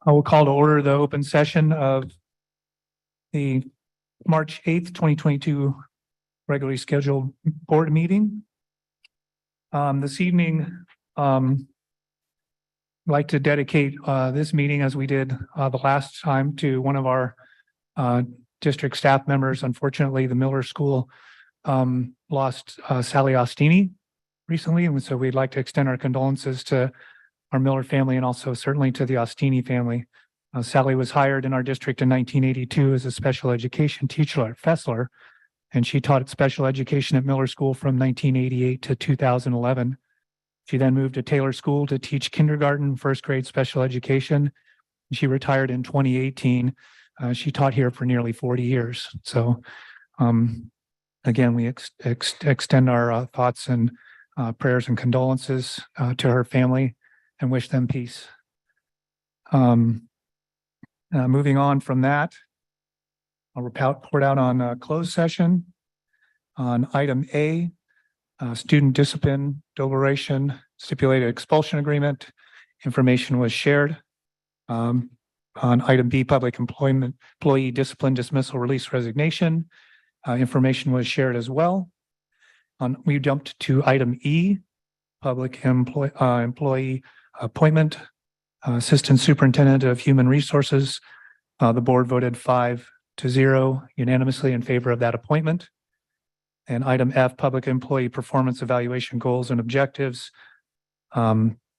I will call to order the open session of the March 8th, 2022 regularly scheduled board meeting. This evening, I'd like to dedicate this meeting, as we did the last time, to one of our district staff members. Unfortunately, the Miller School lost Sally Ostini recently, and so we'd like to extend our condolences to our Miller family and also certainly to the Ostini family. Sally was hired in our district in 1982 as a special education teacher at Fessler, and she taught special education at Miller School from 1988 to 2011. She then moved to Taylor School to teach kindergarten, first grade special education. She retired in 2018. She taught here for nearly 40 years. So again, we extend our thoughts and prayers and condolences to her family and wish them peace. Moving on from that, I'll report out on closed session. On item A, student discipline deliberation, stipulated expulsion agreement. Information was shared. On item B, public employee discipline, dismissal, release, resignation. Information was shared as well. We jumped to item E, public employee appointment, assistant superintendent of human resources. The board voted 5-0 unanimously in favor of that appointment. And item F, public employee performance evaluation goals and objectives.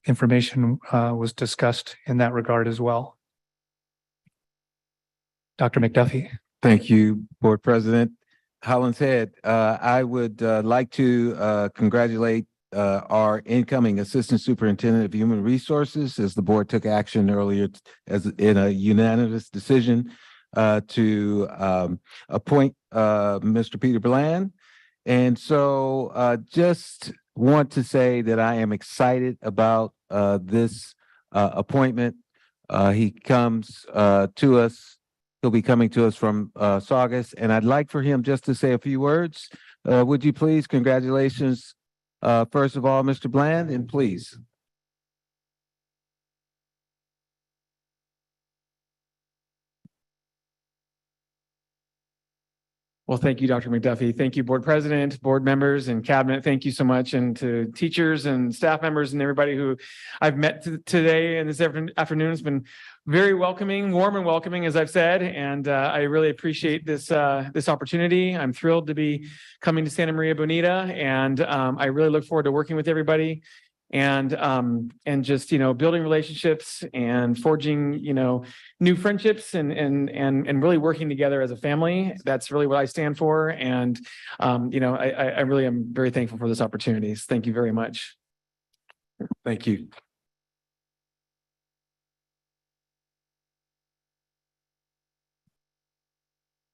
Information was discussed in that regard as well. Dr. McDuffie. Thank you, Board President. Holland's Head, I would like to congratulate our incoming Assistant Superintendent of Human Resources, as the board took action earlier as in a unanimous decision to appoint Mr. Peter Bland. And so just want to say that I am excited about this appointment. He comes to us. He'll be coming to us from Saugus, and I'd like for him just to say a few words. Would you please? Congratulations. First of all, Mr. Bland, and please. Well, thank you, Dr. McDuffie. Thank you, Board President, board members, and cabinet. Thank you so much. And to teachers and staff members and everybody who I've met today and this afternoon. Has been very welcoming, warm and welcoming, as I've said. And I really appreciate this opportunity. I'm thrilled to be coming to Santa Maria Bonita. And I really look forward to working with everybody and just, building relationships and forging, new friendships and really working together as a family. That's really what I stand for. And, I really am very thankful for this opportunity. Thank you very much. Thank you.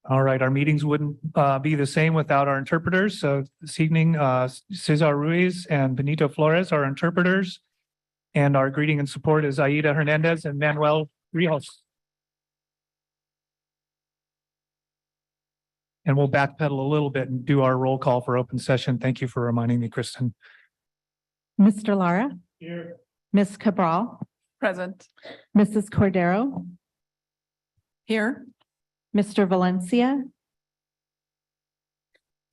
All right, our meetings wouldn't be the same without our interpreters. So this evening, Cesar Ruiz and Benito Flores are interpreters. And our greeting and support is Aida Hernandez and Manuel Rios. And we'll backpedal a little bit and do our roll call for open session. Thank you for reminding me, Kristen. Mr. Lara. Here. Ms. Cabral. Present. Mrs. Cordero. Here. Mr. Valencia.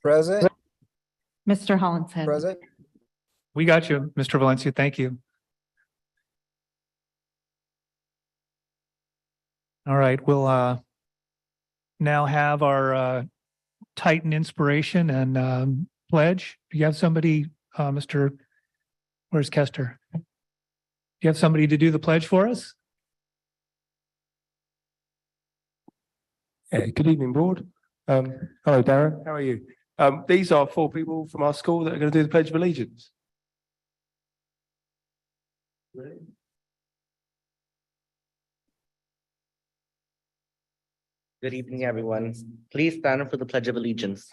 Present. Mr. Hollinshead. Present. We got you, Mr. Valencia. Thank you. All right, we'll now have our Titan inspiration and pledge. Do you have somebody, where's Kester? Do you have somebody to do the pledge for us? Yeah, good evening, board. Hello, Darren. How are you? These are 4 people from our school that are going to do the Pledge of Allegiance. Good evening, everyone. Please stand up for the Pledge of Allegiance.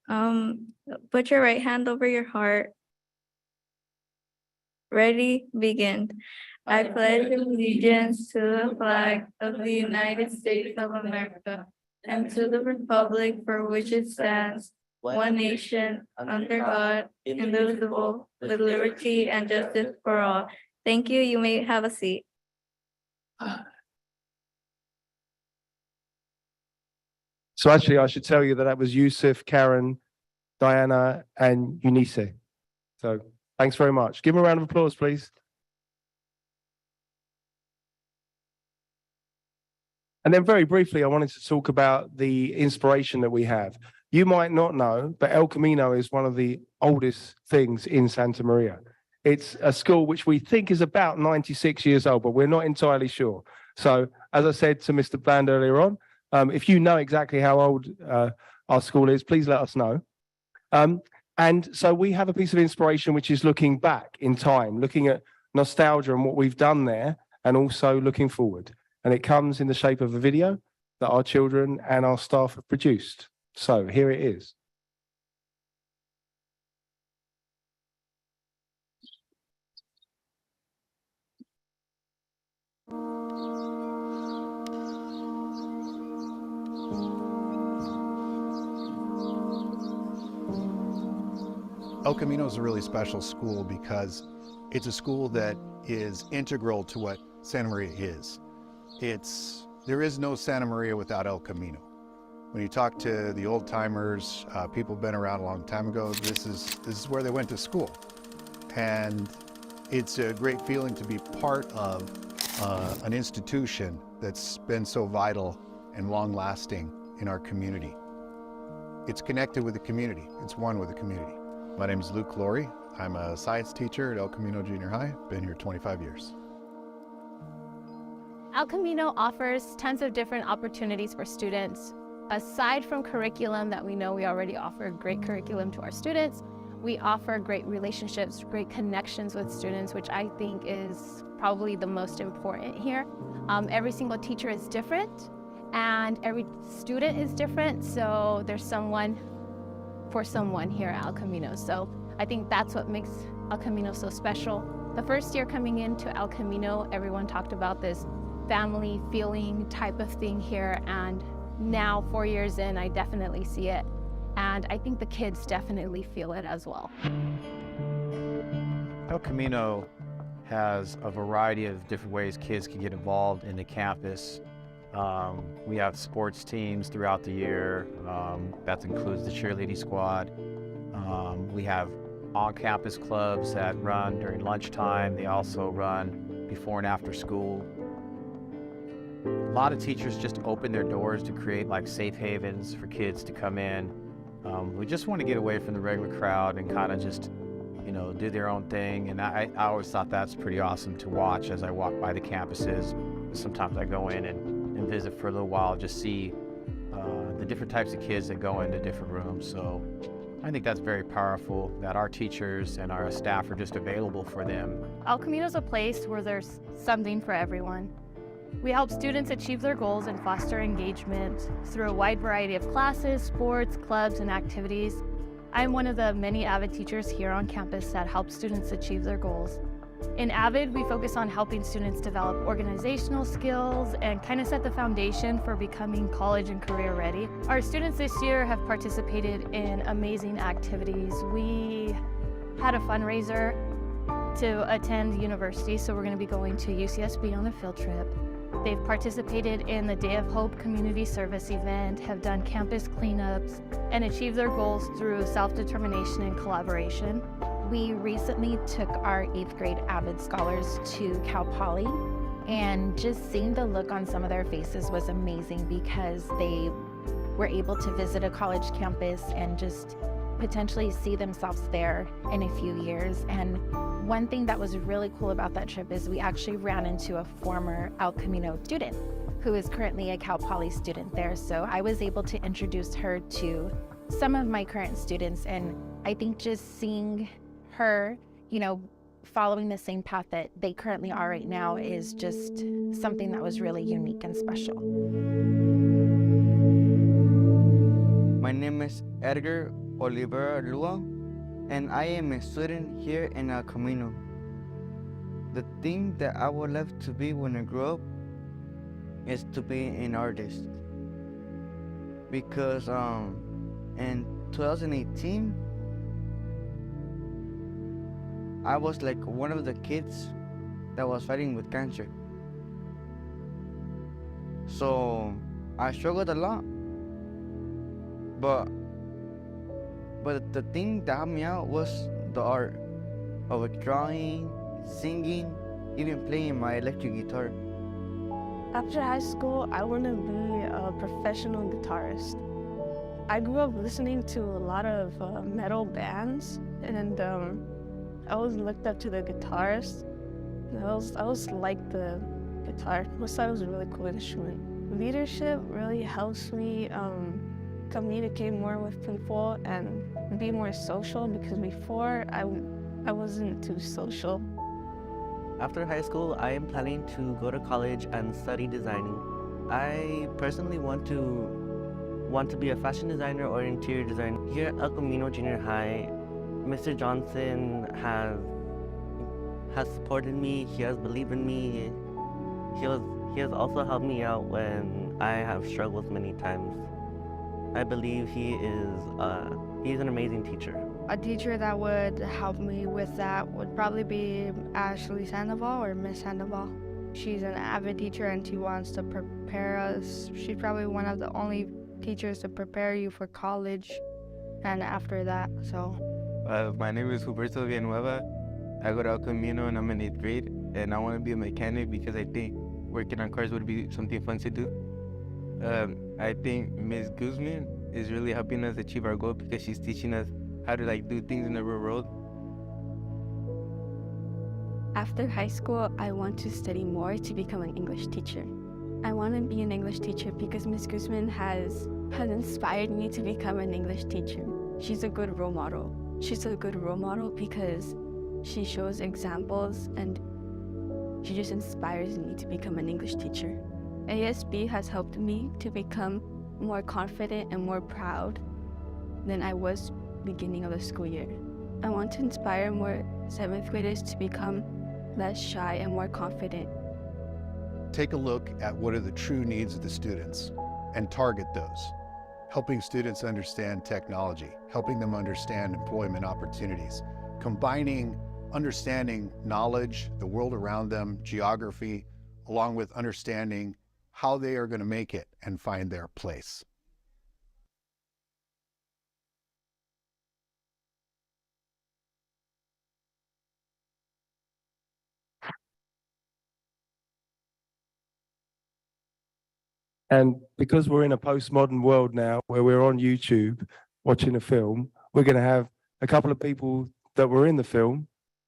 Put your right hand over your heart. Ready, begin. I pledge allegiance to the flag of the United States of America and to the republic for which it stands, one nation, under God, indivisible, with liberty and justice for all. Thank you. You may have a seat. So actually, I should tell you that that was Yusuf, Karen, Diana, and Eunice. So thanks very much. Give them a round of applause, please. And then very briefly, I wanted to talk about the inspiration that we have. You might not know, but El Camino is one of the oldest things in Santa Maria. It's a school which we think is about 96 years old, but we're not entirely sure. So as I said to Mr. Bland earlier on, if you know exactly how old our school is, please let us know. And so we have a piece of inspiration which is looking back in time, looking at nostalgia and what we've done there, and also looking forward. And it comes in the shape of a video that our children and our staff have produced. So here it is. El Camino is a really special school because it's a school that is integral to what Santa Maria is. There is no Santa Maria without El Camino. When you talk to the old timers, people who've been around a long time ago, this is where they went to school. And it's a great feeling to be part of an institution that's been so vital and long lasting in our community. It's connected with the community. It's one with the community. My name is Luke Laurie. I'm a science teacher at El Camino Junior High. Been here 25 years. El Camino offers tons of different opportunities for students. Aside from curriculum that we know we already offer great curriculum to our students, we offer great relationships, great connections with students, which I think is probably the most important here. Every single teacher is different and every student is different, so there's someone for someone here at El Camino. So I think that's what makes El Camino so special. The first year coming into El Camino, everyone talked about this family feeling type of thing here, and now 4 years in, I definitely see it, and I think the kids definitely feel it as well. El Camino has a variety of different ways kids can get involved in the campus. We have sports teams throughout the year. That includes the cheerleading squad. We have on-campus clubs that run during lunchtime. They also run before and after school. A lot of teachers just open their doors to create like safe havens for kids to come in. We just want to get away from the regular crowd and kind of just, do their own thing. And I always thought that's pretty awesome to watch as I walk by the campuses. Sometimes I go in and visit for a little while, just see the different types of kids that go into different rooms. So I think that's very powerful that our teachers and our staff are just available for them. El Camino is a place where there's something for everyone. We help students achieve their goals and foster engagement through a wide variety of classes, sports, clubs, and activities. I'm one of the many AVID teachers here on campus that help students achieve their goals. In AVID, we focus on helping students develop organizational skills and kind of set the foundation for becoming college and career ready. Our students this year have participated in amazing activities. We had a fundraiser to attend university, so we're going to be going to UCSB on a field trip. They've participated in the Day of Hope community service event, have done campus cleanups, and achieved their goals through self-determination and collaboration. We recently took our 8th grade AVID scholars to Cal Poly, and just seeing the look on some of their faces was amazing because they were able to visit a college campus and just potentially see themselves there in a few years. And one thing that was really cool about that trip is we actually ran into a former El Camino student who is currently a Cal Poly student there. So I was able to introduce her to some of my current students, and I think just seeing her, following the same path that they currently are right now is just something that was really unique and special. My name is Edgar Oliveira Lua, and I am a student here in El Camino. The thing that I would love to be when I grow up is to be an artist, because in 2018, I was like one of the kids that was fighting with cancer. So I struggled a lot. But the thing that helped me out was the art of like drawing, singing, even playing my electric guitar. After high school, I want to be a professional guitarist. I grew up listening to a lot of metal bands, and I always looked up to the guitarist. I always liked the guitar. I thought it was a really cool instrument. Leadership really helps me communicate more with people and be more social, because before I wasn't too social. After high school, I am planning to go to college and study designing. I personally want to be a fashion designer or interior designer. Here at El Camino Junior High, Mr. Johnson has supported me. He has believed in me. He has also helped me out when I have struggled many times. I believe he's an amazing teacher. A teacher that would help me with that would probably be Ashley Sandoval or Miss Sandoval. She's an avid teacher and she wants to prepare us. She's probably one of the only teachers to prepare you for college and after that, so. My name is Huberto Villanueva. I go to El Camino and I'm in 8th grade, and I want to be a mechanic because I think working on cars would be something fun to do. I think Ms. Guzman is really helping us achieve our goal because she's teaching us how to do things in the real world. After high school, I want to study more to become an English teacher. I want to be an English teacher because Ms. Guzman has inspired me to become an English teacher. She's a good role model. She's a good role model because she shows examples and she just inspires me to become an English teacher. ASB has helped me to become more confident and more proud than I was beginning of the school year. I want to inspire more 7th graders to become less shy and more confident. Take a look at what are the true needs of the students and target those. Helping students understand technology, helping them understand employment opportunities, combining understanding knowledge, the world around them, geography, along with understanding how they are going to make it and find their place. And because we're in a postmodern world now where we're on YouTube watching a film, we're going to have a couple of people that were in the film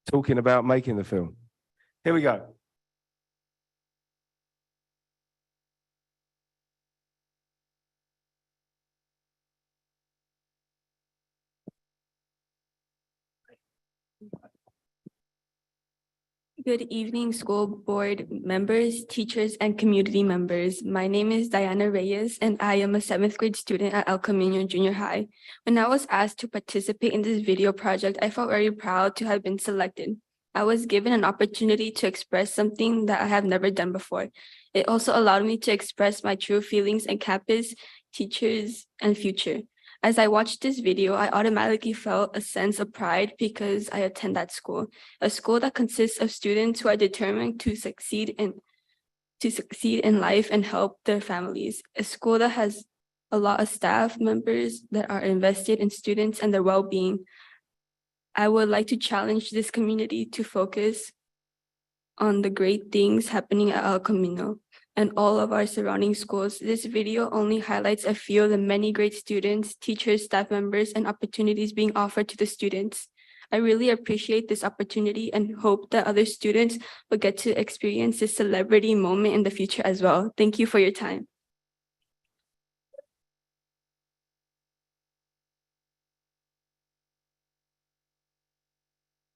talking about making the film. Here we go. Good evening, school board members, teachers, and community members. My name is Diana Reyes, and I am a 7th grade student at El Camino Junior High. When I was asked to participate in this video project, I felt very proud to have been selected. I was given an opportunity to express something that I have never done before. It also allowed me to express my true feelings on campus, teachers, and future. As I watched this video, I automatically felt a sense of pride because I attend that school, a school that consists of students who are determined to succeed in life and help their families, a school that has a lot of staff members that are invested in students and their well-being. I would like to challenge this community to focus on the great things happening at El Camino and all of our surrounding schools. This video only highlights a few of the many great students, teachers, staff members, and opportunities being offered to the students. I really appreciate this opportunity and hope that other students will get to experience this celebrity moment in the future as well. Thank you for your time.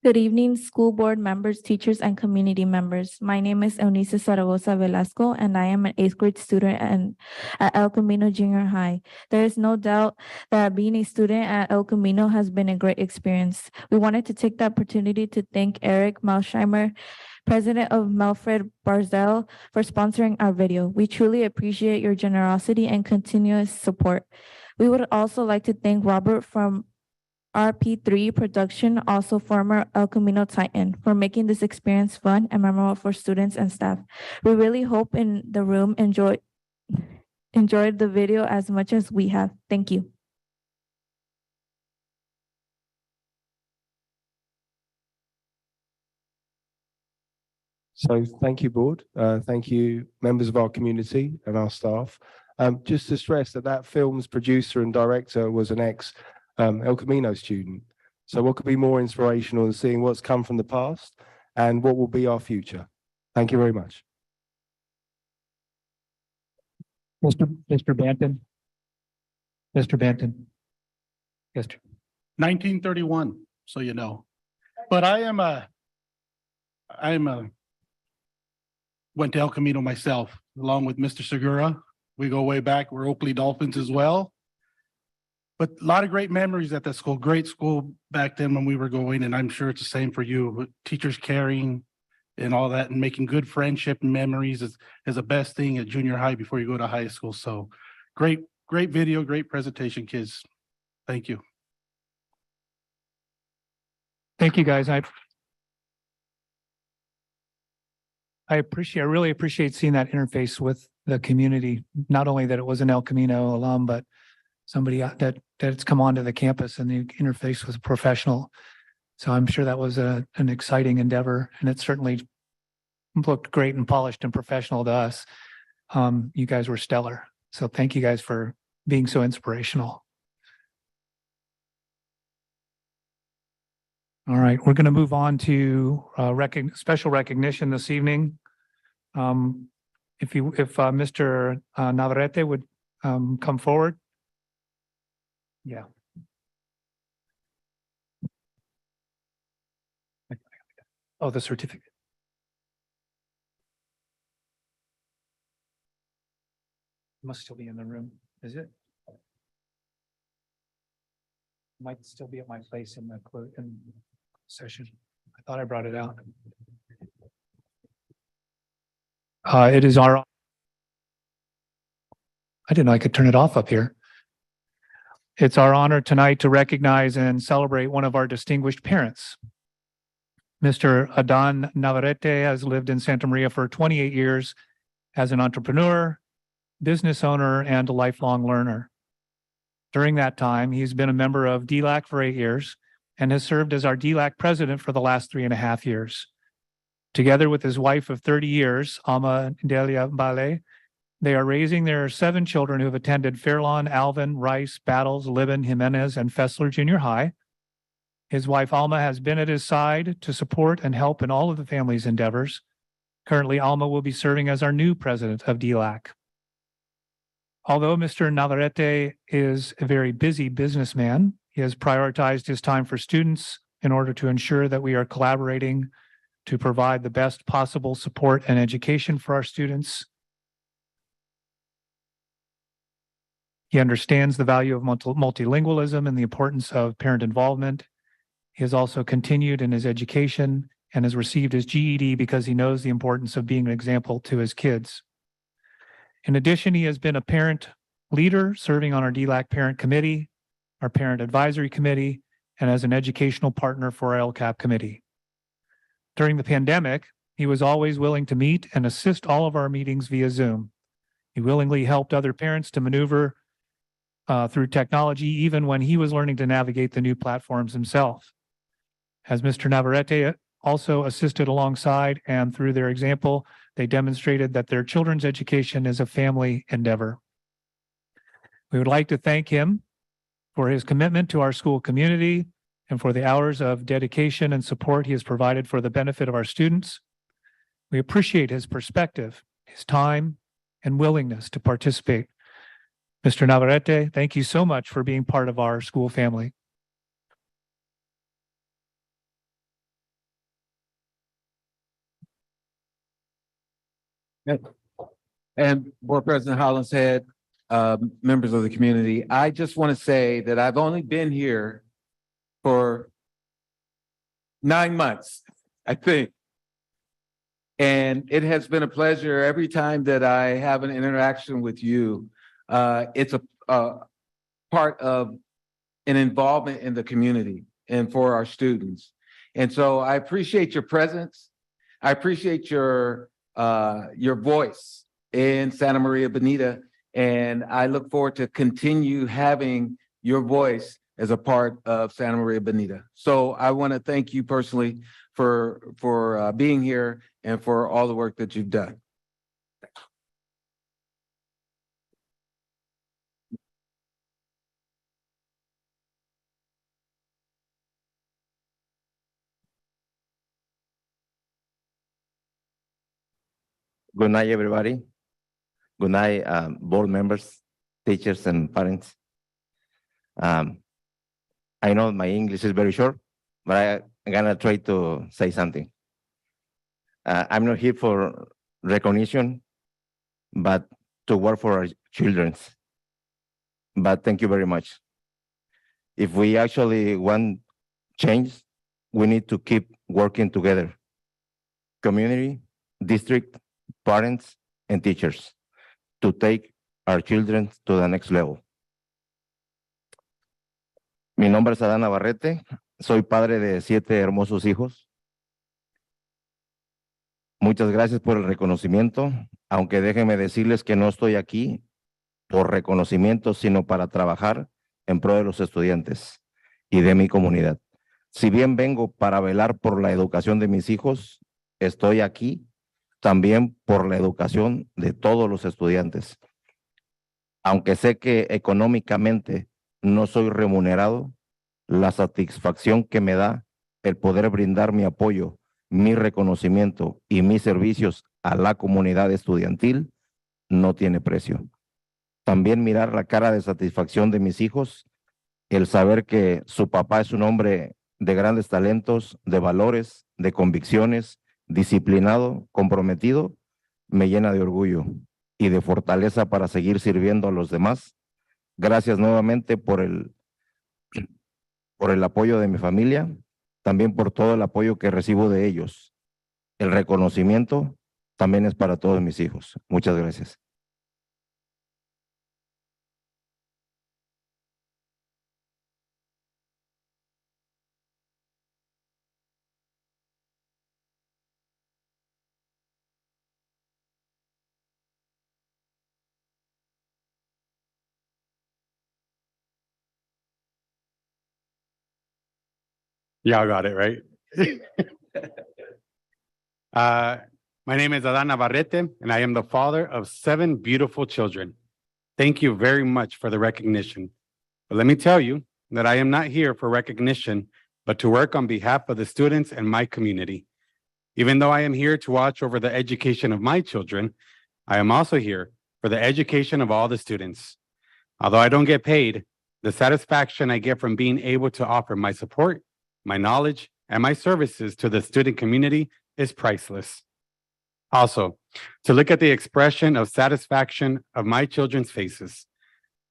Good evening, school board members, teachers, and community members. My name is Eunice Zaragoza Velasco, and I am an 8th grade student at El Camino Junior High. There is no doubt that being a student at El Camino has been a great experience. We wanted to take the opportunity to thank Eric Melsheimer, president of Melfred Barzell, for sponsoring our video. We truly appreciate your generosity and continuous support. We would also like to thank Robert from RP3 Production, also former El Camino Titan, for making this experience fun and memorable for students and staff. We really hope in the room enjoyed the video as much as we have. Thank you. So thank you, board. Thank you, members of our community and our staff. Just to stress that that film's producer and director was an ex El Camino student. So what could be more inspirational than seeing what's come from the past and what will be our future? Thank you very much. Mr. Banton. Mr. Banton. Yes, sir. 1931, so you know. But went to El Camino myself, along with Mr. Segura. We go way back. We're Oakley Dolphins as well. But a lot of great memories at that school. Great school back then when we were going, and I'm sure it's the same for you. But teachers caring and all that, and making good friendship and memories is the best thing at junior high before you go to high school. So great video, great presentation, kids. Thank you. Thank you, guys. I really appreciate seeing that interface with the community. Not only that it was an El Camino alum, but somebody that it's come onto the campus and the interface was a professional. So I'm sure that was an exciting endeavor, and it certainly looked great and polished and professional to us. You guys were stellar. So thank you guys for being so inspirational. All right, we're going to move on to special recognition this evening. If Mr. Navarrete would come forward. Yeah. Oh, the certificate. Must still be in the room, is it? Might still be at my place in the session. I thought I brought it out. It is our. I didn't know I could turn it off up here. It's our honor tonight to recognize and celebrate one of our distinguished parents. Mr. Adan Navarrete has lived in Santa Maria for 28 years as an entrepreneur, business owner, and a lifelong learner. During that time, he's been a member of DLAC for 8 years and has served as our DLAC president for the last 3.5 years. Together with his wife of 30 years, Alma Delia Bale, they are raising their 7 children who have attended Fairlawn, Alvin, Rice, Battles, Libben, Jimenez, and Fessler Junior High. His wife Alma has been at his side to support and help in all of the family's endeavors. Currently, Alma will be serving as our new president of DLAC. Although Mr. Navarrete is a very busy businessman, he has prioritized his time for students in order to ensure that we are collaborating to provide the best possible support and education for our students. He understands the value of multilingualism and the importance of parent involvement. He has also continued in his education and has received his GED because he knows the importance of being an example to his kids. In addition, he has been a parent leader serving on our DLAC parent committee, our parent advisory committee, and as an educational partner for our LCAP committee. During the pandemic, he was always willing to meet and assist all of our meetings via Zoom. He willingly helped other parents to maneuver through technology, even when he was learning to navigate the new platforms himself. As Mr. Navarrete also assisted alongside and through their example, they demonstrated that their children's education is a family endeavor. We would like to thank him for his commitment to our school community and for the hours of dedication and support he has provided for the benefit of our students. We appreciate his perspective, his time, and willingness to participate. Mr. Navarrete, thank you so much for being part of our school family. And Board President Hollinshead, members of the community, I just want to say that I've only been here for 9 months, I think. And it has been a pleasure every time that I have an interaction with you. It's a part of an involvement in the community and for our students. And so I appreciate your presence. I appreciate your voice in Santa Maria Bonita. And I look forward to continue having your voice as a part of Santa Maria Bonita. So I want to thank you personally for being here and for all the work that you've done. Good night, everybody. Good night, board members, teachers, and parents. I know my English is very short, but I'm gonna try to say something. I'm not here for recognition, but to work for our children. But thank you very much. If we actually want change, we need to keep working together. Community, district, parents, and teachers to take our children to the next level. Mi nombre es Adán Navarrete, soy padre de 7 hermosos hijos. Muchas gracias por el reconocimiento, aunque déjenme decirles que no estoy aquí por reconocimiento, sino para trabajar en pro de los estudiantes y de mi comunidad. Si bien vengo para velar por la educación de mis hijos, estoy aquí también por la educación de todos los estudiantes. Aunque sé que económicamente no soy remunerado, la satisfacción que me da el poder brindar mi apoyo, mi reconocimiento y mis servicios a la comunidad estudiantil no tiene precio. También mirar la cara de satisfacción de mis hijos, el saber que su papá es un hombre de grandes talentos, de valores, de convicciones, disciplinado, comprometido, me llena de orgullo y de fortaleza para seguir sirviendo a los demás. Gracias nuevamente por el apoyo de mi familia, también por todo el apoyo que recibo de ellos. El reconocimiento también es para todos mis hijos. Muchas gracias. Y'all got it, right? My name is Adán Navarrete, and I am the father of 7 beautiful children. Thank you very much for the recognition. But let me tell you that I am not here for recognition, but to work on behalf of the students and my community. Even though I am here to watch over the education of my children, I am also here for the education of all the students. Although I don't get paid, the satisfaction I get from being able to offer my support, my knowledge, and my services to the student community is priceless. Also, to look at the expression of satisfaction of my children's faces,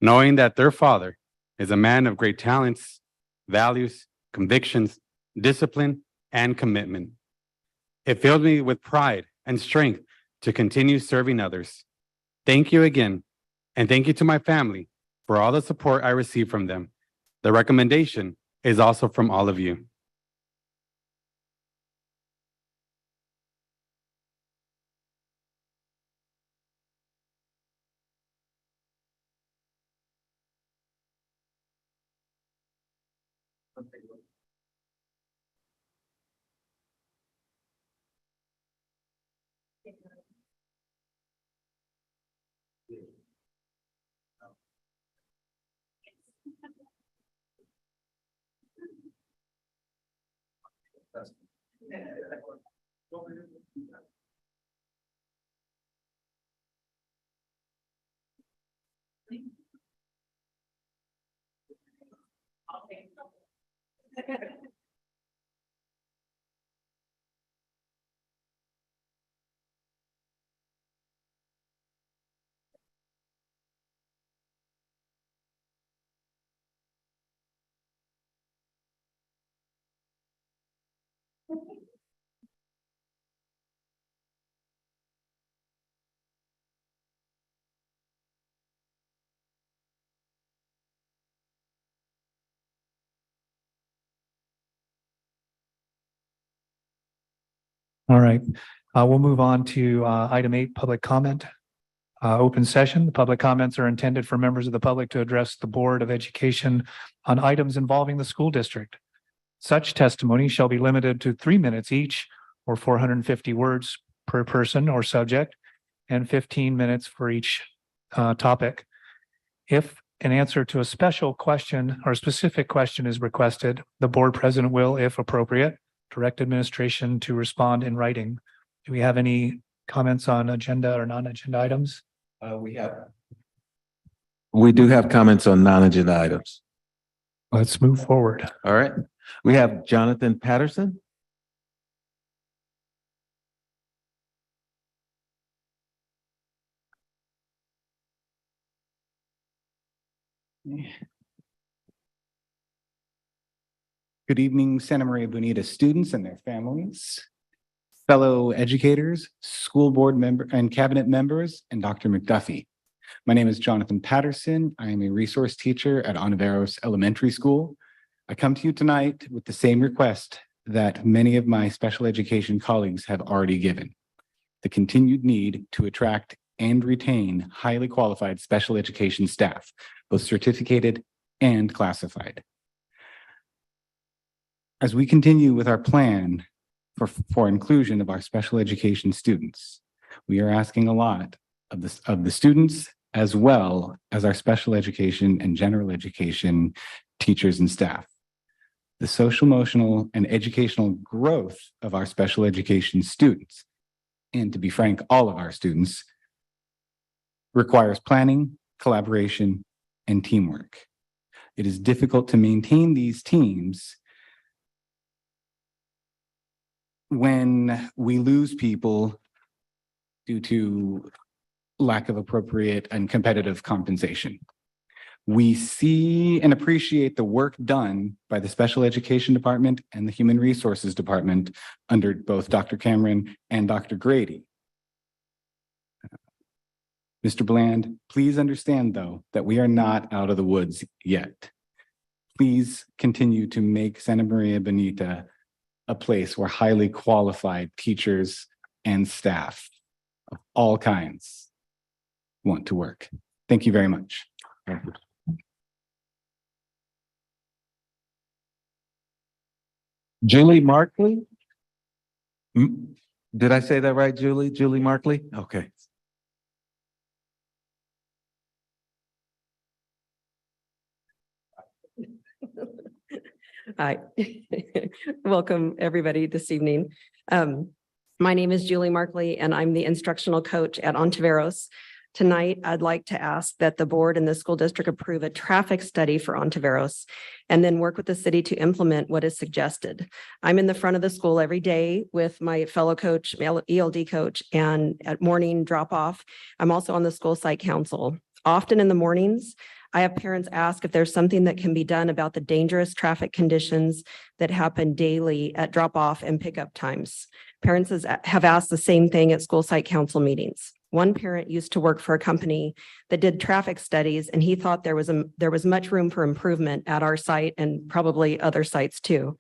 knowing that their father is a man of great talents, values, convictions, discipline, and commitment. It fills me with pride and strength to continue serving others. Thank you again, and thank you to my family for all the support I receive from them. The recommendation is also from all of you. All right, we'll move on to item 8, public comment. Open session. The public comments are intended for members of the public to address the Board of Education on items involving the school district. Such testimony shall be limited to 3 minutes each, or 450 words per person or subject, and 15 minutes for each topic. If an answer to a special question or specific question is requested, the board president will, if appropriate, direct administration to respond in writing. Do we have any comments on agenda or non-agenda items? We do have comments on non-agenda items. Let's move forward. All right. We have Jonathan Patterson. Good evening, Santa Maria Bonita students and their families, fellow educators, school board member and cabinet members, and Dr. McDuffie. My name is Jonathan Patterson. I am a resource teacher at Ontiveros Elementary School. I come to you tonight with the same request that many of my special education colleagues have already given: the continued need to attract and retain highly qualified special education staff, both certificated and classified. As we continue with our plan for inclusion of our special education students, we are asking a lot of the students as well as our special education and general education teachers and staff. The social, emotional, and educational growth of our special education students, and to be frank, all of our students, requires planning, collaboration, and teamwork. It is difficult to maintain these teams when we lose people due to lack of appropriate and competitive compensation. We see and appreciate the work done by the Special Education Department and the Human Resources Department under both Dr. Cameron and Dr. Grady. Mr. Bland, please understand, though, that we are not out of the woods yet. Please continue to make Santa Maria Bonita a place where highly qualified teachers and staff of all kinds want to work. Thank you very much. Thank you. Julie Markley? Did I say that right, Julie? Julie Markley? Okay. Hi, welcome everybody this evening. My name is Julie Markley and I'm the instructional coach at Ontiveros. Tonight, I'd like to ask that the board and the school district approve a traffic study for Ontiveros and then work with the city to implement what is suggested. I'm in the front of the school every day with my fellow coach, ELD coach, and at morning drop off. I'm also on the school site council. Often in the mornings, I have parents ask if there's something that can be done about the dangerous traffic conditions that happen daily at drop off and pickup times. Parents have asked the same thing at school site council meetings. One parent used to work for a company that did traffic studies, and he thought there was much room for improvement at our site and probably other sites too.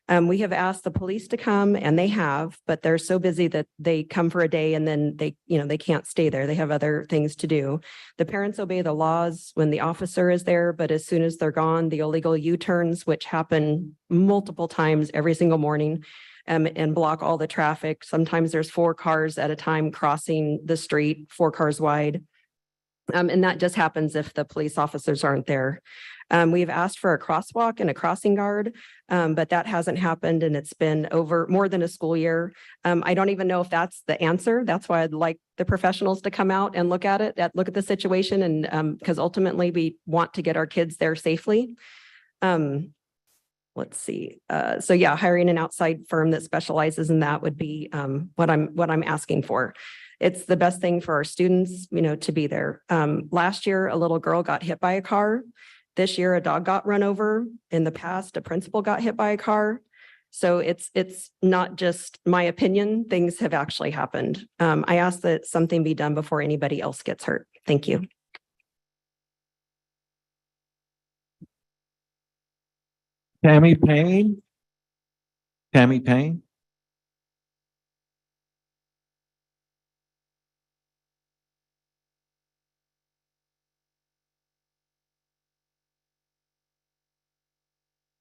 We have asked the police to come, and they have, but they're so busy that they come for a day and then they can't stay there. They have other things to do. The parents obey the laws when the officer is there, but as soon as they're gone, the illegal U-turns, which happen multiple times every single morning, and block all the traffic. Sometimes there's 4 cars at a time crossing the street, 4 cars wide. And that just happens if the police officers aren't there. We've asked for a crosswalk and a crossing guard, but that hasn't happened and it's been over more than a school year. I don't even know if that's the answer. That's why I'd like the professionals to come out and look at the situation, and because ultimately we want to get our kids there safely. Let's see. So yeah, hiring an outside firm that specializes in that would be what I'm asking for. It's the best thing for our students, to be there. Last year, a little girl got hit by a car. This year, a dog got run over. In the past, a principal got hit by a car. So it's not just my opinion. Things have actually happened. I ask that something be done before anybody else gets hurt. Thank you. Tammy Payne? Tammy Payne?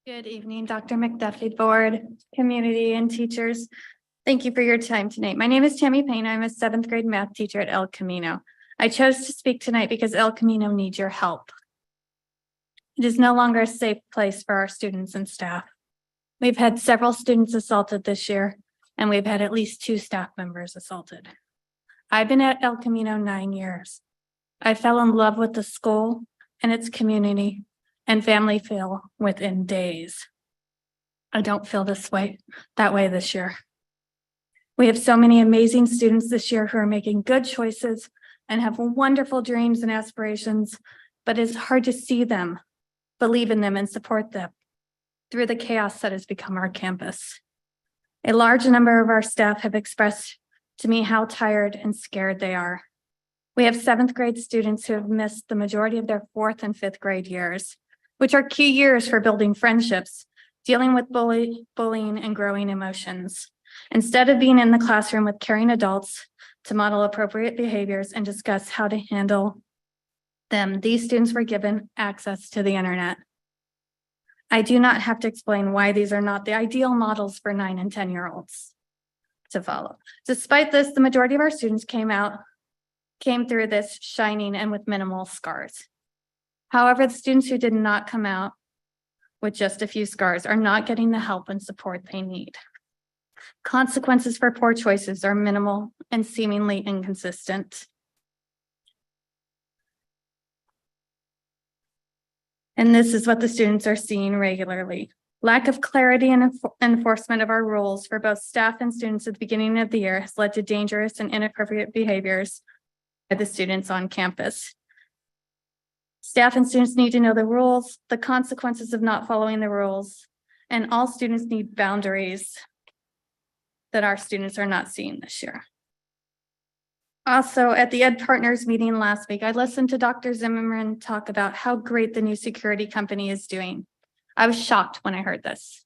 Good evening, Dr. McDuffie, board, community, and teachers. Thank you for your time tonight. My name is Tammy Payne. I'm a 7th grade math teacher at El Camino. I chose to speak tonight because El Camino needs your help. It is no longer a safe place for our students and staff. We've had several students assaulted this year, and we've had at least 2 staff members assaulted. I've been at El Camino 9 years. I fell in love with the school and its community, and family feel within days. I don't feel that way this year. We have so many amazing students this year who are making good choices and have wonderful dreams and aspirations, but it's hard to see them, believe in them, and support them through the chaos that has become our campus. A large number of our staff have expressed to me how tired and scared they are. We have 7th grade students who have missed the majority of their 4th and 5th grade years, which are key years for building friendships, dealing with bullying, and growing emotions. Instead of being in the classroom with caring adults to model appropriate behaviors and discuss how to handle them, these students were given access to the internet. I do not have to explain why these are not the ideal models for 9 and 10-year-olds to follow. Despite this, the majority of our students came through this shining and with minimal scars. However, the students who did not come out with just a few scars are not getting the help and support they need. Consequences for poor choices are minimal and seemingly inconsistent. And this is what the students are seeing regularly. Lack of clarity and enforcement of our rules for both staff and students at the beginning of the year has led to dangerous and inappropriate behaviors by the students on campus. Staff and students need to know the rules, the consequences of not following the rules, and all students need boundaries that our students are not seeing this year. Also, at the Ed Partners meeting last week, I listened to Dr. Zimmerman talk about how great the new security company is doing. I was shocked when I heard this.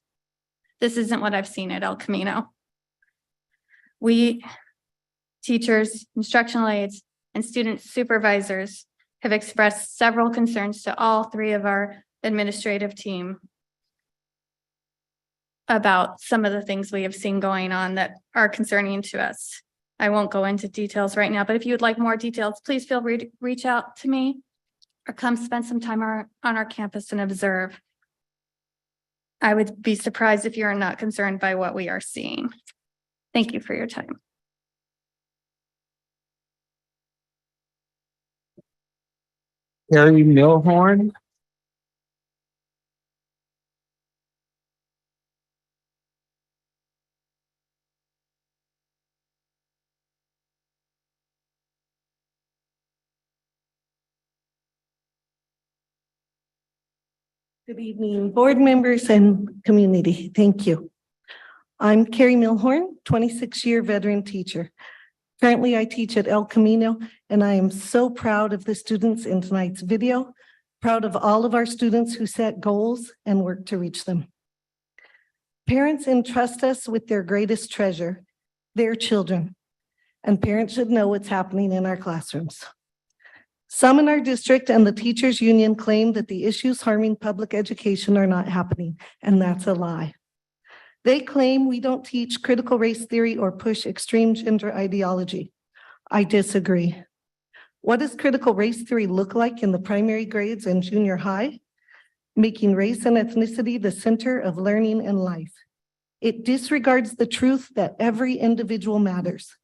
This isn't what I've seen at El Camino. We, teachers, instructional aides, and student supervisors have expressed several concerns to all 3 of our administrative team about some of the things we have seen going on that are concerning to us. I won't go into details right now, but if you would like more details, please feel free to reach out to me or come spend some time on our campus and observe. I would be surprised if you're not concerned by what we are seeing. Thank you for your time. Harry Milhorn. Good evening, board members and community. Thank you. I'm Carrie Milhorn, 26-year veteran teacher. Currently, I teach at El Camino, and I am so proud of the students in tonight's video, proud of all of our students who set goals and work to reach them. Parents entrust us with their greatest treasure, their children, and parents should know what's happening in our classrooms. Some in our district and the teachers union claim that the issues harming public education are not happening, and that's a lie. They claim we don't teach critical race theory or push extreme gender ideology. I disagree. What does critical race theory look like in the primary grades and junior high? Making race and ethnicity the center of learning and life. It disregards the truth that every individual matters.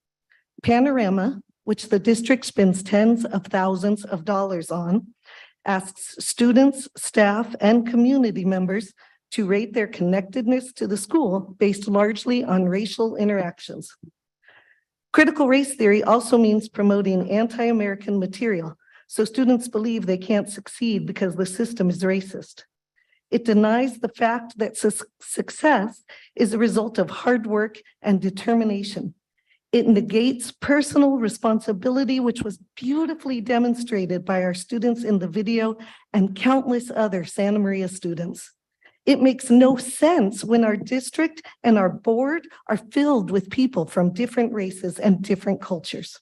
Panorama, which the district spends tens of thousands of dollars on, asks students, staff, and community members to rate their connectedness to the school based largely on racial interactions. Critical race theory also means promoting anti-American material, so students believe they can't succeed because the system is racist. It denies the fact that success is a result of hard work and determination. It negates personal responsibility, which was beautifully demonstrated by our students in the video and countless other Santa Maria students. It makes no sense when our district and our board are filled with people from different races and different cultures.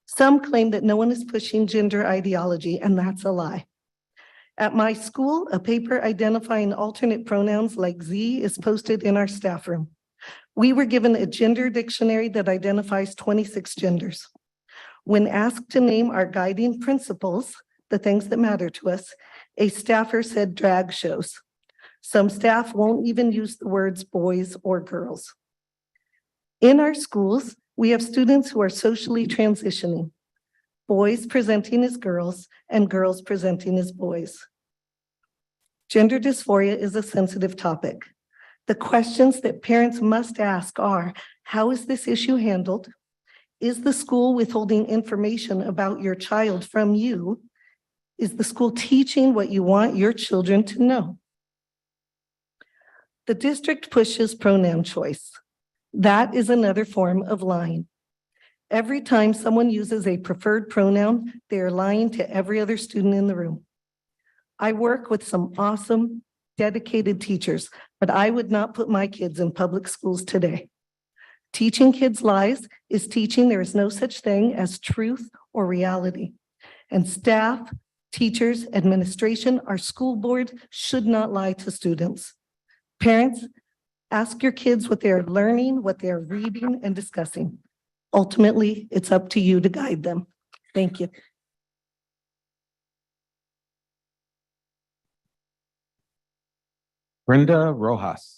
Some claim that no one is pushing gender ideology, and that's a lie. At my school, a paper identifying alternate pronouns like Z is posted in our staff room. We were given a gender dictionary that identifies 26 genders. When asked to name our guiding principles, the things that matter to us, a staffer said drag shows. Some staff won't even use the words boys or girls. In our schools, we have students who are socially transitioning, boys presenting as girls and girls presenting as boys. Gender dysphoria is a sensitive topic. The questions that parents must ask are, how is this issue handled? Is the school withholding information about your child from you? Is the school teaching what you want your children to know? The district pushes pronoun choice. That is another form of lying. Every time someone uses a preferred pronoun, they are lying to every other student in the room. I work with some awesome, dedicated teachers, but I would not put my kids in public schools today. Teaching kids lies is teaching there is no such thing as truth or reality. And staff, teachers, administration, our school board should not lie to students. Parents, ask your kids what they're learning, what they're reading and discussing. Ultimately, it's up to you to guide them. Thank you. Brenda Rojas.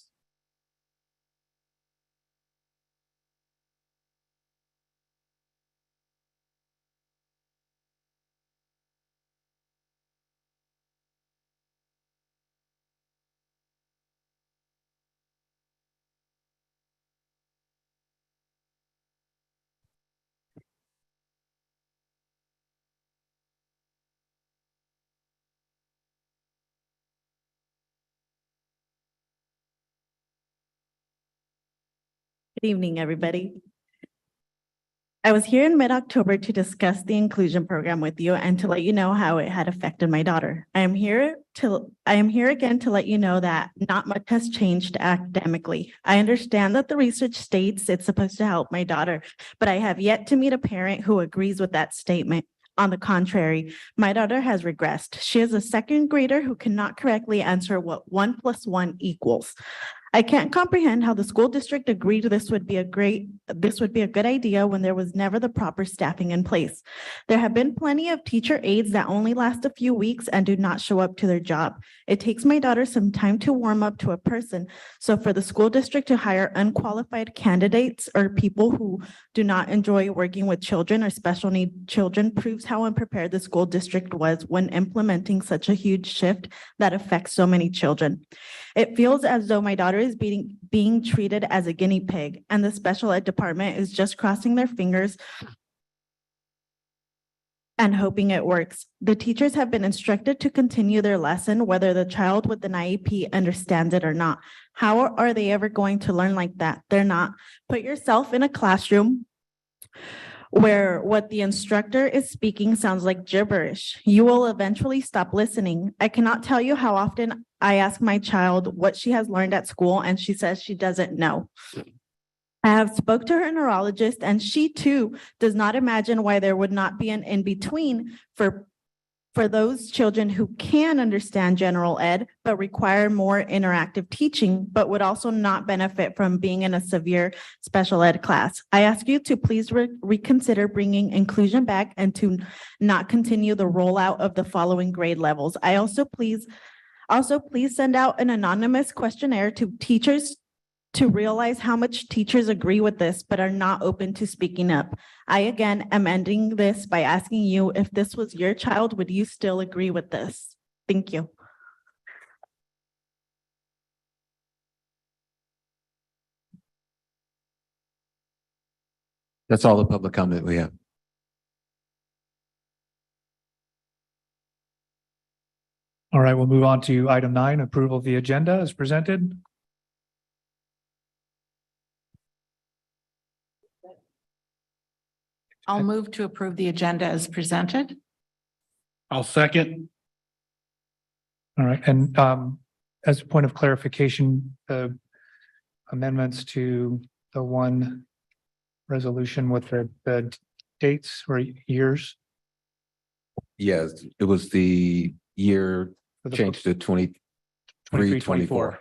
Good evening, everybody. I was here in mid-October to discuss the inclusion program with you and to let you know how it had affected my daughter. I am here again to let you know that not much has changed academically. I understand that the research states it's supposed to help my daughter, but I have yet to meet a parent who agrees with that statement. On the contrary, my daughter has regressed. She is a second grader who cannot correctly answer what 1 + 1 equals. I can't comprehend how the school district agreed this would be a good idea when there was never the proper staffing in place. There have been plenty of teacher aides that only last a few weeks and do not show up to their job. It takes my daughter some time to warm up to a person. So for the school district to hire unqualified candidates or people who do not enjoy working with children or special need children proves how unprepared the school district was when implementing such a huge shift that affects so many children. It feels as though my daughter is being treated as a guinea pig, and the special ed department is just crossing their fingers and hoping it works. The teachers have been instructed to continue their lesson, whether the child with an IEP understands it or not. How are they ever going to learn like that? They're not. Put yourself in a classroom where what the instructor is speaking sounds like gibberish. You will eventually stop listening. I cannot tell you how often I ask my child what she has learned at school, and she says she doesn't know. I have spoke to her neurologist, and she too does not imagine why there would not be an in-between for those children who can understand general ed, but require more interactive teaching, but would also not benefit from being in a severe special ed class. I ask you to please reconsider bringing inclusion back and to not continue the rollout of the following grade levels. Please send out an anonymous questionnaire to teachers to realize how much teachers agree with this, but are not open to speaking up. I again am ending this by asking you, if this was your child, would you still agree with this? Thank you. That's all the public comment we have. All right, we'll move on to item 9, approval of the agenda as presented. I'll move to approve the agenda as presented. I'll second. All right, and as a point of clarification, the amendments to the one resolution with the dates or years? Yes, it was the year for the Change to 23, 24.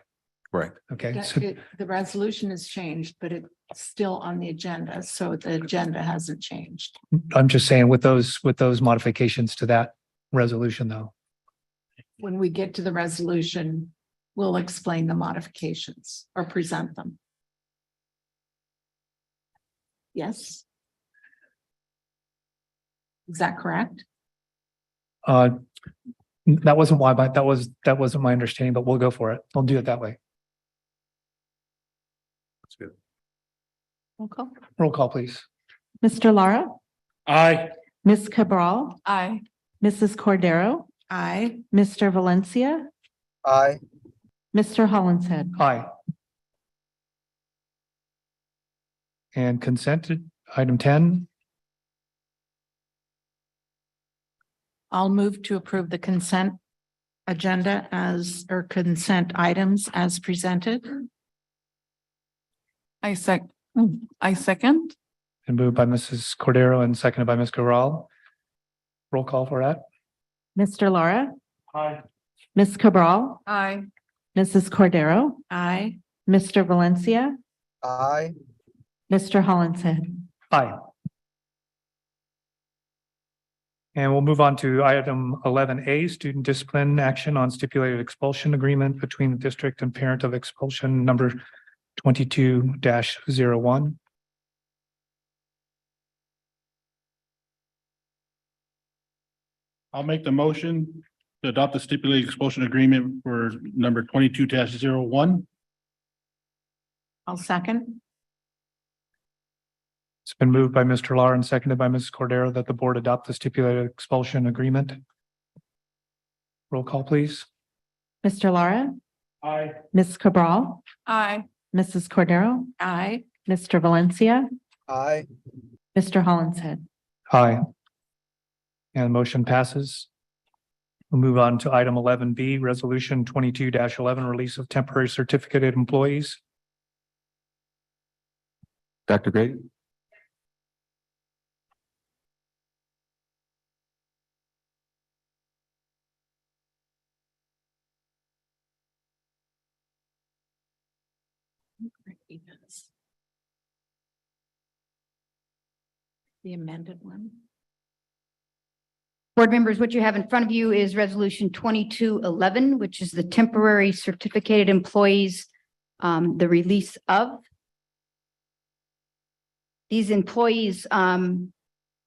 Correct. Okay, so The resolution has changed, but it's still on the agenda, so the agenda hasn't changed. I'm just saying with those modifications to that resolution though. When we get to the resolution, we'll explain the modifications or present them. Yes? Is that correct? That wasn't why, but that wasn't my understanding, but we'll go for it. I'll do it that way. That's good. Roll call, please. Mr. Lara, Aye. Ms. Cabral, Aye. Mrs. Cordero, Aye. Mr. Valencia, Aye. Mr. Hollinshead. Aye. And consented, item 10. I'll move to approve the consent agenda or consent items as presented. I second. And moved by Mrs. Cordero and seconded by Ms. Cabral. Roll call for that. Mr. Lara, Aye. Ms. Cabral, Aye. Mrs. Cordero, Aye. Mr. Valencia, Aye. Mr. Hollinshead. Aye. And we'll move on to item 11A, student discipline action on stipulated expulsion agreement between the district and parent of expulsion number 22-01. I'll make the motion to adopt the stipulated expulsion agreement for number 22-01. I'll second. It's been moved by Mr. Lar and seconded by Mrs. Cordero that the board adopt the stipulated expulsion agreement. Roll call, please. Mr. Lara, Aye. Ms. Cabral, Aye. Mrs. Cordero, Aye. Mr. Valencia, Aye. Mr. Hollinshead. Aye. And the motion passes. We'll move on to item 11B, resolution 22-11, release of temporary certificated employees. Dr. Grady? The amended one. Board members, what you have in front of you is resolution 2211, which is the temporary certificated employees, the release of. These employees,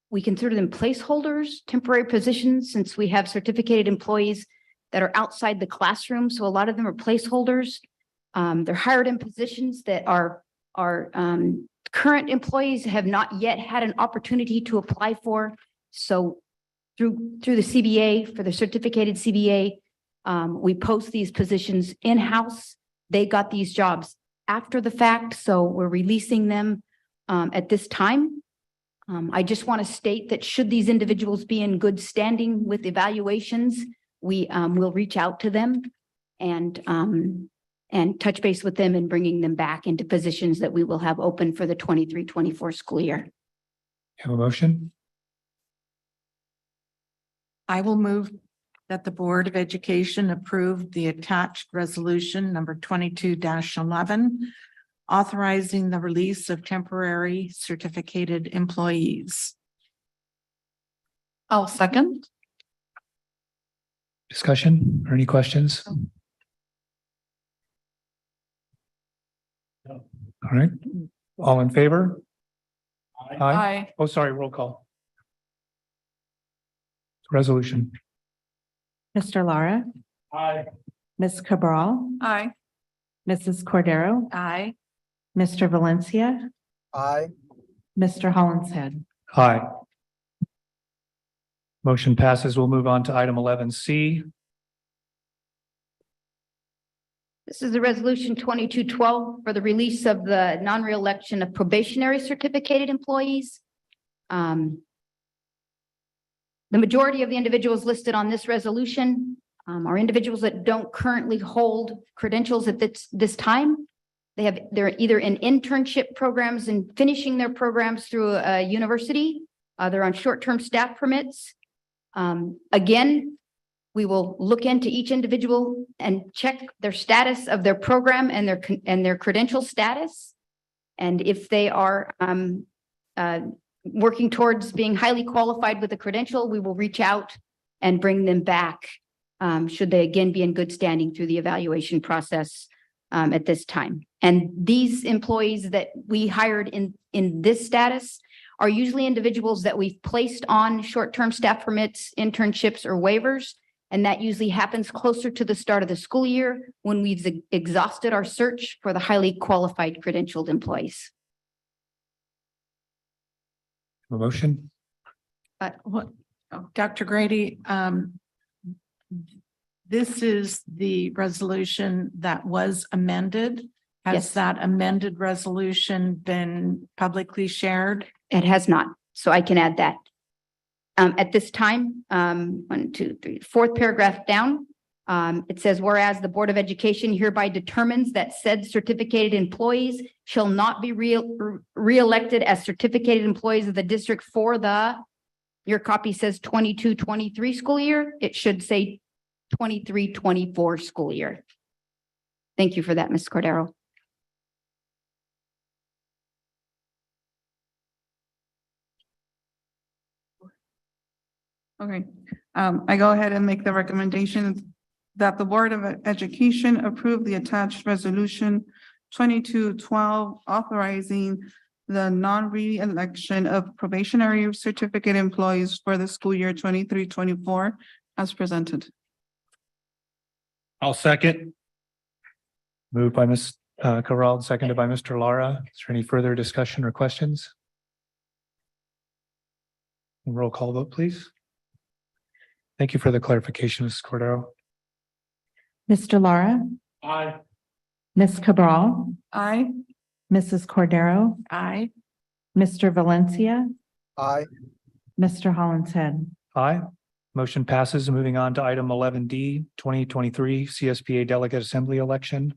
we consider them placeholders, temporary positions, since we have certificated employees that are outside the classroom. So a lot of them are placeholders. They're hired in positions that are current employees have not yet had an opportunity to apply for. So through the CBA, for the certificated CBA, we post these positions in-house. They got these jobs after the fact, so we're releasing them at this time. I just want to state that should these individuals be in good standing with evaluations, we will reach out to them and touch base with them and bringing them back into positions that we will have open for the 23-24 school year. Have a motion? I will move that the Board of Education approve the attached resolution number 22-11, authorizing the release of temporary certificated employees. I'll second. Discussion or any questions? All right, all in favor? Aye. Oh, sorry, roll call. Resolution. Mr. Lara, Aye. Ms. Cabral, Aye. Mrs. Cordero, Aye. Mr. Valencia, Aye. Mr. Hollinshead. Aye. Motion passes. We'll move on to item 11C. This is the resolution 2212 for the release of the non-reelection of probationary certificated employees. The majority of the individuals listed on this resolution are individuals that don't currently hold credentials at this time. They're either in internship programs and finishing their programs through a university. They're on short-term staff permits. Again, We will look into each individual and check their status of their program and their credential status. And if they are working towards being highly qualified with a credential, we will reach out and bring them back should they again be in good standing through the evaluation process at this time. And these employees that we hired in this status are usually individuals that we've placed on short-term staff permits, internships, or waivers. And that usually happens closer to the start of the school year when we've exhausted our search for the highly qualified credentialed employees. A motion? Dr. Grady, this is the resolution that was amended. Has Yes. that amended resolution been publicly shared? It has not, so I can add that. At this time, 1, 2, 3, fourth paragraph down, it says, whereas the Board of Education hereby determines that said certificated employees shall not be re-elected as certificated employees of the district for your copy says 22-23 school year. It should say 23-24 school year. Thank you for that, Ms. Cordero. Okay, I go ahead and make the recommendation that the Board of Education approve the attached resolution 2212 authorizing the non-re-election of probationary certificate employees for the school year 23-24 as presented. I'll second. Moved by Ms. Corral, seconded by Mr. Lara. Is there any further discussion or questions? Roll call vote, please. Thank you for the clarification, Ms. Cordero. Mr. Lara, Aye. Ms. Cabral, Aye. Mrs. Cordero, Aye. Mr. Valencia, Aye. Mr. Hollingshead. Aye. Motion passes. Moving on to item 11D, 2023 CSBA Delegate Assembly Election.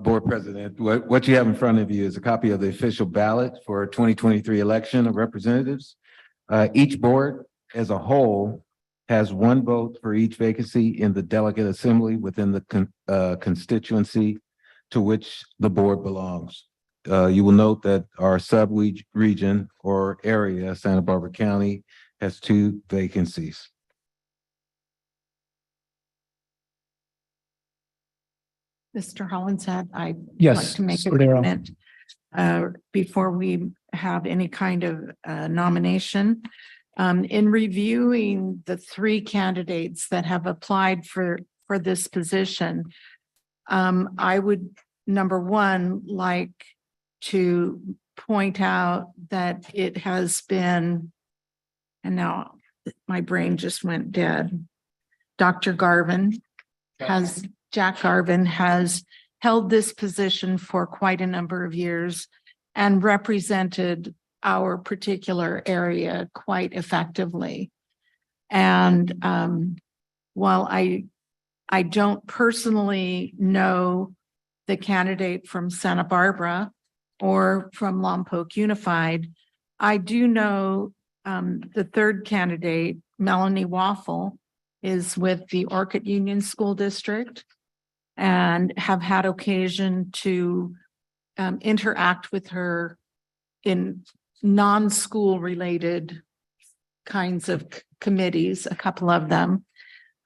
Board President, what you have in front of you is a copy of the official ballot for 2023 election of representatives. Each board as a whole has one vote for each vacancy in the delegate assembly within the constituency to which the board belongs. You will note that our sub-region or area, Santa Barbara County, has 2 vacancies. Mr. Hollingshead, I'd Yes, like to make a Cordero. comment before we have any kind of nomination. In reviewing the 3 candidates that have applied for this position, I would, number one, like to point out that it has been, and now my brain just went dead. Jack Garvin has held this position for quite a number of years and represented our particular area quite effectively. And while I don't personally know the candidate from Santa Barbara or from Lompoc Unified, I do know the 3rd candidate, Melanie Waffle, is with the Orchid Union School District and have had occasion to interact with her in non-school related kinds of committees, a couple of them,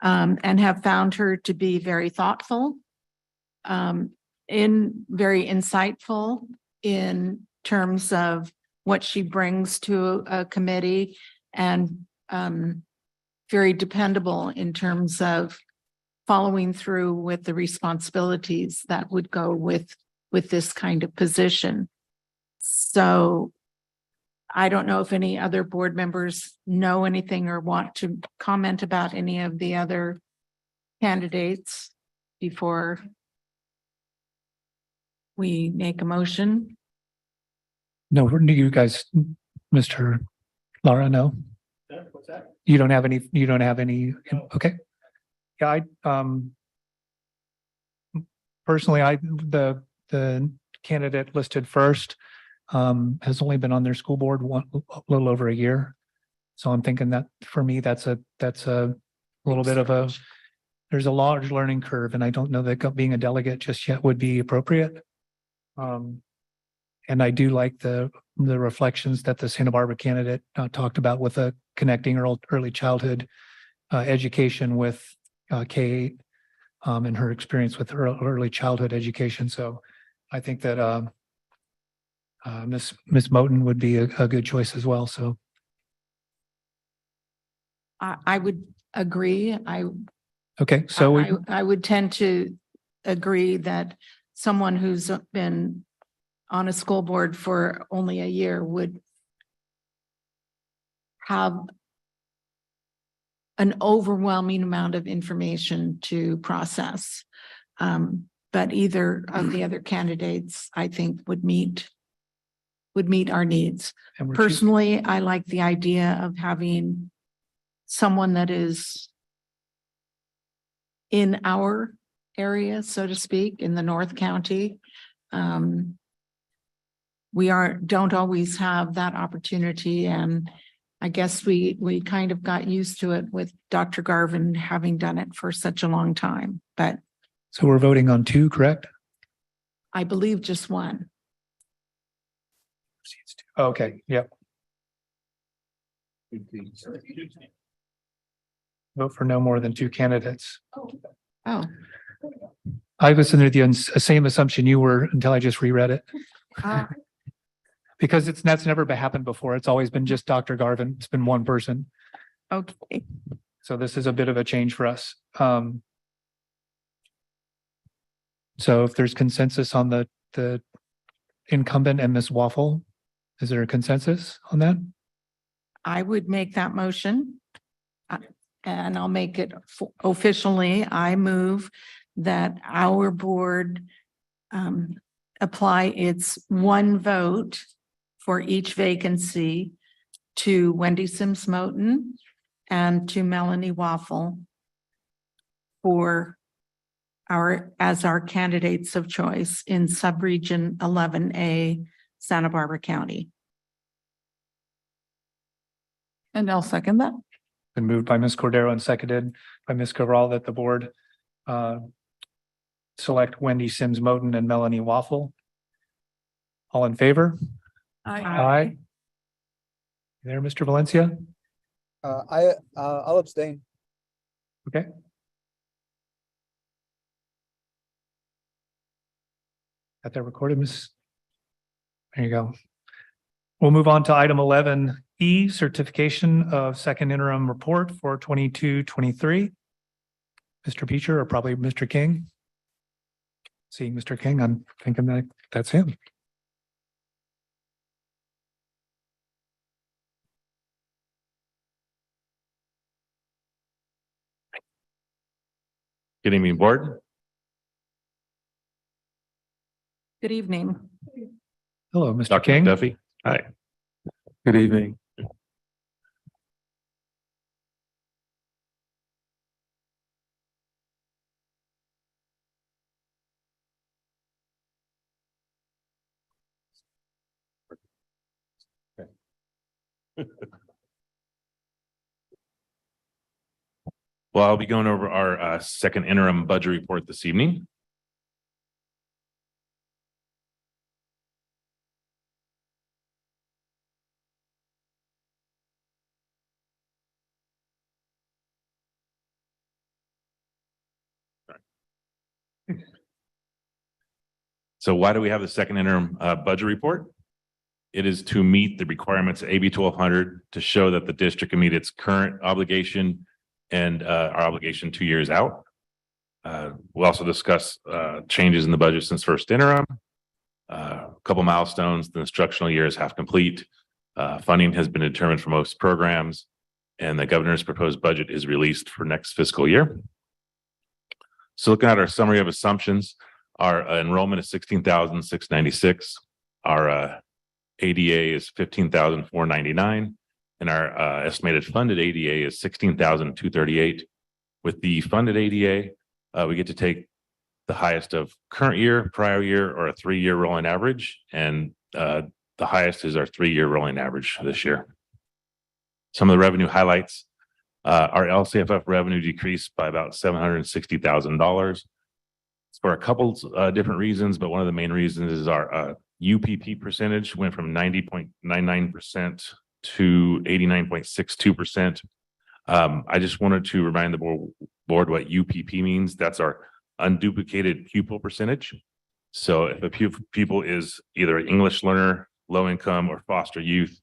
and have found her to be very thoughtful, very insightful in terms of what she brings to a committee, and very dependable in terms of following through with the responsibilities that would go with this kind of position. So I don't know if any other board members know anything or want to comment about any of the other candidates before we make a motion. No, do you guys, Mr. Lara, no? What's that? You don't have any, okay. Yeah, personally, the candidate listed first, has only been on their school board a little over a year. So I'm thinking that for me, that's a little bit of there's a large learning curve, and I don't know that being a delegate just yet would be appropriate. And I do like the reflections that the Santa Barbara candidate talked about with connecting early childhood education with K-8 and her experience with early childhood education. So I think that Miss Moten would be a good choice as well. So I would agree. okay, so I would tend to agree that someone who's been on a school board for only a year would have an overwhelming amount of information to process. But either of the other candidates, I think, would meet our needs. Personally, I like the idea of having someone that is in our area, so to speak, in the North County. We don't always have that opportunity, and I guess we kind of got used to it with Dr. Garvin having done it for such a long time, but so we're voting on 2, correct? I believe just one. Okay, yep. Vote for no more than 2 candidates. Oh. I was under the same assumption you were until I just reread it. Because that's never happened before. It's always been just Dr. Garvin. It's been one person. Okay. So this is a bit of a change for us. So if there's consensus on the incumbent and Ms. Waffle, is there a consensus on that? I would make that motion. And I'll make it officially. I move that our board apply its one vote for each vacancy to Wendy Sims Moten and to Melanie Waffle as our candidates of choice in subregion 11A, Santa Barbara County. And I'll second that. Been moved by Ms. Cordero and seconded by Ms. Cabral that the board select Wendy Sims Moten and Melanie Waffle. All in favor? Aye. There, Mr. Valencia? I'll abstain. Okay. Got that recorded, Miss? There you go. We'll move on to item 11E, certification of second interim report for 22-23. Mr. Beecher or probably Mr. King. Seeing Mr. King, I'm thinking that's him. Good evening, board. Good evening. Hello, Mr. Dr. King. McDuffie. Hi. Good evening. Well, I'll be going over our second interim budget report this evening. So why do we have the second interim budget report? It is to meet the requirements of AB 1200 to show that the district can meet its current obligation and our obligation 2 years out. We'll also discuss changes in the budget since first interim, a couple milestones. The instructional year is half complete. Funding has been determined for most programs, and the governor's proposed budget is released for next fiscal year. So looking at our summary of assumptions, our enrollment is 16,696. Our ADA is 15,499. And our estimated funded ADA is 16,238. With the funded ADA, we get to take the highest of current year, prior year, or a 3-year rolling average. And the highest is our 3-year rolling average this year. Some of the revenue highlights, our LCFF revenue decreased by about $760,000. For a couple different reasons, but one of the main reasons is our UPP percentage went from 90.99% to 89.62%. I just wanted to remind the board what UPP means. That's our unduplicated pupil percentage. So if a pupil is either an English learner, low income, or foster youth,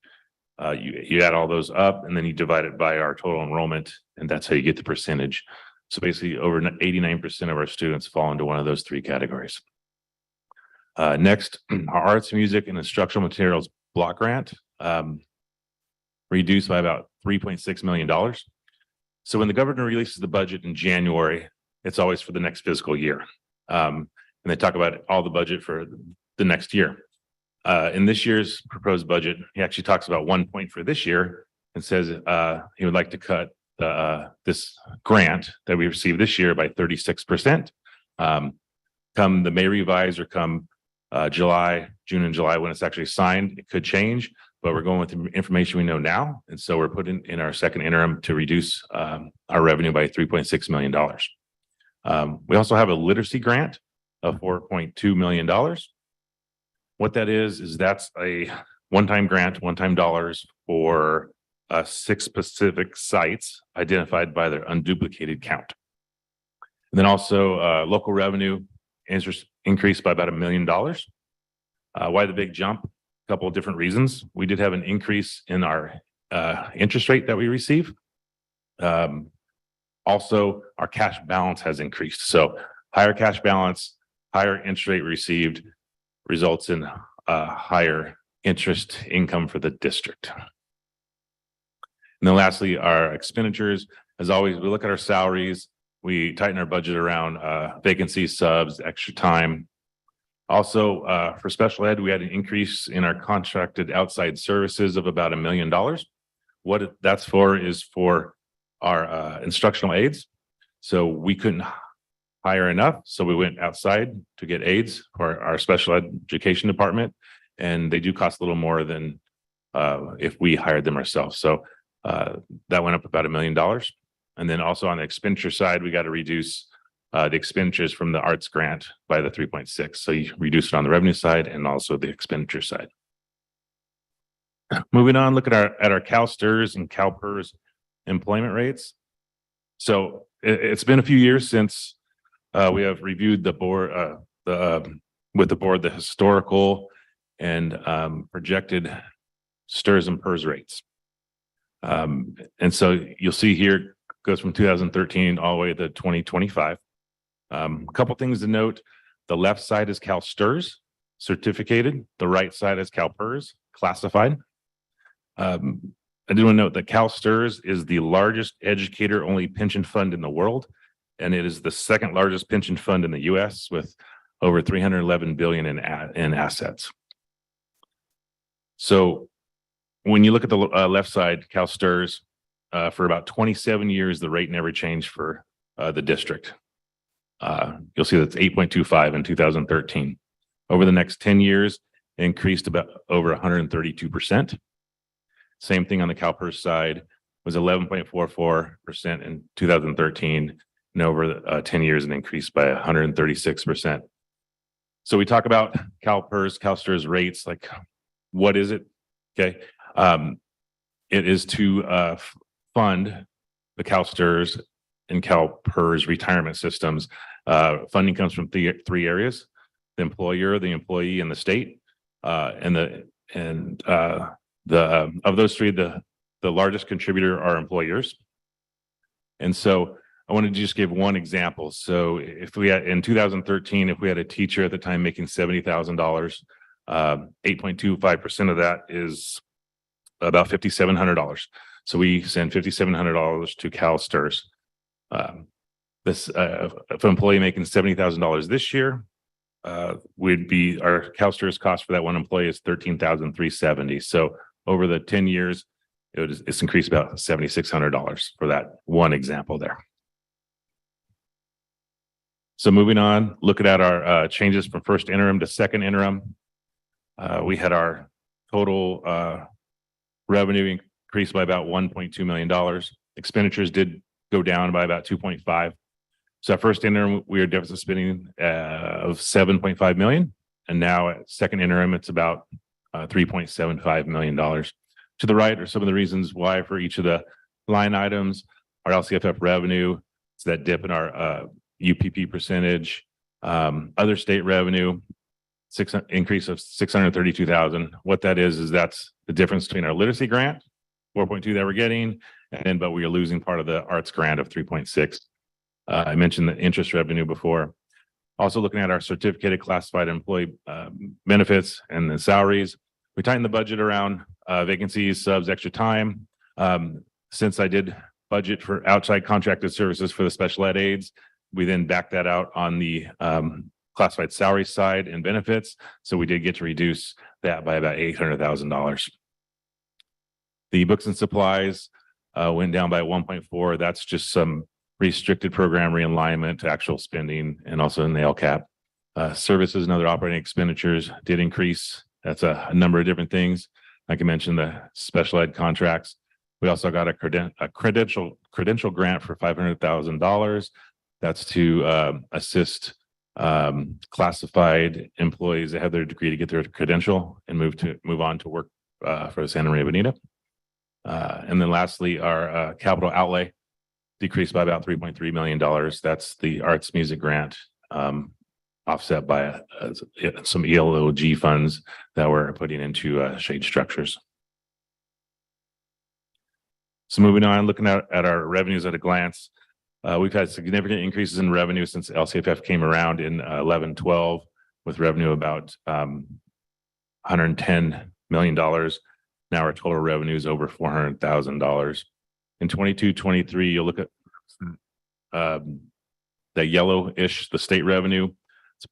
you add all those up and then you divide it by our total enrollment, and that's how you get the percentage. So basically over 89% of our students fall into one of those 3 categories. Next, our arts, music, and instructional materials block grant reduced by about $3.6 million. So when the governor releases the budget in January, it's always for the next fiscal year. And they talk about all the budget for the next year. In this year's proposed budget, he actually talks about 1 point for this year and says he would like to cut this grant that we received this year by 36%. Come the May revise or come June and July when it's actually signed, it could change, but we're going with the information we know now. And so we're putting in our second interim to reduce our revenue by $3.6 million. We also have a literacy grant of $4.2 million. What that is that's a one-time grant, one-time dollars for 6 specific sites identified by their unduplicated count. And then also local revenue increased by about $1 million. Why the big jump? A couple of different reasons. We did have an increase in our interest rate that we receive. Also, our cash balance has increased. So higher cash balance, higher interest rate received results in higher interest income for the district. And then lastly, our expenditures. As always, we look at our salaries. We tighten our budget around vacancies, subs, extra time. Also, for special ed, we had an increase in our contracted outside services of about $1 million. What that's for is for our instructional aides. So we couldn't hire enough, so we went outside to get aides for our special education department, and they do cost a little more than if we hired them ourselves. So that went up about $1 million. And then also on the expenditure side, we got to reduce the expenditures from the arts grant by the 3.6. So you reduce it on the revenue side and also the expenditure side. Moving on, look at our CalSTRS and CalPERS employment rates. So it's been a few years since we have reviewed the board with the board the historical and projected STRS and PERS rates. And so you'll see here goes from 2013 all the way to 2025. A couple things to note: the left side is CalSTRS certificated, the right side is CalPERS classified. I do want to note that CalSTRS is the largest educator-only pension fund in the world, and it is the second largest pension fund in the U.S. with over $311 billion in assets. So when you look at the left side, CalSTRS, for about 27 years, the rate never changed for the district. You'll see that's 8.25 in 2013. Over the next 10 years, it increased about over 132%. Same thing on the CalPERS side, was 11.44% in 2013, and over 10 years, it increased by 136%. So we talk about CalPERS, CalSTRS rates, like what is it? Okay. It is to fund the CalSTRS and CalPERS retirement systems. Funding comes from three areas: the employer, the employee, and the state. Of those three, the largest contributor are employers. And so I wanted to just give one example. So if we had in 2013, if we had a teacher at the time making $70,000, 8.25% of that is about $5,700. So we send $5,700 to CalSTRS. If an employee making $70,000 this year, would be our CalSTRS cost for that one employee is $13,370. So over the 10 years, it's increased about $7,600 for that one example there. So moving on, looking at our changes from first interim to second interim, we had our total revenue increased by about $1.2 million. Expenditures did go down by about 2.5. So at first interim, we were deficit spending of 7.5 million. And now at second interim, it's about $3.75 million. To the right are some of the reasons why for each of the line items. Our LCFF revenue, it's that dip in our UPP percentage. Other state revenue, increase of 632,000. What that is that's the difference between our literacy grant, 4.2 that we're getting, but we are losing part of the arts grant of 3.6. I mentioned the interest revenue before. Also looking at our certificated classified employee benefits and the salaries. We tightened the budget around vacancies, subs, extra time. Since I did budget for outside contracted services for the special ed aides, we then backed that out on the classified salary side and benefits. So we did get to reduce that by about $800,000. The books and supplies went down by 1.4. That's just some restricted program realignment to actual spending and also in the LCAP. Services and other operating expenditures did increase. That's a number of different things. Like I mentioned, the special ed contracts. We also got a credential grant for $500,000. That's to assist classified employees that have their degree to get their credential and move on to work for Santa Maria Bonita. And then lastly, our capital outlay decreased by about $3.3 million. That's the arts music grant, offset by some ELOG funds that we're putting into shade structures. So moving on, looking at our revenues at a glance, we've had significant increases in revenue since LCFF came around in 11-12 with revenue about $110 million. Now our total revenue is over $400,000. In 22-23, you'll look at the yellowish, the state revenue. It's a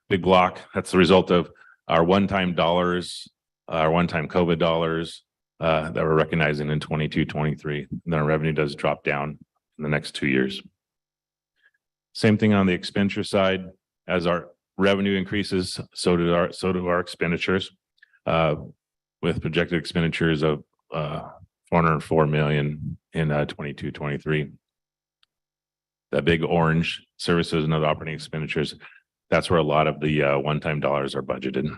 big block. That's the result of our one-time dollars, our one-time COVID dollars that we're recognizing in 22-23. And then our revenue does drop down in the next 2 years. Same thing on the expenditure side. As our revenue increases, so do our expenditures, with projected expenditures of $404 million in 22-23. That big orange, services and other operating expenditures, that's where a lot of the one-time dollars are budgeted.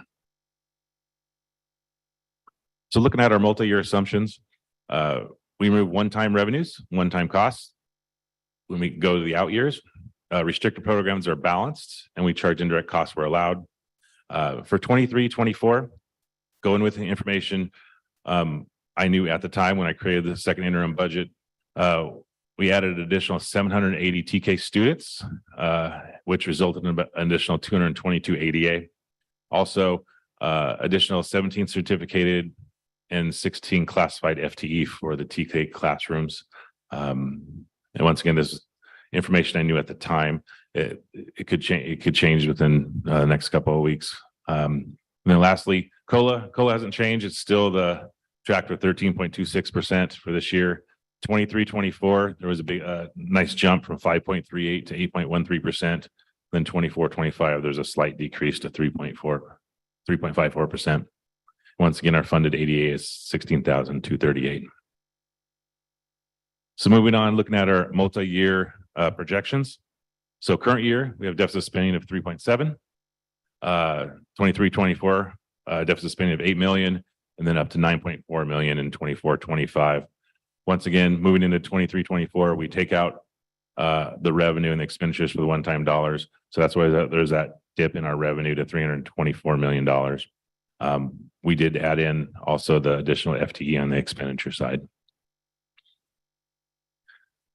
So looking at our multi-year assumptions, we remove one-time revenues, one-time costs. When we go to the out years, restricted programs are balanced and we charge indirect costs where allowed. For 23-24, going with the information I knew at the time when I created the second interim budget, we added an additional 780 TK students, which resulted in an additional 222 ADA. Also, additional 17 certificated and 16 classified FTE for the TK classrooms. And once again, this information I knew at the time. It could change. It could change within the next couple of weeks. And then lastly, COLA hasn't changed. It's still the track for 13.26% for this year. 23-24, there was a big, nice jump from 5.38 to 8.13%. Then 24-25, there's a slight decrease to 3.54%. Once again, our funded ADA is 16,238. So moving on, looking at our multi-year projections. So current year, we have deficit spending of 3.7. 23-24, deficit spending of 8 million, and then up to 9.4 million in 24-25. Once again, moving into 23-24, we take out the revenue and the expenditures for the one-time dollars. So that's why there's that dip in our revenue to $324 million. We did add in also the additional FTE on the expenditure side.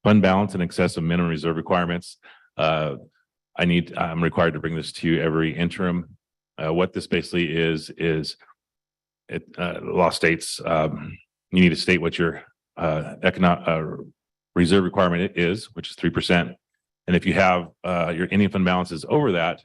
Fund balance in excess of minimum reserve requirements. I'm required to bring this to you every interim. What this basically is law states you need to state what your economic reserve requirement is, which is 3%. And if you have your ending fund balance is over that,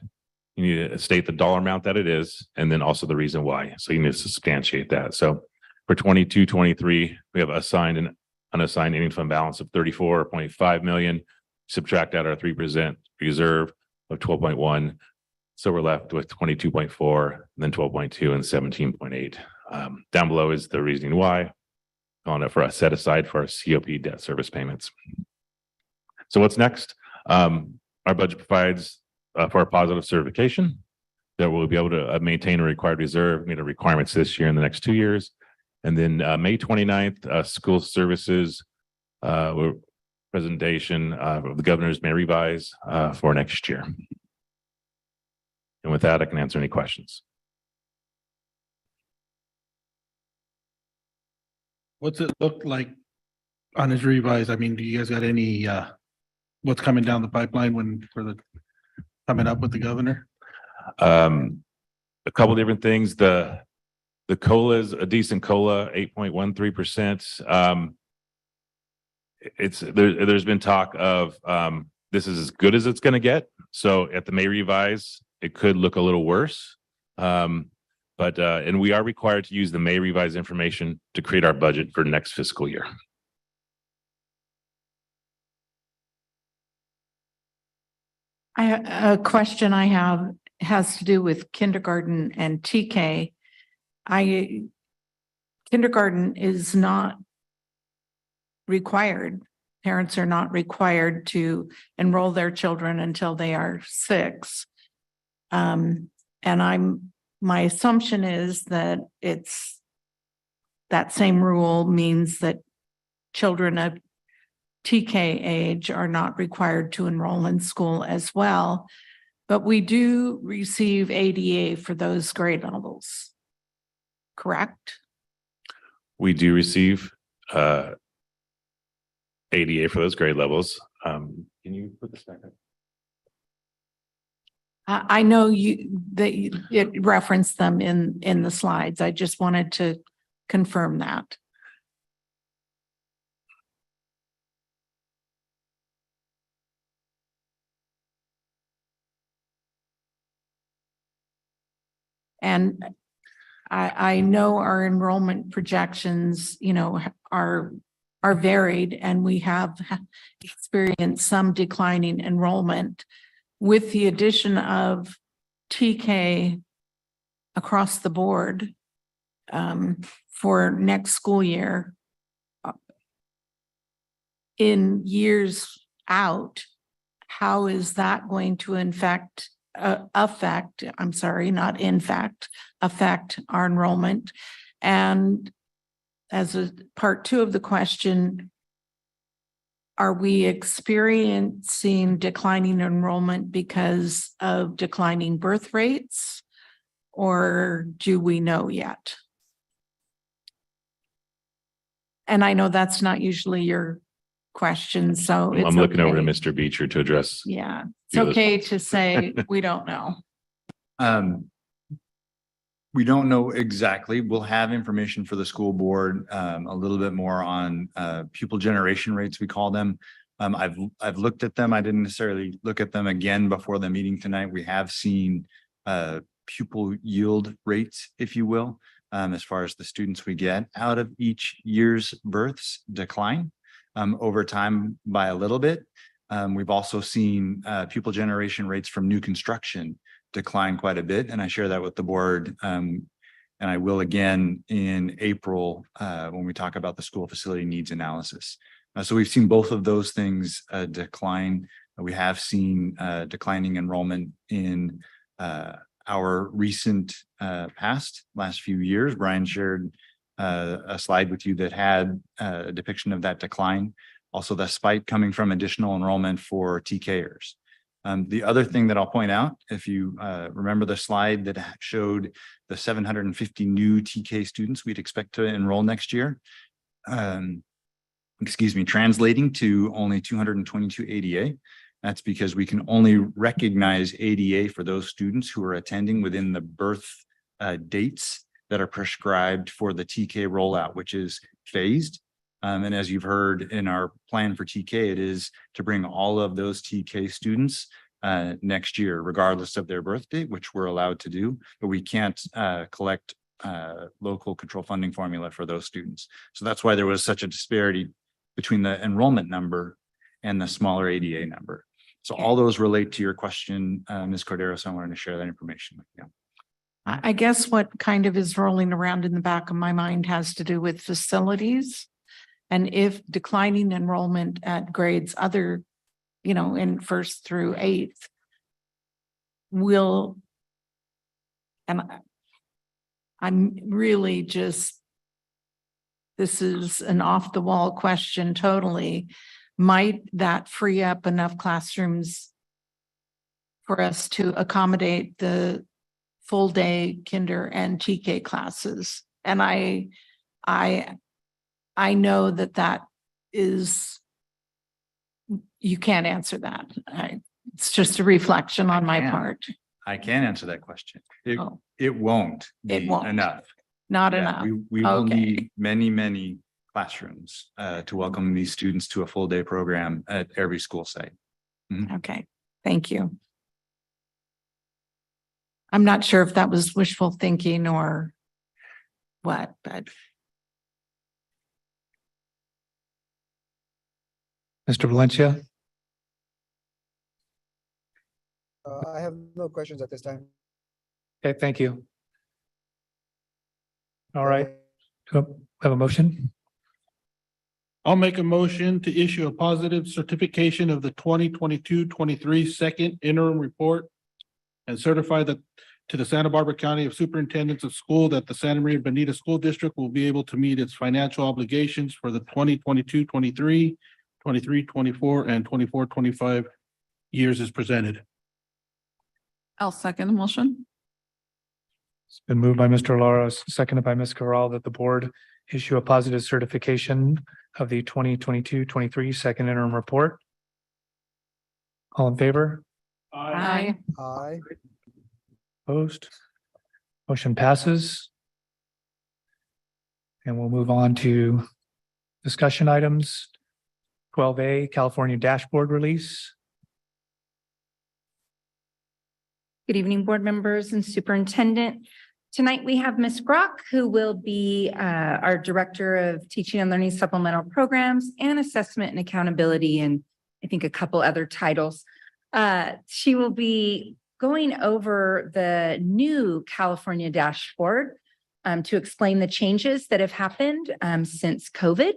you need to state the dollar amount that it is, and then also the reason why. So you need to substantiate that. So For 22-23, we have assigned and unassigned ending fund balance of 34.5 million. Subtract out our 3% reserve of 12.1. So we're left with 22.4, then 12.2 and 17.8. Down below is the reasoning why. On it for a set aside for our COP debt service payments. So what's next? Our budget provides for a positive certification that we'll be able to maintain a required reserve, meet the requirements this year and the next 2 years. And then May 29th, school services presentation of the governor's may revise for next year. And with that, I can answer any questions. What's it look like on his revise? I mean, do you guys got any, what's coming down the pipeline coming up with the governor? A couple different things. The COLA is a decent COLA, 8.13%. There's been talk of this is as good as it's going to get. So at the May revise, it could look a little worse. And we are required to use the May revise information to create our budget for next fiscal year. A question I have has to do with kindergarten and TK. Kindergarten is not required. Parents are not required to enroll their children until they are 6. My assumption is that that same rule means that children of TK age are not required to enroll in school as well, but we do receive ADA for those grade levels, correct? We do receive ADA for those grade levels. Can you put this back up? I know it referenced them in the slides. I just wanted to confirm that. And I know our enrollment projections, are varied, and we have experienced some declining enrollment. With the addition of TK across the board for next school year, in years out, how is that going to affect our enrollment? And as a part 2 of the question, are we experiencing declining enrollment because of declining birth rates, or do we know yet? And I know that's not usually your question, so it's I'm looking over to okay. Mr. Beecher to address. Yeah, it's okay to say we don't know. We don't know exactly. We'll have information for the school board, a little bit more on pupil generation rates, we call them. I've looked at them. I didn't necessarily look at them again before the meeting tonight. We have seen pupil yield rates, if you will, as far as the students we get out of each year's births decline over time by a little bit. We've also seen pupil generation rates from new construction decline quite a bit, and I share that with the board, and I will again in April when we talk about the school facility needs analysis. So we've seen both of those things decline. We have seen declining enrollment in our recent last few years. Brian shared a slide with you that had a depiction of that decline. Also, the spike coming from additional enrollment for TKers. The other thing that I'll point out, if you remember the slide that showed the 750 new TK students we'd expect to enroll next year, translating to only 222 ADA. That's because we can only recognize ADA for those students who are attending within the birth dates that are prescribed for the TK rollout, which is phased. And as you've heard in our plan for TK, it is to bring all of those TK students next year, regardless of their birth date, which we're allowed to do, but we can't collect local control funding formula for those students. So that's why there was such a disparity between the enrollment number and the smaller ADA number. So all those relate to your question, Ms. Cordero, so I wanted to share that information with you. I guess what kind of is rolling around in the back of my mind has to do with facilities. And if declining enrollment at grades other, you know, in 1st through 8th will, and I'm really just, this is an off the wall question totally. Might that free up enough classrooms for us to accommodate the full day kinder and TK classes? And I know that is, you can't answer that. It's just a reflection on my part. I can answer that question. It won't be enough. Not Yeah, enough. We will need many classrooms to welcome these students to a full day program at every school site. Okay, thank you. I'm not sure if that was wishful thinking or what, but. Mr. Valencia? I have no questions at this time. Okay, thank you. All right. Have a motion? I'll make a motion to issue a positive certification of the 2022-23 second interim report and certify that to the Santa Barbara County of Superintendents of School that the Santa Maria Bonita School District will be able to meet its financial obligations for the 2022-23, 23-24, and 24-25 years as presented. I'll second the motion. It's been moved by Mr. Lara, seconded by Ms. Corral, that the board issue a positive certification of the 2022-23 second interim report. All in favor? Aye. Aye. Opposed? Motion passes. And we'll move on to discussion items. 12A, California dashboard release. Good evening, board members and superintendent. Tonight we have Ms. Grock, who will be our Director of Teaching and Learning Supplemental Programs and Assessment and Accountability, and I think a couple other titles. She will be going over the new California dashboard to explain the changes that have happened since COVID,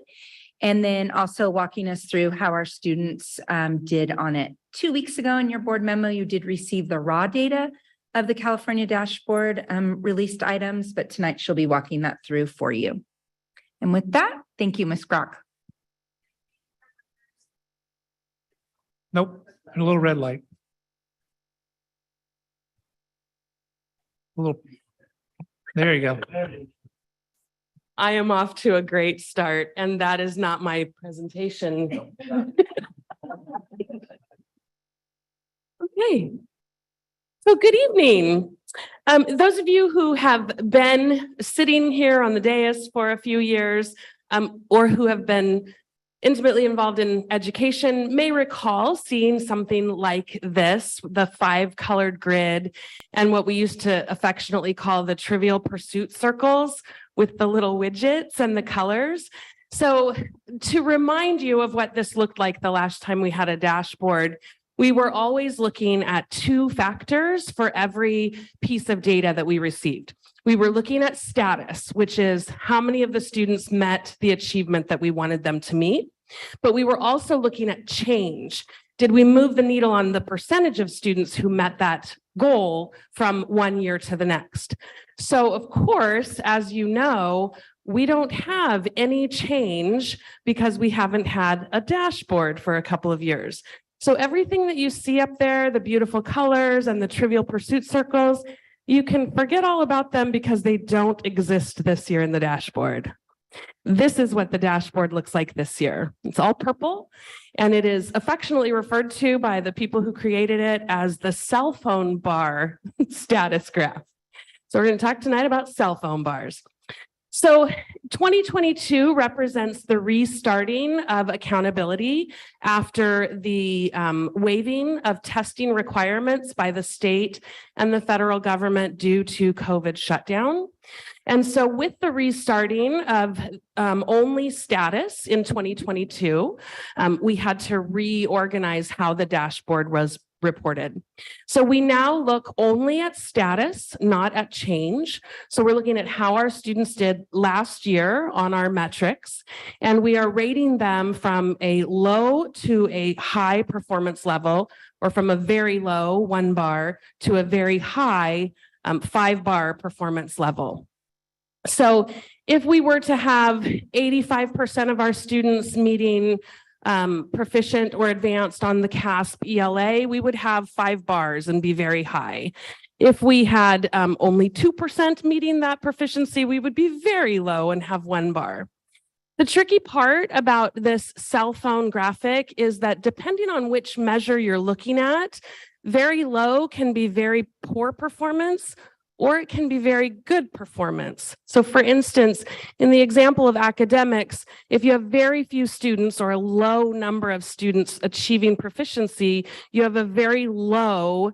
and then also walking us through how our students did on it. 2 weeks ago in your board memo, you did receive the raw data of the California dashboard released items, but tonight she'll be walking that through for you. And with that, thank you, Ms. Grock. Nope, a little red light. A little. There you go. I am off to a great start, and that is not my presentation. Okay. So good evening. Those of you who have been sitting here on the dais for a few years, or who have been intimately involved in education may recall seeing something like this, the 5-colored grid, and what we used to affectionately call the trivial pursuit circles with the little widgets and the colors. So to remind you of what this looked like the last time we had a dashboard, we were always looking at 2 factors for every piece of data that we received. We were looking at status, which is how many of the students met the achievement that we wanted them to meet. But we were also looking at change. Did we move the needle on the percentage of students who met that goal from one year to the next? So of course, as you know, we don't have any change because we haven't had a dashboard for a couple of years. So everything that you see up there, the beautiful colors and the trivial pursuit circles, you can forget all about them because they don't exist this year in the dashboard. This is what the dashboard looks like this year. It's all purple, and it is affectionately referred to by the people who created it as the cell phone bar status graph. So we're going to talk tonight about cell phone bars. So 2022 represents the restarting of accountability after the waiving of testing requirements by the state and the federal government due to COVID shutdown. And so with the restarting of only status in 2022, we had to reorganize how the dashboard was reported. So we now look only at status, not at change. So we're looking at how our students did last year on our metrics, and we are rating them from a low to a high performance level, or from a very low 1 bar to a very high 5 bar performance level. So if we were to have 85% of our students meeting proficient or advanced on the CASP ELA, we would have 5 bars and be very high. If we had only 2% meeting that proficiency, we would be very low and have 1 bar. The tricky part about this cell phone graphic is that depending on which measure you're looking at, very low can be very poor performance, or it can be very good performance. So for instance, in the example of academics, if you have very few students or a low number of students achieving proficiency, you have a very low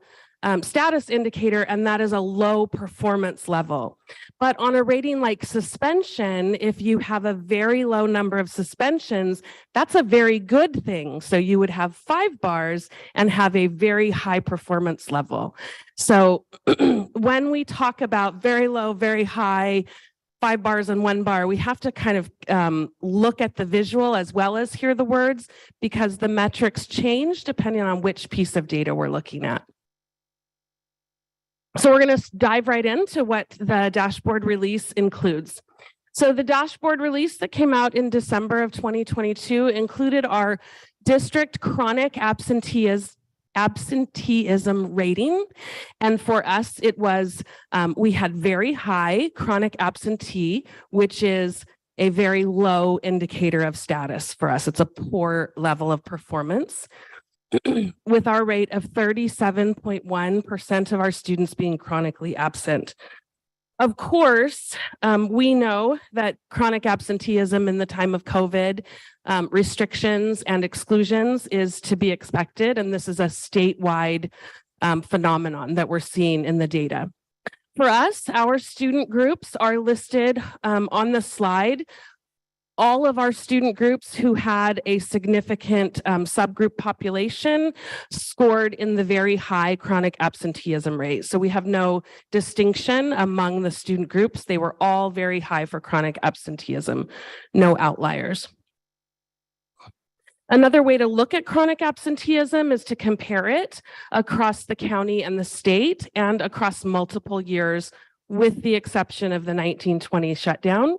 status indicator, and that is a low performance level. But on a rating like suspension, if you have a very low number of suspensions, that's a very good thing. So you would have 5 bars and have a very high performance level. So when we talk about very low, very high, 5 bars and 1 bar, we have to kind of look at the visual as well as hear the words, because the metrics change depending on which piece of data we're looking at. So we're going to dive right into what the dashboard release includes. So the dashboard release that came out in December of 2022 included our district chronic absenteeism rating. And for us, it was, we had very high chronic absentee, which is a very low indicator of status for us. It's a poor level of performance, with our rate of 37.1% of our students being chronically absent. Of course, we know that chronic absenteeism in the time of COVID restrictions and exclusions is to be expected, and this is a statewide phenomenon that we're seeing in the data. For us, our student groups are listed on the slide. All of our student groups who had a significant subgroup population scored in the very high chronic absenteeism rate. So we have no distinction among the student groups. They were all very high for chronic absenteeism, no outliers. Another way to look at chronic absenteeism is to compare it across the county and the state and across multiple years, with the exception of the 1920 shutdown.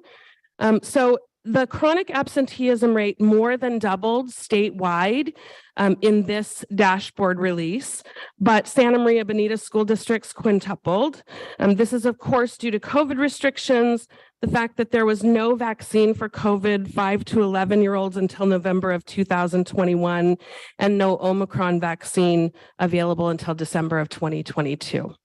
So the chronic absenteeism rate more than doubled statewide in this dashboard release, but Santa Maria Bonita School District's quintupled. This is, of course, due to COVID restrictions, the fact that there was no vaccine for COVID 5 to 11-year-olds until November of 2021, and no Omicron vaccine available until December of 2022.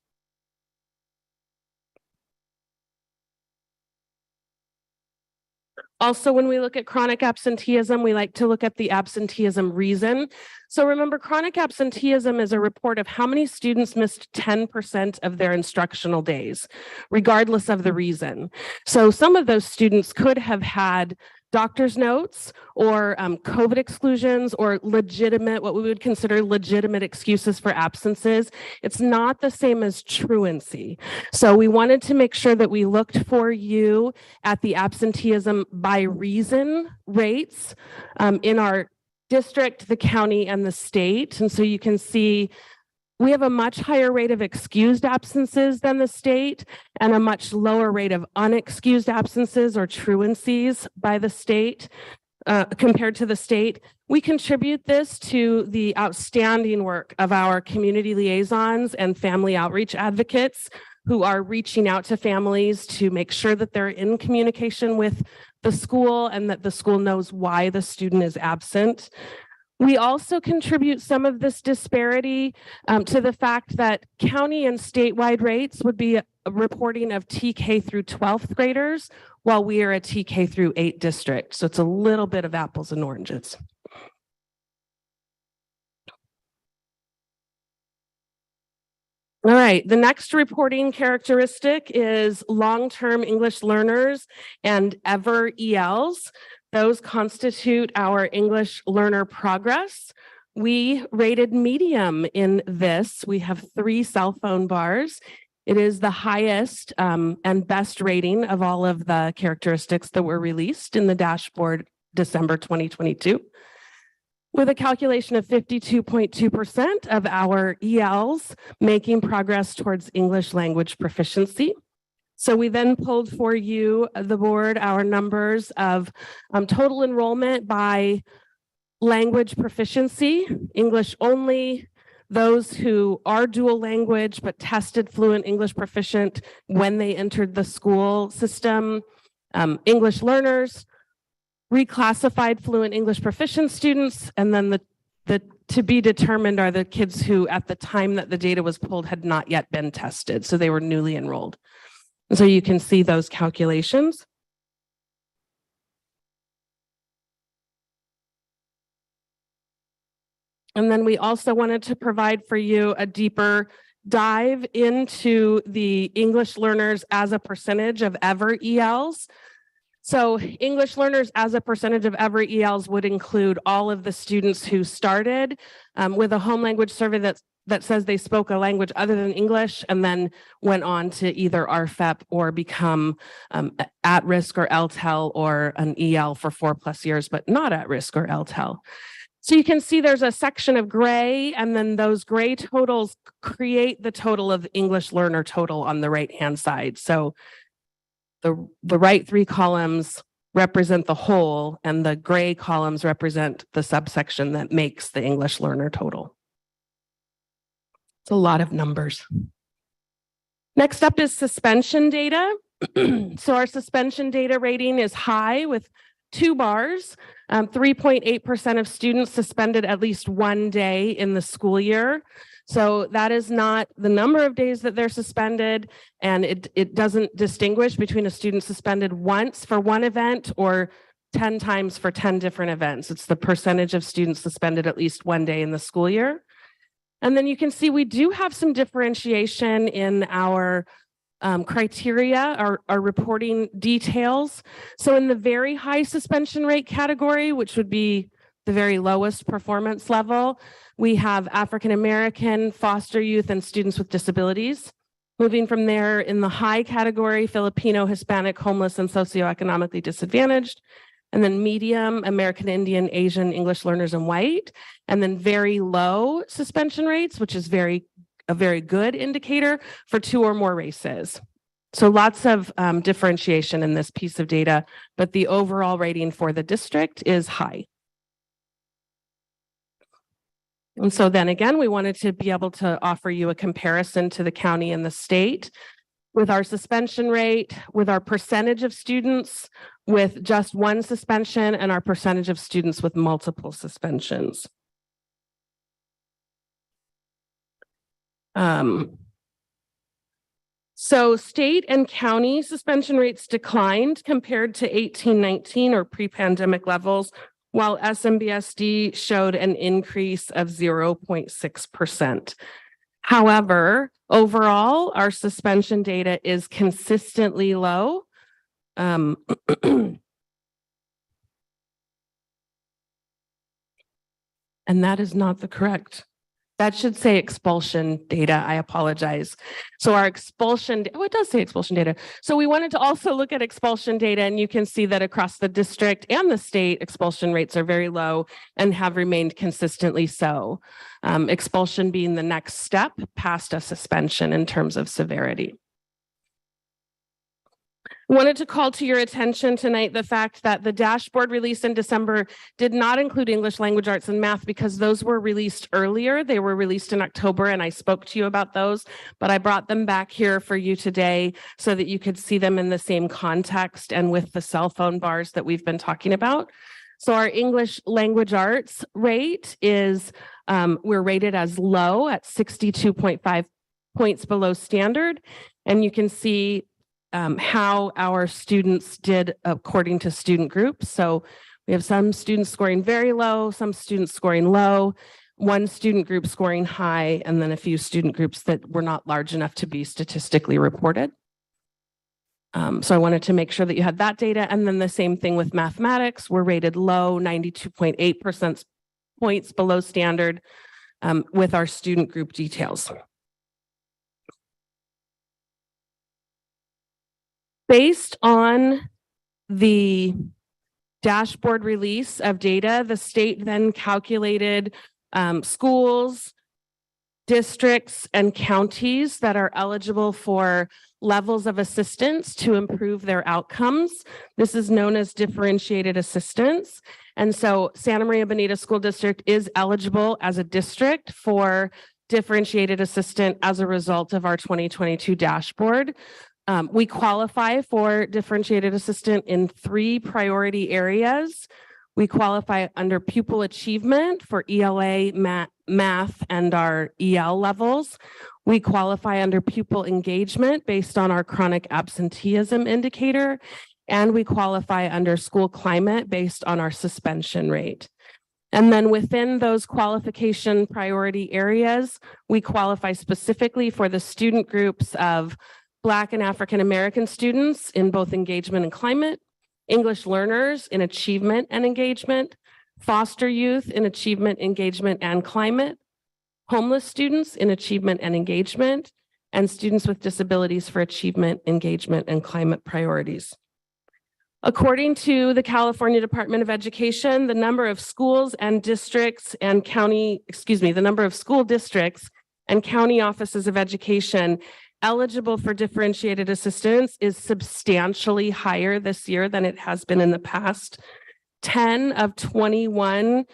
Also, when we look at chronic absenteeism, we like to look at the absenteeism reason. So remember, chronic absenteeism is a report of how many students missed 10% of their instructional days, regardless of the reason. So some of those students could have had doctor's notes or COVID exclusions or legitimate, what we would consider legitimate excuses for absences. It's not the same as truancy. So we wanted to make sure that we looked for you at the absenteeism by reason rates in our district, the county, and the state. And so you can see we have a much higher rate of excused absences than the state and a much lower rate of unexcused absences or truancies by the state compared to the state. We contribute this to the outstanding work of our community liaisons and family outreach advocates who are reaching out to families to make sure that they're in communication with the school and that the school knows why the student is absent. We also contribute some of this disparity to the fact that county and statewide rates would be a reporting of TK through 12th graders, while we are a TK through 8 district. So it's a little bit of apples and oranges. All right, the next reporting characteristic is long-term English learners and EVER ELs. Those constitute our English learner progress. We rated medium in this. We have 3 cell phone bars. It is the highest and best rating of all of the characteristics that were released in the dashboard December 2022. With a calculation of 52.2% of our ELs making progress towards English language proficiency. So we then pulled for you, the board, our numbers of total enrollment by language proficiency, English only, those who are dual language but tested fluent English proficient when they entered the school system, English learners, reclassified fluent English proficient students, and then the to be determined are the kids who at the time that the data was pulled had not yet been tested, so they were newly enrolled. And so you can see those calculations. And then we also wanted to provide for you a deeper dive into the English learners as a percentage of EVER ELs. So English learners as a percentage of EVER ELs would include all of the students who started with a home language survey that says they spoke a language other than English and then went on to either RFEP or become at risk or LTEL or an EL for 4+ years, but not at risk or LTEL. So you can see there's a section of gray, and then those gray totals create the total of English learner total on the right-hand side. So the right 3 columns represent the whole, and the gray columns represent the subsection that makes the English learner total. It's a lot of numbers. Next up is suspension data. So our suspension data rating is high with 2 bars. 3.8% of students suspended at least 1 day in the school year. So that is not the number of days that they're suspended, and it doesn't distinguish between a student suspended once for 1 event or 10 times for 10 different events. It's the percentage of students suspended at least 1 day in the school year. And then you can see we do have some differentiation in our criteria, our reporting details. So in the very high suspension rate category, which would be the very lowest performance level, we have African American, foster youth, and students with disabilities. Moving from there, in the high category, Filipino, Hispanic, homeless, and socioeconomically disadvantaged. And then medium, American Indian, Asian, English learners, and white. And then very low suspension rates, which is a very good indicator for 2 or more races. So lots of differentiation in this piece of data, but the overall rating for the district is high. And so then again, we wanted to be able to offer you a comparison to the county and the state with our suspension rate, with our percentage of students with just 1 suspension, and our percentage of students with multiple suspensions. So state and county suspension rates declined compared to 18-19 or pre-pandemic levels, while SMBSD showed an increase of 0.6%. However, overall, our suspension data is consistently low. And that is not the correct. That should say expulsion data. I apologize. So our expulsion, it does say expulsion data. So we wanted to also look at expulsion data, and you can see that across the district and the state, expulsion rates are very low and have remained consistently so. Expulsion being the next step past a suspension in terms of severity. I wanted to call to your attention tonight the fact that the dashboard release in December did not include English language arts and math because those were released earlier. They were released in October, and I spoke to you about those, but I brought them back here for you today so that you could see them in the same context and with the cell phone bars that we've been talking about. So our English language arts rate is, we're rated as low at 62.5 points below standard. And you can see how our students did according to student groups. So we have some students scoring very low, some students scoring low, one student group scoring high, and then a few student groups that were not large enough to be statistically reported. So I wanted to make sure that you had that data. And then the same thing with mathematics. We're rated low, 92.8% points below standard with our student group details. Based on the dashboard release of data, the state then calculated schools, districts, and counties that are eligible for levels of assistance to improve their outcomes. This is known as differentiated assistance. And so Santa Maria Bonita School District is eligible as a district for differentiated assistance as a result of our 2022 dashboard. We qualify for differentiated assistance in 3 priority areas. We qualify under pupil achievement for ELA, math, and our EL levels. We qualify under pupil engagement based on our chronic absenteeism indicator. And we qualify under school climate based on our suspension rate. And then within those qualification priority areas, we qualify specifically for the student groups of Black and African American students in both engagement and climate, English learners in achievement and engagement, foster youth in achievement, engagement, and climate, homeless students in achievement and engagement, and students with disabilities for achievement, engagement, and climate priorities. According to the California Department of Education, the number of schools and districts and the number of school districts and county offices of education eligible for differentiated assistance is substantially higher this year than it has been in the past. 10 of 21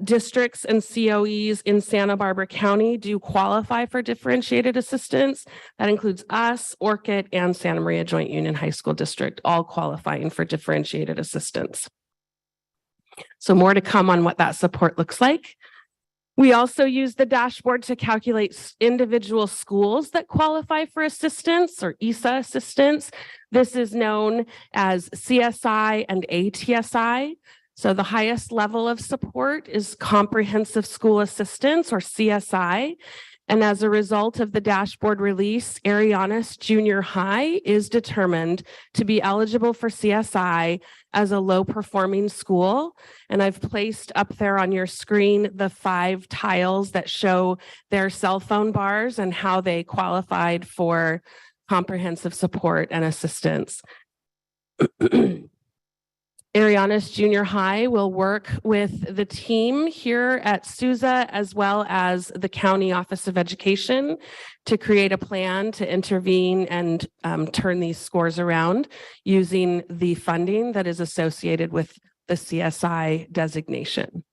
districts and COEs in Santa Barbara County do qualify for differentiated assistance. That includes us, Orchid, and Santa Maria Joint Union High School District, all qualifying for differentiated assistance. So more to come on what that support looks like. We also use the dashboard to calculate individual schools that qualify for assistance or ESA assistance. This is known as CSI and ATSI. So the highest level of support is comprehensive school assistance or CSI. And as a result of the dashboard release, Arianas Junior High is determined to be eligible for CSI as a low performing school. And I've placed up there on your screen the 5 tiles that show their cell phone bars and how they qualified for comprehensive support and assistance. Arianas Junior High will work with the team here at Sousa as well as the County Office of Education to create a plan to intervene and turn these scores around using the funding that is associated with the CSI designation.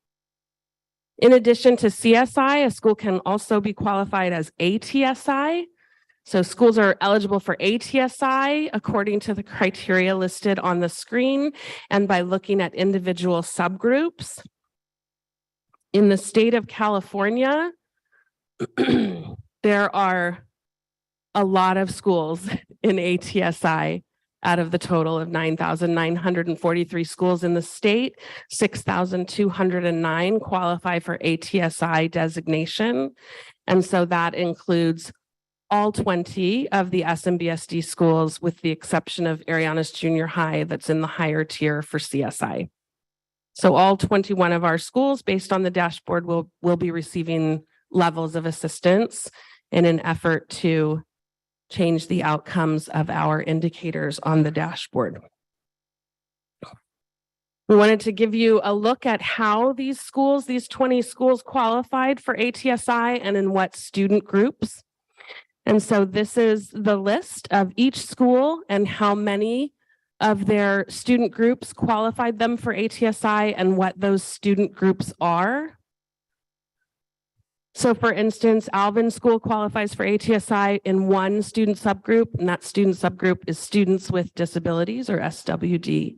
In addition to CSI, a school can also be qualified as ATSI. So schools are eligible for ATSI according to the criteria listed on the screen and by looking at individual subgroups. In the state of California, there are a lot of schools in ATSI. Out of the total of 9,943 schools in the state, 6,209 qualify for ATSI designation. And so that includes all 20 of the SMBSD schools, with the exception of Arianas Junior High that's in the higher tier for CSI. So all 21 of our schools, based on the dashboard, will be receiving levels of assistance in an effort to change the outcomes of our indicators on the dashboard. We wanted to give you a look at how these schools, these 20 schools, qualified for ATSI and in what student groups. And so this is the list of each school and how many of their student groups qualified them for ATSI and what those student groups are. So for instance, Alvin School qualifies for ATSI in one student subgroup, and that student subgroup is students with disabilities or SWD.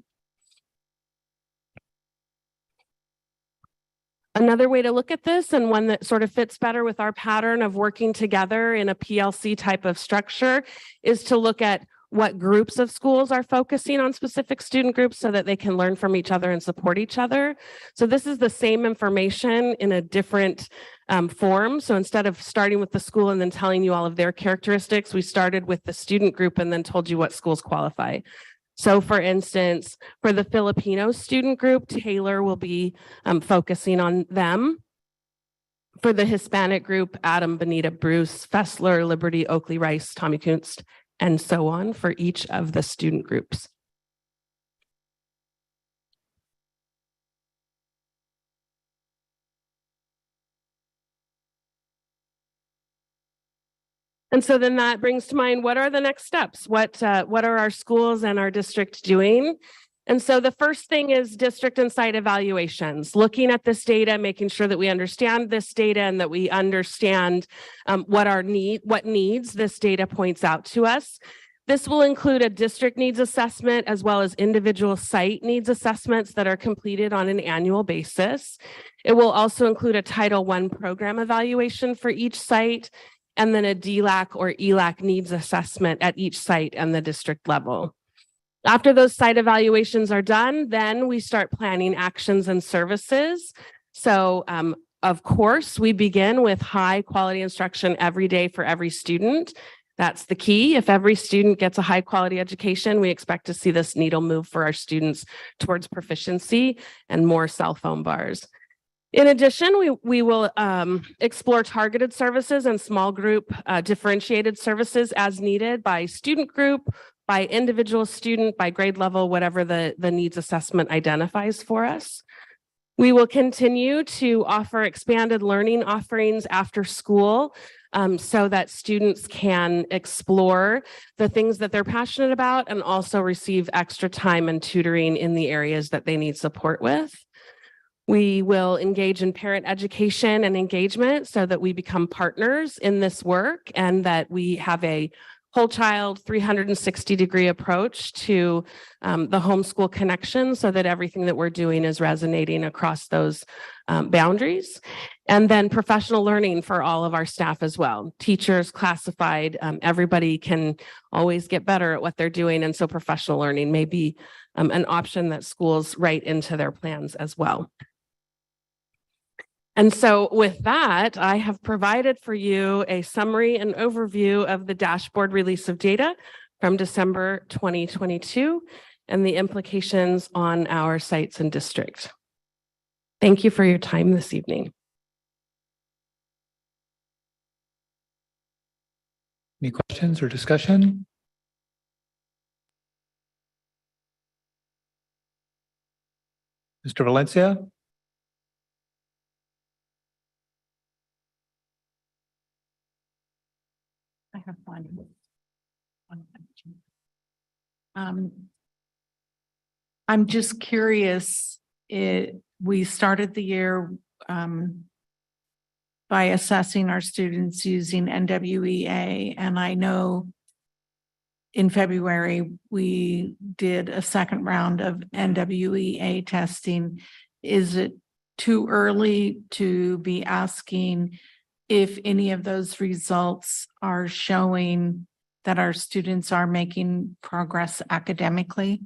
Another way to look at this, and one that sort of fits better with our pattern of working together in a PLC type of structure, is to look at what groups of schools are focusing on specific student groups so that they can learn from each other and support each other. So this is the same information in a different form. So instead of starting with the school and then telling you all of their characteristics, we started with the student group and then told you what schools qualify. So for instance, for the Filipino student group, Taylor will be focusing on them. For the Hispanic group, Adam, Benita, Bruce, Fessler, Liberty, Oakley, Rice, Tommy Kunst, and so on for each of the student groups. And so then that brings to mind, what are the next steps? What are our schools and our district doing? And so the first thing is district and site evaluations, looking at this data, making sure that we understand this data and that we understand what needs this data points out to us. This will include a district needs assessment as well as individual site needs assessments that are completed on an annual basis. It will also include a Title I program evaluation for each site, and then a DLAC or ELAC needs assessment at each site and the district level. After those site evaluations are done, then we start planning actions and services. So of course, we begin with high quality instruction every day for every student. That's the key. If every student gets a high quality education, we expect to see this needle move for our students towards proficiency and more cell phone bars. In addition, we will explore targeted services and small group differentiated services as needed by student group, by individual student, by grade level, whatever the needs assessment identifies for us. We will continue to offer expanded learning offerings after school so that students can explore the things that they're passionate about and also receive extra time and tutoring in the areas that they need support with. We will engage in parent education and engagement so that we become partners in this work and that we have a whole child 360-degree approach to the homeschool connection so that everything that we're doing is resonating across those boundaries. And then professional learning for all of our staff as well. Teachers, classified, everybody can always get better at what they're doing. And so professional learning may be an option that schools write into their plans as well. And so with that, I have provided for you a summary and overview of the dashboard release of data from December 2022 and the implications on our sites and district. Thank you for your time this evening. Any questions or discussion? Mr. Valencia? I have one. I'm just curious, we started the year by assessing our students using NWEA, and I know in February, we did a second round of NWEA testing. Is it too early to be asking if any of those results are showing that our students are making progress academically?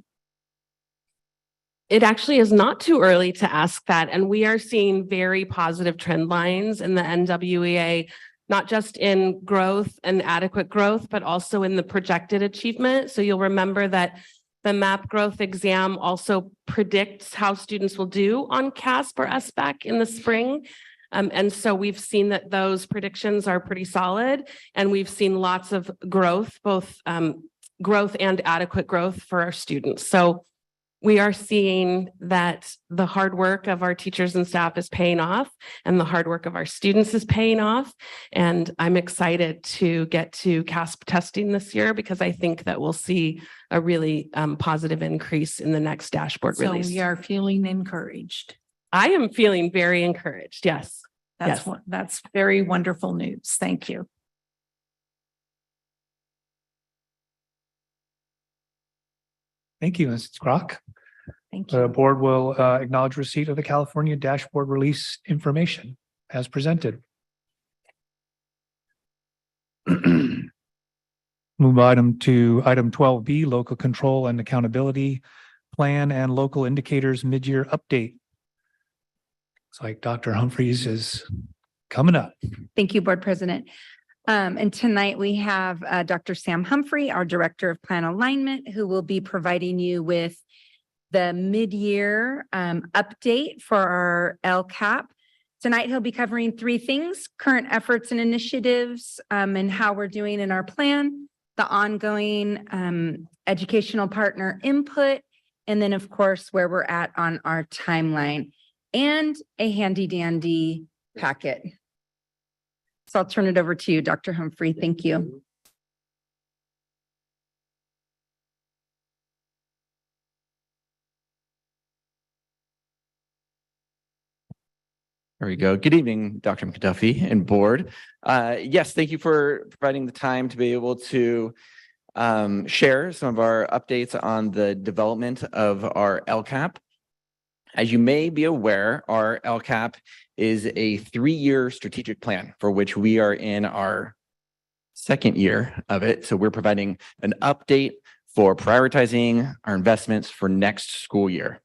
It actually is not too early to ask that. And we are seeing very positive trend lines in the NWEA, not just in growth and adequate growth, but also in the projected achievement. So you'll remember that the MAP growth exam also predicts how students will do on CASP or SBAC in the spring. And so we've seen that those predictions are pretty solid, and we've seen lots of growth, both growth and adequate growth for our students. So we are seeing that the hard work of our teachers and staff is paying off, and the hard work of our students is paying off. And I'm excited to get to CASP testing this year because I think that we'll see a really positive increase in the next dashboard release. So we are feeling encouraged. I am feeling very encouraged. Yes. That's very wonderful news. Thank you. Thank you, Mrs. Crock. Thank The you. board will acknowledge receipt of the California dashboard release information as presented. Move item to item 12B, local control and accountability plan and local indicators mid-year update. It's like Dr. Humphreys is coming up. Thank you, Board President. And tonight we have Dr. Sam Humphrey, our Director of Plan Alignment, who will be providing you with the mid-year update for our LCAP. Tonight, he'll be covering three things: current efforts and initiatives, and how we're doing in our plan, the ongoing educational partner input, and then, of course, where we're at on our timeline, and a handy dandy packet. So I'll turn it over to you, Dr. Humphrey. Thank you. There we go. Good evening, Dr. McDuffie and board. Yes, thank you for providing the time to be able to share some of our updates on the development of our LCAP. As you may be aware, our LCAP is a 3-year strategic plan for which we are in our second year of it. So we're providing an update for prioritizing our investments for next school year.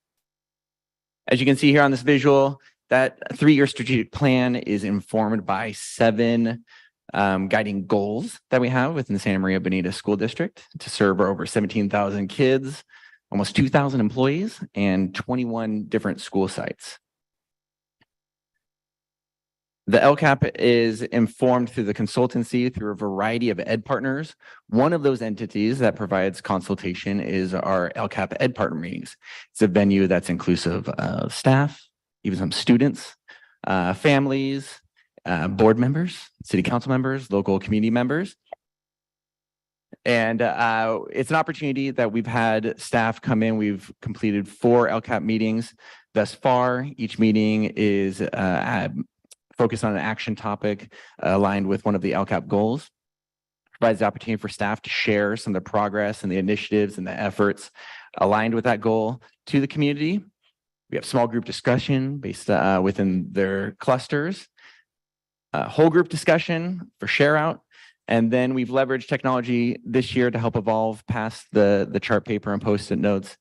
As you can see here on this visual, that 3-year strategic plan is informed by 7 guiding goals that we have within the Santa Maria Bonita School District to serve our over 17,000 kids, almost 2,000 employees, and 21 different school sites. The LCAP is informed through the consultancy through a variety of ed partners. One of those entities that provides consultation is our LCAP ed partner meetings. It's a venue that's inclusive of staff, even some students, families, board members, city council members, local community members. And it's an opportunity that we've had staff come in. We've completed 4 LCAP meetings thus far. Each meeting is focused on an action topic aligned with one of the LCAP goals. Provides the opportunity for staff to share some of the progress and the initiatives and the efforts aligned with that goal to the community. We have small group discussion based within their clusters, whole group discussion for share out. And then we've leveraged technology this year to help evolve past the chart paper and post-it notes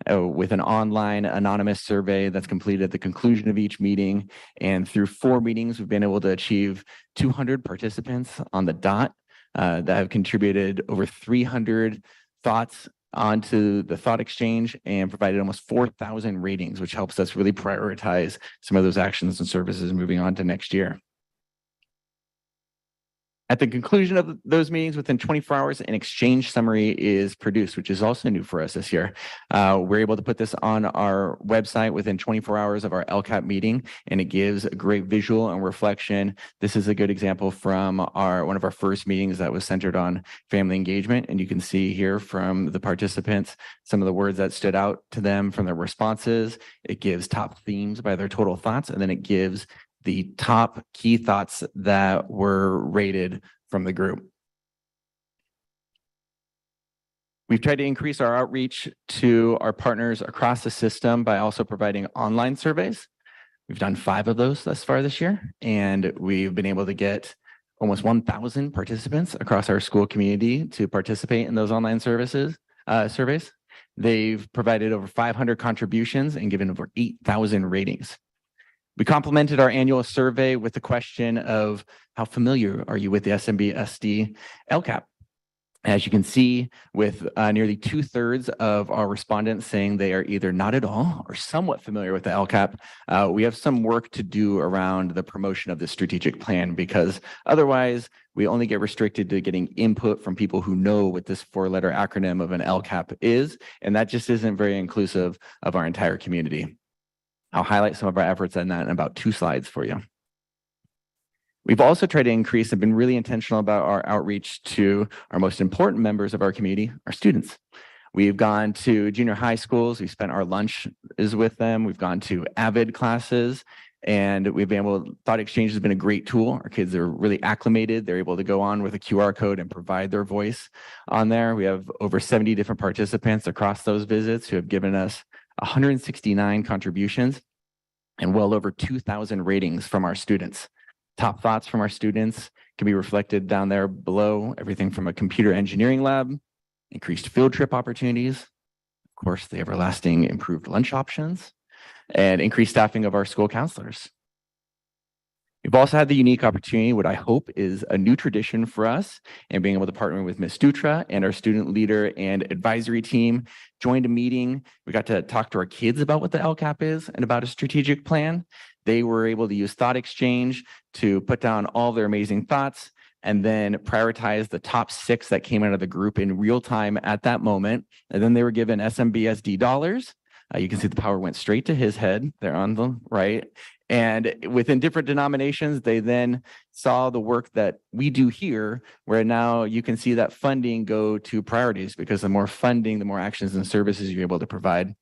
with an online anonymous survey that's completed at the conclusion of each meeting. And through 4 meetings, we've been able to achieve 200 participants on the dot that have contributed over 300 thoughts onto the thought exchange and provided almost 4,000 ratings, which helps us really prioritize some of those actions and services moving on to next year. At the conclusion of those meetings, within 24 hours, an exchange summary is produced, which is also new for us this year. We're able to put this on our website within 24 hours of our LCAP meeting, and it gives a great visual and reflection. This is a good example from one of our first meetings that was centered on family engagement. And you can see here from the participants, some of the words that stood out to them from their responses. It gives top themes by their total thoughts, and then it gives the top key thoughts that were rated from the group. We've tried to increase our outreach to our partners across the system by also providing online surveys. We've done 5 of those thus far this year, and we've been able to get almost 1,000 participants across our school community to participate in those online surveys. They've provided over 500 contributions and given over 8,000 ratings. We complemented our annual survey with the question of how familiar are you with the SMBSD LCAP? As you can see, with nearly 2/3 of our respondents saying they are either not at all or somewhat familiar with the LCAP, we have some work to do around the promotion of the strategic plan, because otherwise we only get restricted to getting input from people who know what this 4-letter acronym of an LCAP is, and that just isn't very inclusive of our entire community. I'll highlight some of our efforts on that in about 2 slides for you. We've also tried to increase and been really intentional about our outreach to our most important members of our community, our students. We've gone to junior high schools. We've spent our lunches with them. We've gone to AVID classes, and Thought Exchange has been a great tool. Our kids are really acclimated. They're able to go on with a QR code and provide their voice on there. We have over 70 different participants across those visits who have given us 169 contributions, and well over 2,000 ratings from our students. Top thoughts from our students can be reflected down there below, everything from a computer engineering lab, increased field trip opportunities, of course, the everlasting improved lunch options, and increased staffing of our school counselors. We've also had the unique opportunity, what I hope is a new tradition for us, and being able to partner with Ms. Dutra and our student leader and advisory team, joined a meeting. We got to talk to our kids about what the LCAP is and about a strategic plan. They were able to use Thought Exchange to put down all their amazing thoughts and then prioritize the top 6 that came out of the group in real time at that moment. And then they were given SMBSD dollars. You can see the power went straight to his head there on the right. And within different denominations, they then saw the work that we do here, where now you can see that funding go to priorities, because the more funding, the more actions and services you're able to provide.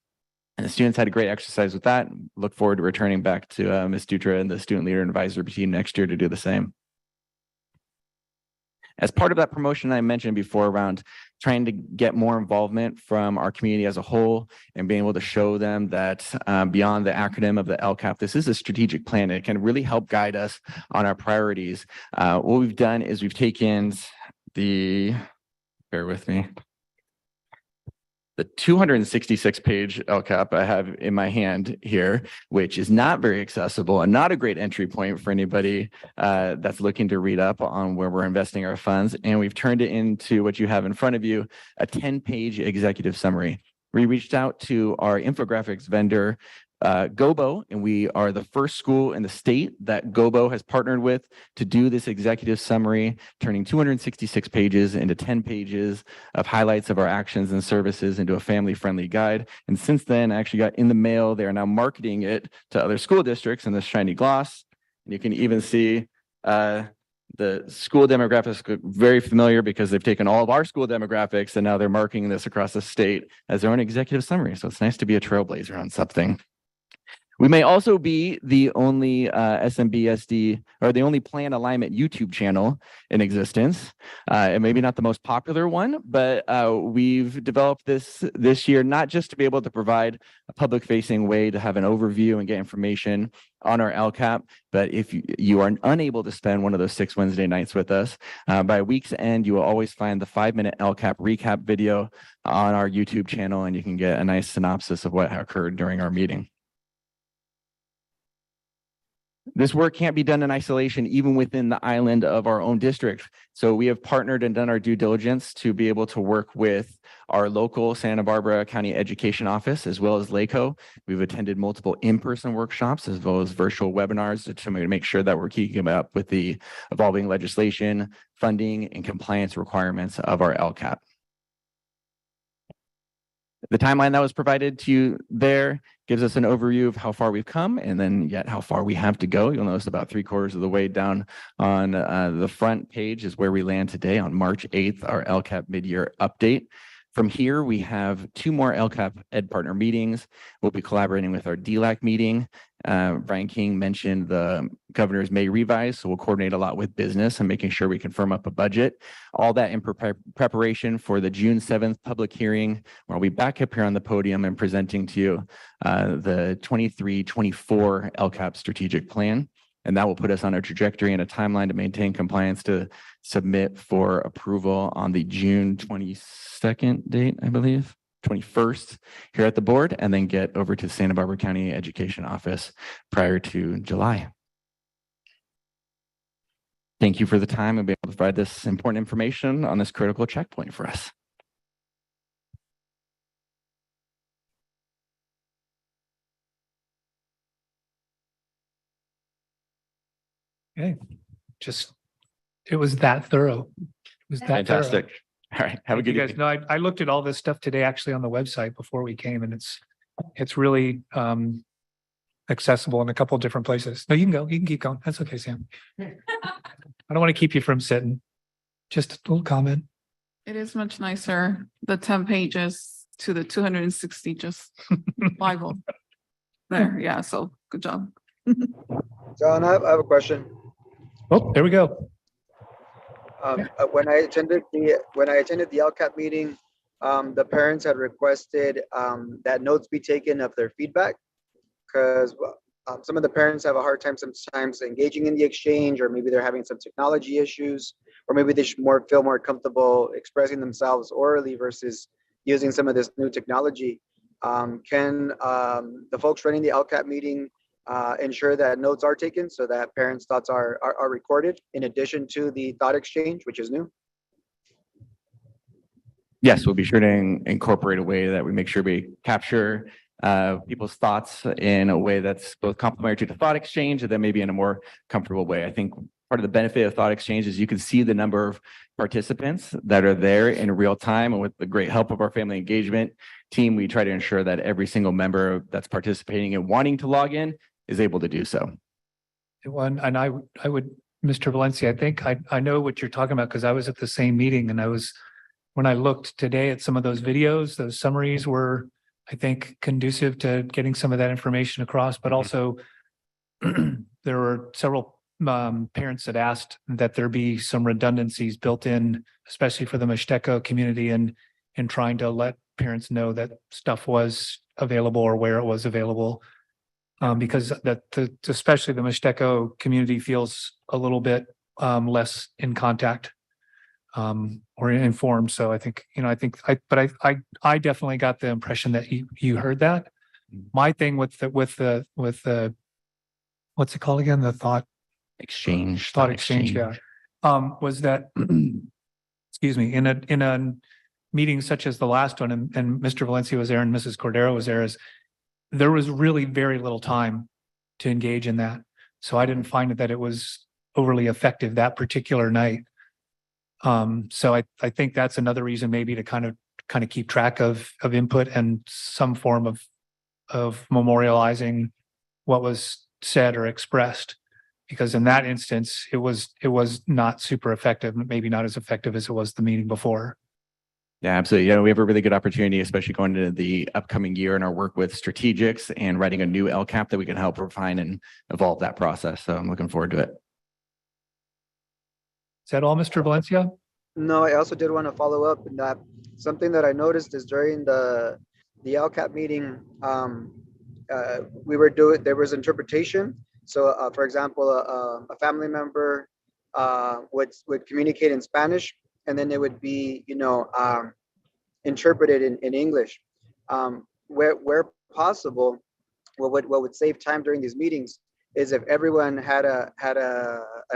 And the students had a great exercise with that. Look forward to returning back to Ms. Dutra and the student leader and advisory team next year to do the same. As part of that promotion I mentioned before around trying to get more involvement from our community as a whole and being able to show them that beyond the acronym of the LCAP, this is a strategic plan. It can really help guide us on our priorities. What we've done is we've taken bear with me, the 266-page LCAP I have in my hand here, which is not very accessible and not a great entry point for anybody that's looking to read up on where we're investing our funds. And we've turned it into what you have in front of you, a 10-page executive summary. We reached out to our infographics vendor, Gobo, and we are the first school in the state that Gobo has partnered with to do this executive summary, turning 266 pages into 10 pages of highlights of our actions and services into a family-friendly guide. And since then, I actually got in the mail. They are now marketing it to other school districts in this shiny gloss. And you can even see the school demographics look very familiar because they've taken all of our school demographics and now they're marketing this across the state as their own executive summary. So it's nice to be a trailblazer on something. We may also be the only SMBSD or the only plan alignment YouTube channel in existence. And maybe not the most popular one, but we've developed this year, not just to be able to provide a public facing way to have an overview and get information on our LCAP, but if you are unable to spend one of those 6 Wednesday nights with us, by week's end, you will always find the 5-minute LCAP recap video on our YouTube channel, and you can get a nice synopsis of what occurred during our meeting. This work can't be done in isolation, even within the island of our own district. So we have partnered and done our due diligence to be able to work with our local Santa Barbara County Education Office, as well as LACO. We've attended multiple in-person workshops, as well as virtual webinars to make sure that we're keeping up with the evolving legislation, funding, and compliance requirements of our LCAP. The timeline that was provided to you there gives us an overview of how far we've come and then yet how far we have to go. You'll notice about 3/4 of the way down on the front page is where we land today on March 8th, our LCAP mid-year update. From here, we have 2 more LCAP Ed Partner meetings. We'll be collaborating with our DLAC meeting. Brian King mentioned the governor's May revise, so we'll coordinate a lot with business and making sure we can firm up a budget. All that in preparation for the June 7th public hearing, where I'll be back up here on the podium and presenting to you the 23-24 LCAP strategic plan. And that will put us on a trajectory and a timeline to maintain compliance to submit for approval on the June 22nd date, I believe, 21st here at the board, and then get over to Santa Barbara County Education Office prior to July. Thank you for the time and being able to provide this important information on this critical checkpoint for us. Okay, it was that thorough. It was that Fantastic. thorough. All right, have a good You guys evening. know, I looked at all this stuff today actually on the website before we came, and it's really accessible in a couple of different places. No, you can go. You can keep going. That's okay, Sam. I don't want to keep you from sitting. Just a little comment. It is much nicer, the 10 pages to the 260, just Bible. There, yeah, so good job. John, I have a question. Oh, there we go. When I attended the LCAP meeting, the parents had requested that notes be taken of their feedback because some of the parents have a hard time sometimes engaging in the exchange, or maybe they're having some technology issues, or maybe they should feel more comfortable expressing themselves orally versus using some of this new technology. Can the folks running the LCAP meeting ensure that notes are taken so that parents' thoughts are recorded in addition to the thought exchange, which is new? Yes, we'll be sure to incorporate a way that we make sure we capture people's thoughts in a way that's both complementary to the thought exchange and then maybe in a more comfortable way. I think part of the benefit of thought exchange is you can see the number of participants that are there in real time. And with the great help of our family engagement team, we try to ensure that every single member that's participating and wanting to log in is able to do so. And I would, Mr. Valencia, I think I know what you're talking about because I was at the same meeting and when I looked today at some of those videos, those summaries were, I think, conducive to getting some of that information across, but also there were several parents that asked that there be some redundancies built in, especially for the Mixteco community and trying to let parents know that stuff was available or where it was available. Because especially the Mixteco community feels a little bit less in contact or informed. So I think, I definitely got the impression that you heard that. My thing with the what's it called again? The thought exchange. Yeah. Was that, excuse me, in a meeting such as the last one, and Mr. Valencia was there and Mrs. Cordero was there, there was really very little time to engage in that. So I didn't find that it was overly effective that particular night. So I think that's another reason maybe to kind of keep track of input and some form of memorializing what was said or expressed, because in that instance it was not super effective, maybe not as effective as it was the meeting before. Yeah, absolutely. We have a really good opportunity, especially going into the upcoming year in our work with strategics and writing a new LCAP that we can help refine and evolve that process. So I'm looking forward to it. Is that all, Mr. Valencia? No, I also did want to follow up in that something that I noticed is during the LCAP meeting, there was interpretation. So, for example, a family member would communicate in Spanish, and then it would be, interpreted in English. Where possible, what would save time during these meetings is if everyone had a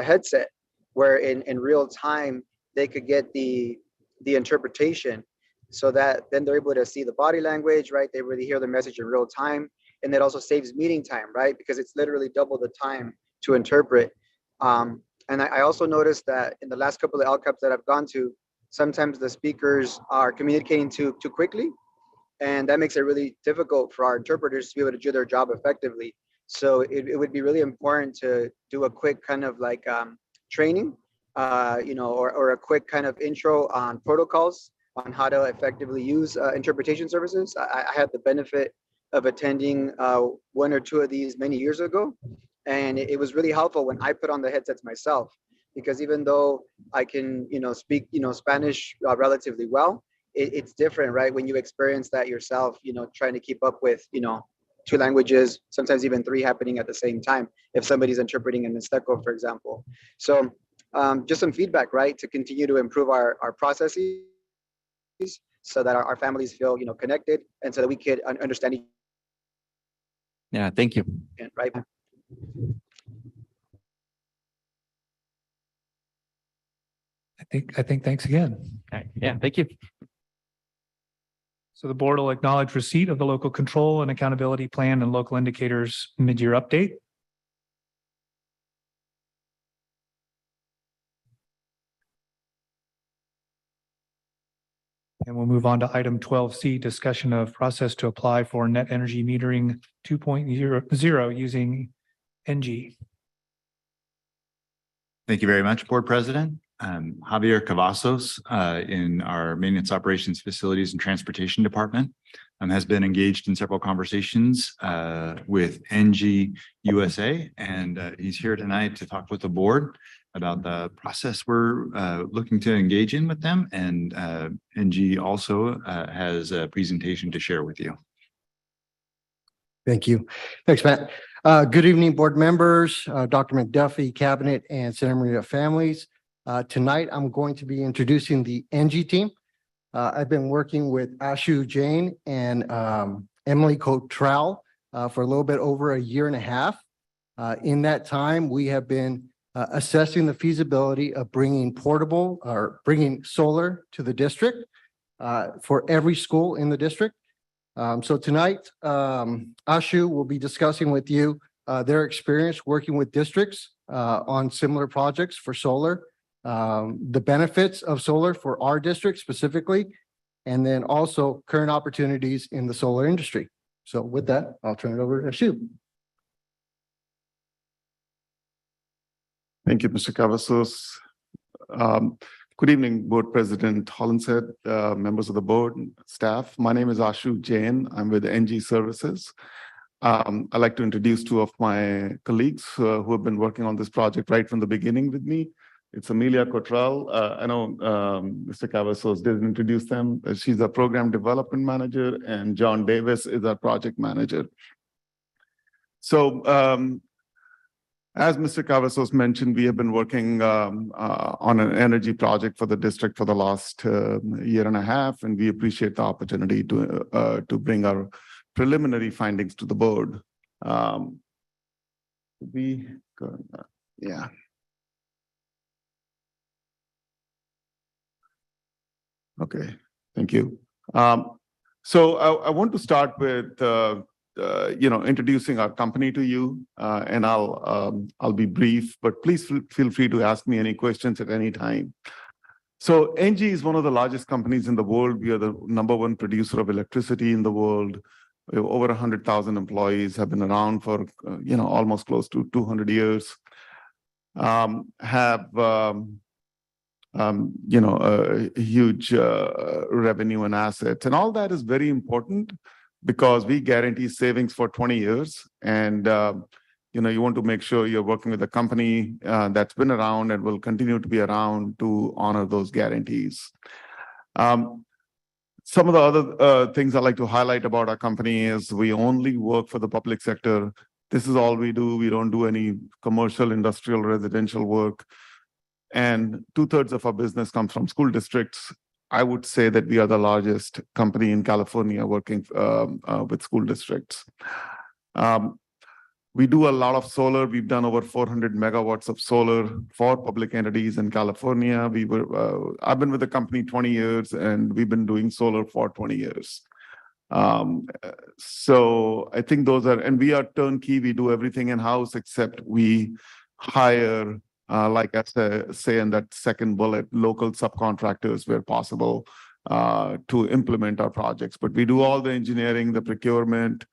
headset where in real time they could get the interpretation, so that then they're able to see the body language, right? They really hear the message in real time, and it also saves meeting time, right? Because it's literally double the time to interpret. And I also noticed that in the last couple of LCAPs that I've gone to, sometimes the speakers are communicating too quickly, and that makes it really difficult for our interpreters to be able to do their job effectively. So it would be really important to do a quick kind of like training, or a quick kind of intro on protocols on how to effectively use interpretation services. I had the benefit of attending one or two of these many years ago, and it was really helpful when I put on the headsets myself, because even though I can, speak, Spanish relatively well, it's different, right? When you experience that yourself, trying to keep up with, two languages, sometimes even three happening at the same time, if somebody's interpreting in Mixteco, for example. So just some feedback, right? To continue to improve our processes so that our families feel, connected, and so that we could understand each other. Yeah, thank you. Right. I think thanks again. Okay. Yeah, thank you. So the board will acknowledge receipt of the local control and accountability plan and local indicators mid-year update. And we'll move on to item 12C, discussion of process to apply for net energy metering 2.0 using NG. Thank you very much, Board President. Javier Cavazos in our Maintenance Operations Facilities and Transportation Department has been engaged in several conversations with NG USA, and he's here tonight to talk with the board about the process we're looking to engage in with them. And NG also has a presentation to share with you. Thank you. Thanks, Matt. Good evening, board members, Dr. McDuffie, cabinet, and Santa Maria families. Tonight, I'm going to be introducing the NG team. I've been working with Ashu Jain and Emily Cottrell for a little bit over a year and a half. In that time, we have been assessing the feasibility of bringing solar to the district for every school in the district. So tonight, Ashu will be discussing with you their experience working with districts on similar projects for solar, the benefits of solar for our district specifically, and then also current opportunities in the solar industry. So with that, I'll turn it over to Ashu. Thank you, Mr. Cavazos. Good evening, Board President Hollinshead, members of the board, staff. My name is Ashu Jain. I'm with NG Services. I'd like to introduce two of my colleagues who have been working on this project right from the beginning with me. It's Amelia Cottrell. I know Mr. Cavazos didn't introduce them. She's a program development manager, and John Davis is our project manager. So, as Mr. Cavazos mentioned, we have been working on an energy project for the district for the last year and a half, and we appreciate the opportunity to bring our preliminary findings to the board. Yeah. Okay, thank you. So I want to start with introducing our company to you, and I'll be brief, but please feel free to ask me any questions at any time. So NG is one of the largest companies in the world. We are the #1 producer of electricity in the world. We have over 100,000 employees, have been around for almost close to 200 years. Have a huge revenue and assets, and all that is very important because we guarantee savings for 20 years. And, you want to make sure you're working with a company that's been around and will continue to be around to honor those guarantees. Some of the other things I'd like to highlight about our company is we only work for the public sector. This is all we do. We don't do any commercial, industrial, residential work. And 2/3 of our business comes from school districts. I would say that we are the largest company in California working with school districts. We do a lot of solar. We've done over 400 megawatts of solar for public entities in California. I've been with the company 20 years, and we've been doing solar for 20 years. So I think and we are turnkey. We do everything in-house except we hire, like I say in that second bullet, local subcontractors where possible to implement our projects. But we do all the engineering, the procurement,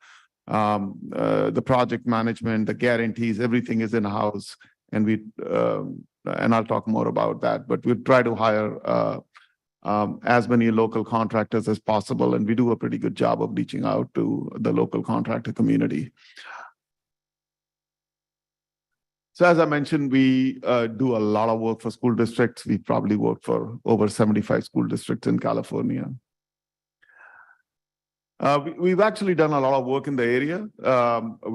the project management, the guarantees, everything is in-house. And I'll talk more about that, but we try to hire as many local contractors as possible. And we do a pretty good job of reaching out to the local contractor community. So as I mentioned, we do a lot of work for school districts. We probably work for over 75 school districts in California. We've actually done a lot of work in the area.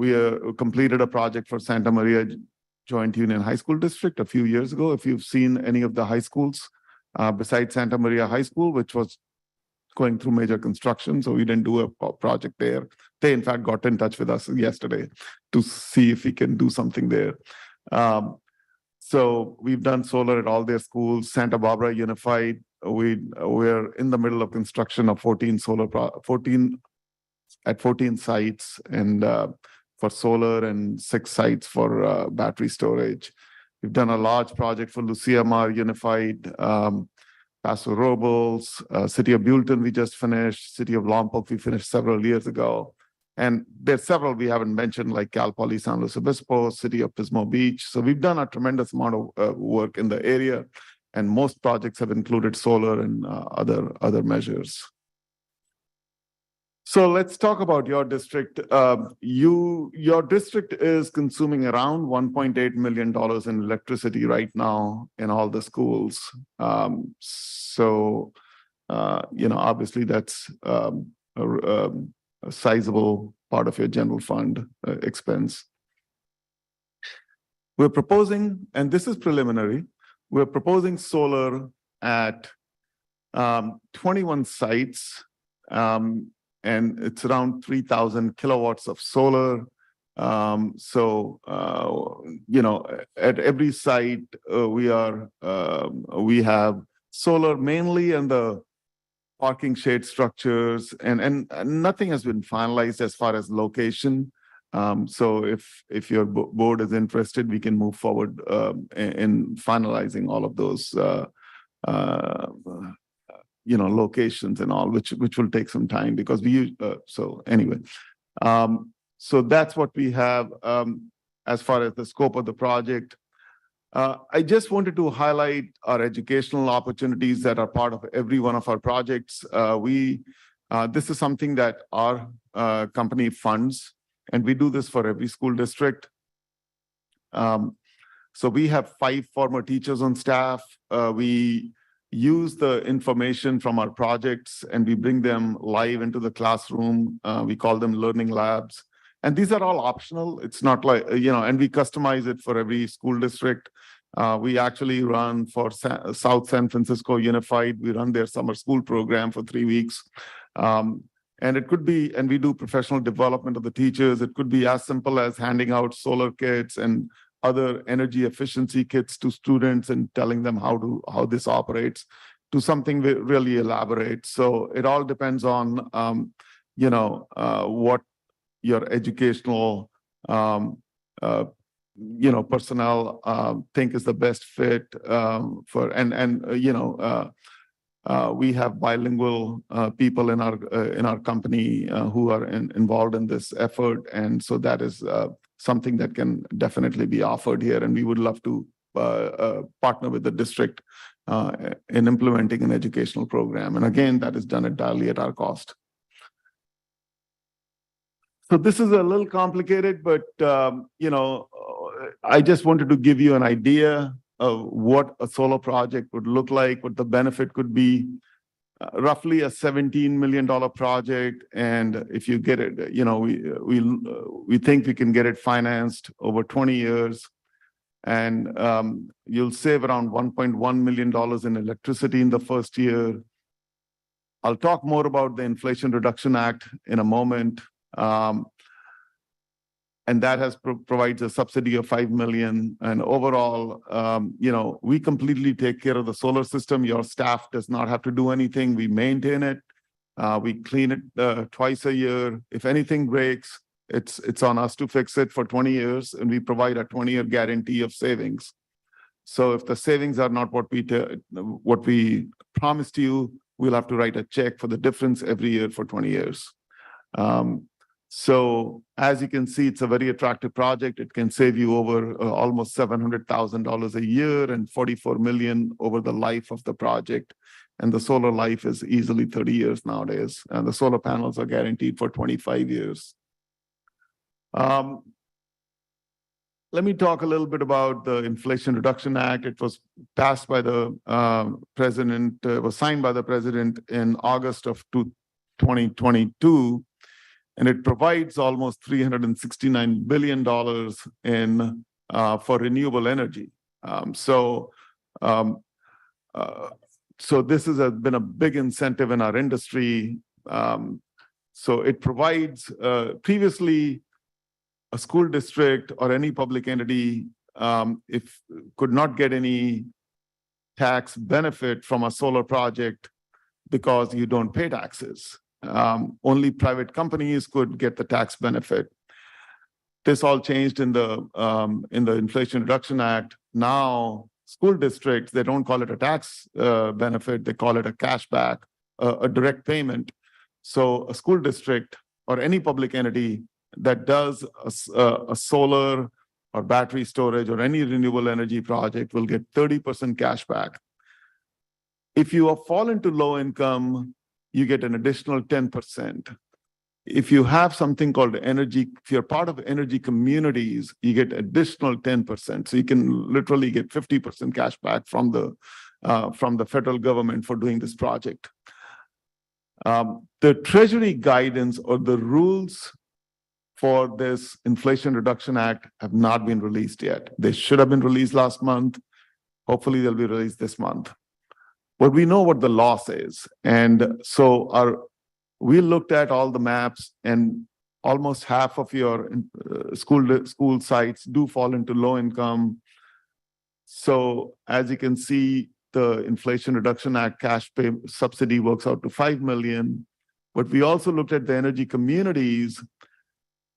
We completed a project for Santa Maria Joint Union High School District a few years ago. If you've seen any of the high schools besides Santa Maria High School, which was going through major construction, so we didn't do a project there. They, in fact, got in touch with us yesterday to see if we can do something there. So we've done solar at all their schools. Santa Barbara Unified, we're in the middle of construction of 14 sites, and for solar, and 6 sites for battery storage. We've done a large project for Lucia Mar Unified, Paso Robles, City of Buellton we just finished, City of Lompoc we finished several years ago. And there's several we haven't mentioned, like Cal Poly San Luis Obispo, City of Pismo Beach. So we've done a tremendous amount of work in the area, and most projects have included solar and other measures. So let's talk about your district. Your district is consuming around $1.8 million in electricity right now in all the schools. Obviously that's a sizable part of your general fund expense. We're proposing, and this is preliminary, we're proposing solar at 21 sites. And it's around 3,000 kilowatts of solar. At every site, we have solar mainly in the parking shade structures, and nothing has been finalized as far as location. So if your board is interested, we can move forward in finalizing all of those locations and all, which will take some time because so that's what we have as far as the scope of the project. I just wanted to highlight our educational opportunities that are part of every one of our projects. This is something that our company funds, and we do this for every school district. So we have 5 former teachers on staff. We use the information from our projects and we bring them live into the classroom. We call them learning labs. And these are all optional. It's not like, and we customize it for every school district. We actually run for South San Francisco Unified. We run their summer school program for 3 weeks. And it could be, and we do professional development of the teachers. It could be as simple as handing out solar kits and other energy efficiency kits to students and telling them how this operates, to something really elaborate. So it all depends on what your educational personnel think is the best fit for, we have bilingual people in our company who are involved in this effort, and so that is something that can definitely be offered here, and we would love to partner with the district in implementing an educational program. And again, that is done entirely at our cost. So this is a little complicated, but I just wanted to give you an idea of what a solar project would look like, what the benefit could be. Roughly a $17 million project, and if you get it, we think we can get it financed over 20 years, and you'll save around $1.1 million in electricity in the first year. I'll talk more about the Inflation Reduction Act in a moment. And that provides a subsidy of $5 million. And overall, we completely take care of the solar system. Your staff does not have to do anything. We maintain it. We clean it twice a year. If anything breaks, it's on us to fix it for 20 years, and we provide a 20-year guarantee of savings. So if the savings are not what we promised you, we'll have to write a check for the difference every year for 20 years. So as you can see, it's a very attractive project. It can save you over almost $700,000 a year and $44 million over the life of the project. And the solar life is easily 30 years nowadays. And the solar panels are guaranteed for 25 years. Let me talk a little bit about the Inflation Reduction Act. It was passed by the president, was signed by the president in August of 2022. And it provides almost $369 billion for renewable energy. So this has been a big incentive in our industry. So it provides, previously, a school district or any public entity could not get any tax benefit from a solar project because you don't pay taxes. Only private companies could get the tax benefit. This all changed in the Inflation Reduction Act. Now, school districts, they don't call it a tax benefit, they call it a cashback, a direct payment. So a school district or any public entity that does a solar or battery storage or any renewable energy project will get 30% cashback. If you fall into low income, you get an additional 10%. if you have something called energy, if you're part of energy communities, you get additional 10%. So you can literally get 50% cash back from the federal government for doing this project. The Treasury guidance or the rules for this Inflation Reduction Act have not been released yet. They should have been released last month. Hopefully they'll be released this month. But we know what the law says. And so we looked at all the maps, and almost half of your school sites do fall into low income. So as you can see, the Inflation Reduction Act cash pay subsidy works out to $5 million. But we also looked at the energy communities,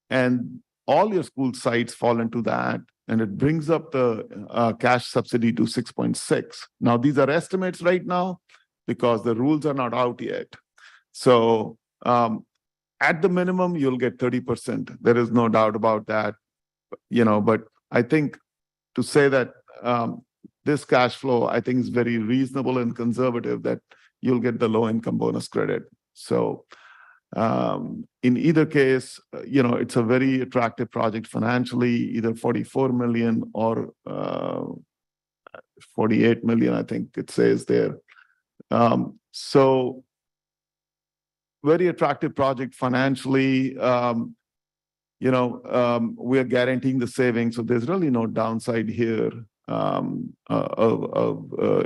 and all your school sites fall into that, and it brings up the cash subsidy to 6.6. Now, these are estimates right now because the rules are not out yet. So at the minimum, you'll get 30%. There is no doubt about that, but I think to say that this cash flow, I think is very reasonable and conservative, that you'll get the low income bonus credit. So in either case, it's a very attractive project financially, either 44 million or 48 million, I think it says there. So very attractive project financially. We are guaranteeing the savings, so there's really no downside here of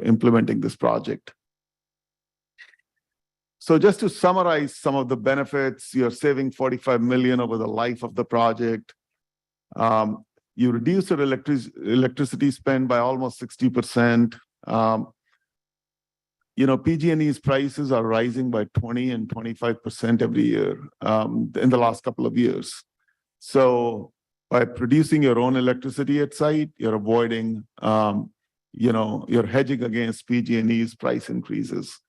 implementing this project. So just to summarize some of the benefits, you're saving $45 million over the life of the project. You reduce your electricity spend by almost 60%. PG&E's prices are rising by 20 and 25% every year in the last couple of years. So by producing your own electricity at site, you're avoiding, you're hedging against PG&E's price increases.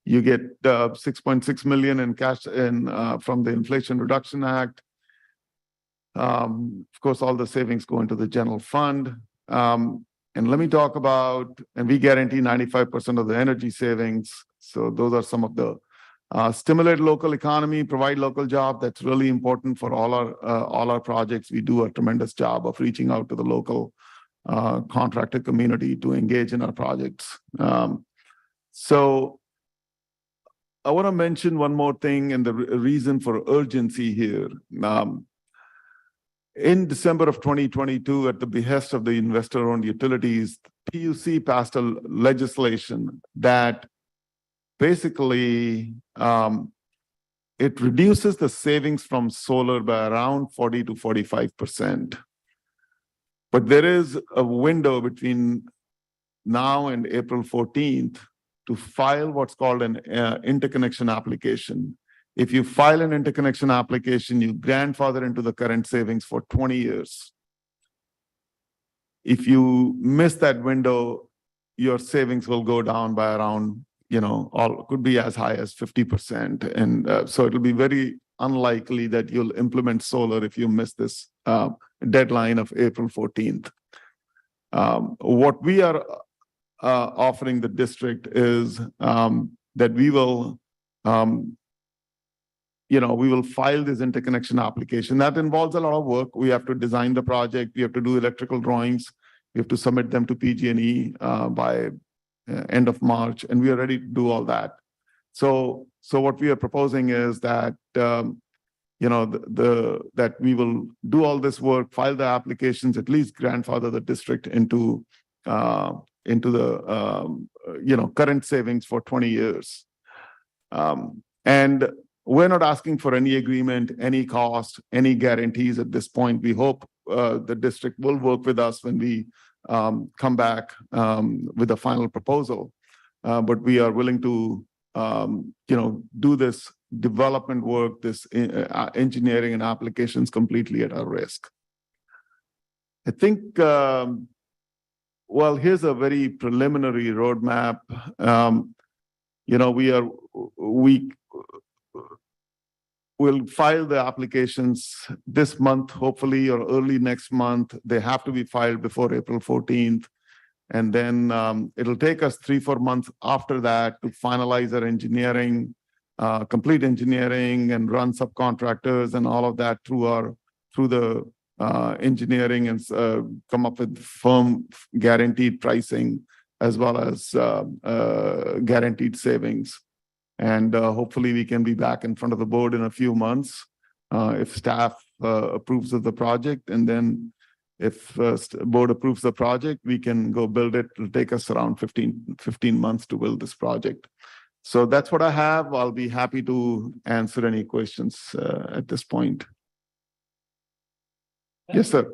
You get $6.6 million in cash from the Inflation Reduction Act. Of course, all the savings go into the general fund. And let me talk about, and we guarantee 95% of the energy savings. So those are some of the stimulate local economy, provide local job. That's really important for all our projects. We do a tremendous job of reaching out to the local contractor community to engage in our projects. So I want to mention one more thing and the reason for urgency here. In December of 2022, at the behest of the investor-owned utilities, PUC passed a legislation that basically it reduces the savings from solar by around 40 to 45%. But there is a window between now and April 14th to file what's called an interconnection application. If you file an interconnection application, you grandfather into the current savings for 20 years. If you miss that window, your savings will go down by around, could be as high as 50%. And so it'll be very unlikely that you'll implement solar if you miss this deadline of April 14th. What we are offering the district is that we will file this interconnection application. That involves a lot of work. We have to design the project. We have to do electrical drawings. We have to submit them to PG&E by end of March, and we are ready to do all that. So what we are proposing is that that we will do all this work, file the applications, at least grandfather the district into the current savings for 20 years. And we're not asking for any agreement, any cost, any guarantees at this point. We hope the district will work with us when we come back with a final proposal. But we are willing to, do this development work, this engineering and applications completely at our risk. I think, here's a very preliminary roadmap. We'll file the applications this month, hopefully, or early next month. They have to be filed before April 14th. And then it'll take us 3-4 months after that to finalize our engineering, complete engineering and run subcontractors and all of that through the engineering and come up with firm guaranteed pricing as well as guaranteed savings. And hopefully we can be back in front of the board in a few months if staff approves of the project. And then if board approves the project, we can go build it. It'll take us around 15 months to build this project. So that's what I have. I'll be happy to answer any questions at this point. Yes, sir.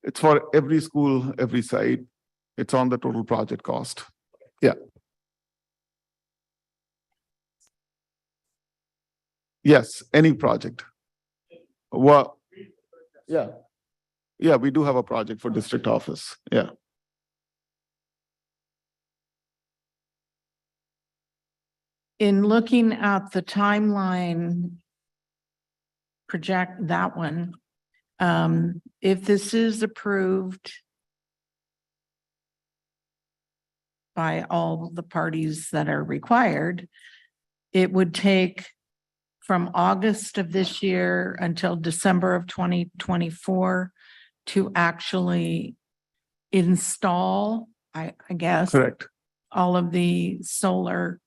It's for every school, every site. It's on the total project cost. Yeah. Yes, any project. Well, yeah. Yeah, we do have a project for district office. Yeah. In looking at the timeline, project that one, if this is approved by all the parties that are required, it would take from August of this year until December of 2024 to actually install, I guess. Correct. All of the solar.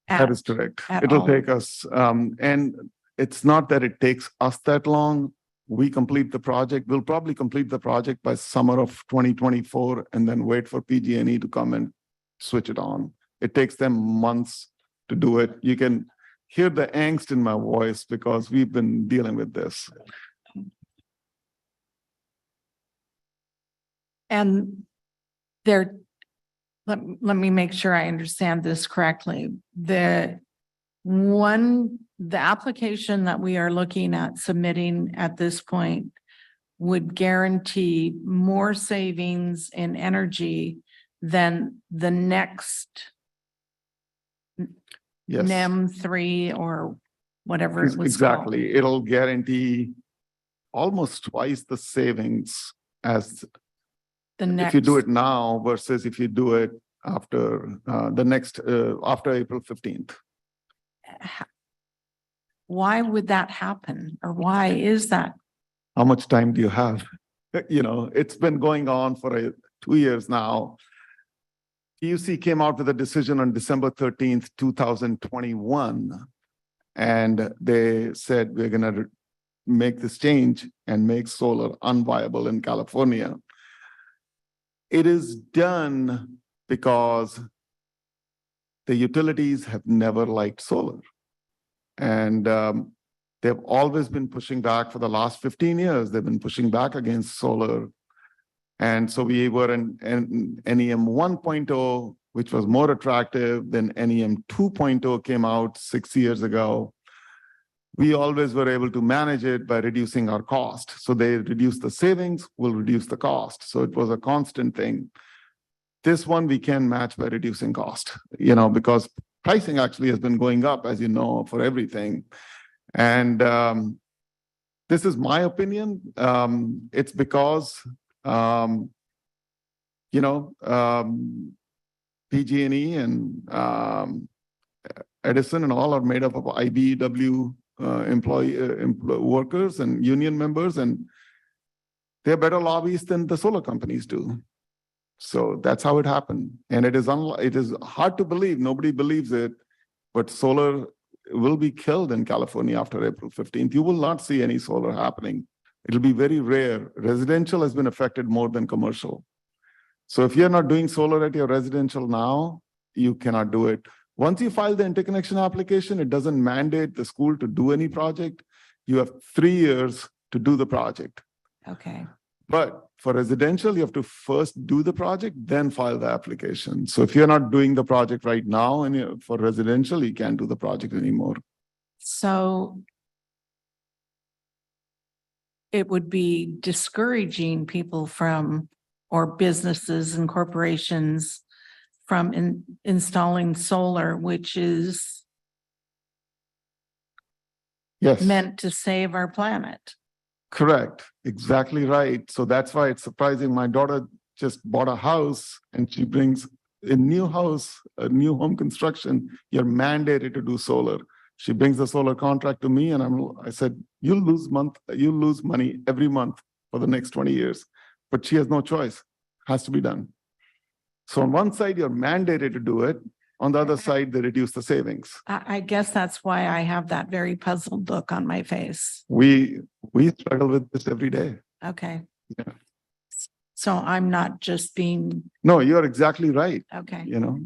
That is correct. at It'll all. take us, and it's not that it takes us that long. We complete the project. We'll probably complete the project by summer of 2024 and then wait for PG&E to come and switch it on. It takes them months to do it. You can hear the angst in my voice because we've been dealing with this. And there, let me make sure I understand this correctly. The application that we are looking at submitting at this point would guarantee more savings in energy than the next Yes. NEM 3 or whatever it was Exactly. called. It'll guarantee almost twice the savings as The next. if you do it now versus if you do it after after April 15th. Why would that happen? Or why is that? How much time do you have? You know, it's been going on for 2 years now. PUC came out with a decision on December 13th, 2021. And they said, we're going to make this change and make solar unviable in California. It is done because the utilities have never liked solar. And they've always been pushing back for the last 15 years. They've been pushing back against solar. And so we were in NEM 1.0, which was more attractive than NEM 2.0 came out 6 years ago. We always were able to manage it by reducing our cost. So they reduce the savings, will reduce the cost. So it was a constant thing. This one we can match by reducing cost, you know, because pricing actually has been going up, as you know, for everything. And this is my opinion. It's because, you know, PG&E and Edison and all are made up of IBEW workers and union members, and they're better lobbyists than the solar companies do. So that's how it happened. And it is hard to believe, nobody believes it, but solar will be killed in California after April 15th. You will not see any solar happening. It'll be very rare. Residential has been affected more than commercial. So if you're not doing solar at your residential now, you cannot do it. Once you file the interconnection application, it doesn't mandate the school to do any project. You have 3 years to do the project. Okay. But for residential, you have to first do the project, then file the application. So if you're not doing the project right now, and for residential, you can't do the project anymore. So it would be discouraging people from, or businesses and corporations from installing solar, which is Yes. meant to save our planet. Correct. Exactly right. So that's why it's surprising. My daughter just bought a house and she brings a new house, a new home construction, you're mandated to do solar. She brings the solar contract to me and I said, you'll lose money every month for the next 20 years. But she has no choice, has to be done. So on one side, you're mandated to do it. On the other side, they reduce the savings. I guess that's why I have that very puzzled look on my face. We struggle with this every day. Okay. Yeah. So I'm not just being, No, you're exactly right. okay. You know,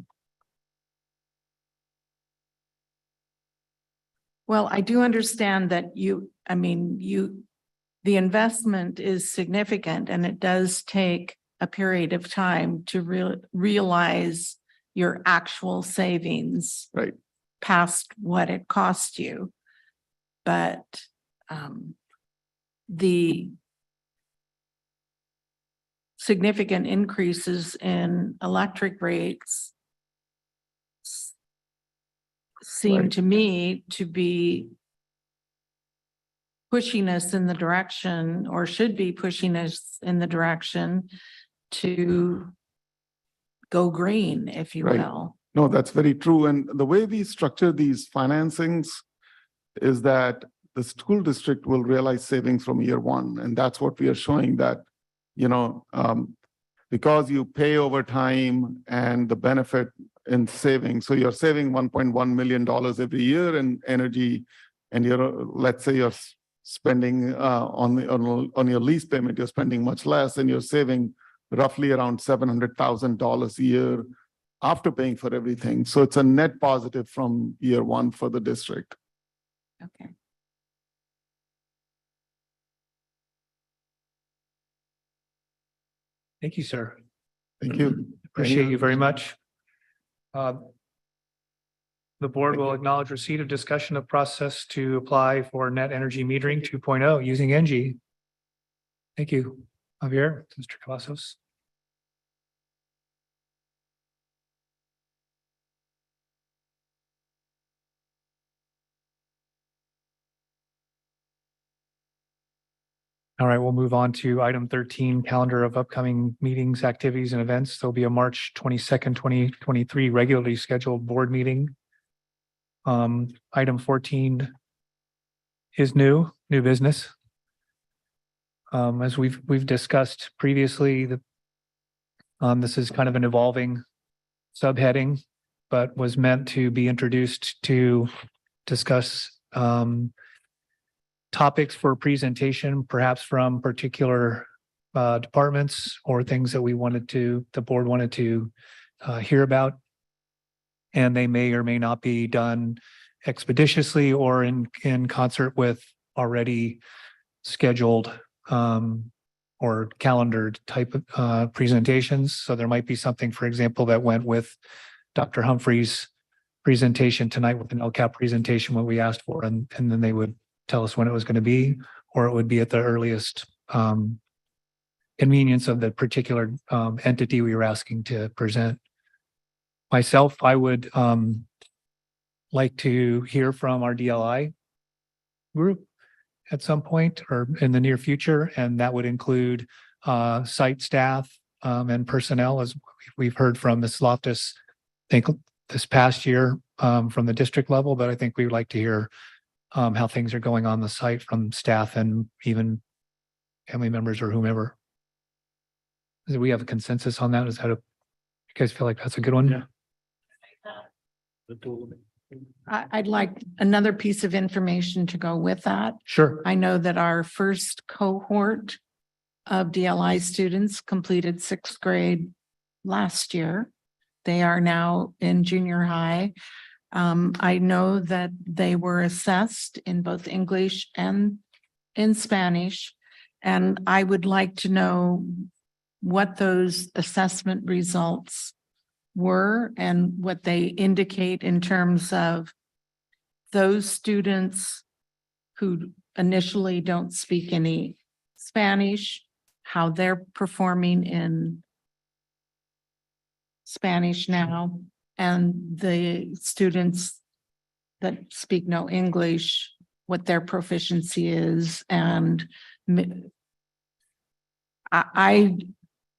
Well, I do understand that the investment is significant and it does take a period of time to realize your actual savings. Right. Past what it cost you. But the significant increases in electric rates seem to me to be pushing us in the direction, or should be pushing us in the direction to go green, if you Right. will. no, that's very true. And the way we structure these financings is that the school district will realize savings from year one. And that's what we are showing that, because you pay over time and the benefit in saving. So you're saving $1.1 million every year in energy, and let's say you're spending on your lease payment, you're spending much less, and you're saving roughly around $700,000 a year after paying for everything. So it's a net positive from year one for the district. Okay. Thank you, sir. Thank you. Appreciate you very much. The board will acknowledge receipt of discussion of process to apply for net energy metering 2.0 using NG. Thank you, Javier, Mr. Cavazos. All right, we'll move on to item 13, calendar of upcoming meetings, activities, and events. There'll be a March 22nd, 2023 regularly scheduled board meeting. Item 14 is new business. As we've discussed previously, this is kind of an evolving subheading, but was meant to be introduced to discuss topics for presentation, perhaps from particular departments or things that the board wanted to hear about. And they may or may not be done expeditiously or in concert with already scheduled or calendared type of presentations. So there might be something, for example, that went with Dr. Humphrey's presentation tonight with an LCAP presentation, what we asked for, and then they would tell us when it was going to be, or it would be at the earliest convenience of the particular entity we were asking to present. Myself, I would like to hear from our DLI group at some point or in the near future, and that would include site staff and personnel, as we've heard from Ms. Loftus, I think this past year from the district level, but I think we would like to hear how things are going on the site from staff and even family members or whomever. Do we have a consensus on that? You guys feel like that's a good one? Yeah. I'd like another piece of information to go with that. Sure. I know that our first cohort of DLI students completed sixth grade last year. They are now in junior high. I know that they were assessed in both English and in Spanish, and I would like to know what those assessment results were and what they indicate in terms of those students who initially don't speak any Spanish, how they're performing in Spanish now, and the students that speak no English, what their proficiency is. And I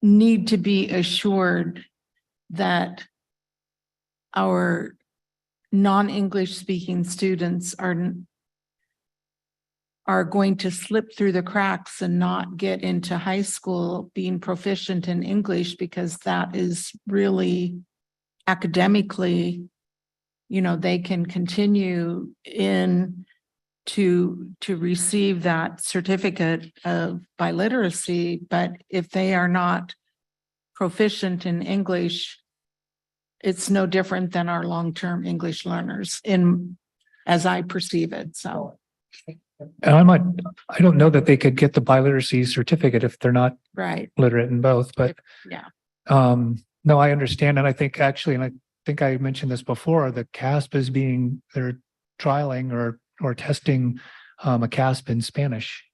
need to be assured that our non-English speaking students are going to slip through the cracks and not get into high school being proficient in English, because that is really academically, they can continue to receive that certificate of biliteracy. But if they are not proficient in English, it's no different than our long-term English learners as I perceive it. So. And I don't know that they could get the biliteracy certificate if they're not Right. literate in both, but Yeah. no, I understand. And I think actually, and I think I mentioned this before, the CASP they're trialing or testing a CASP in Spanish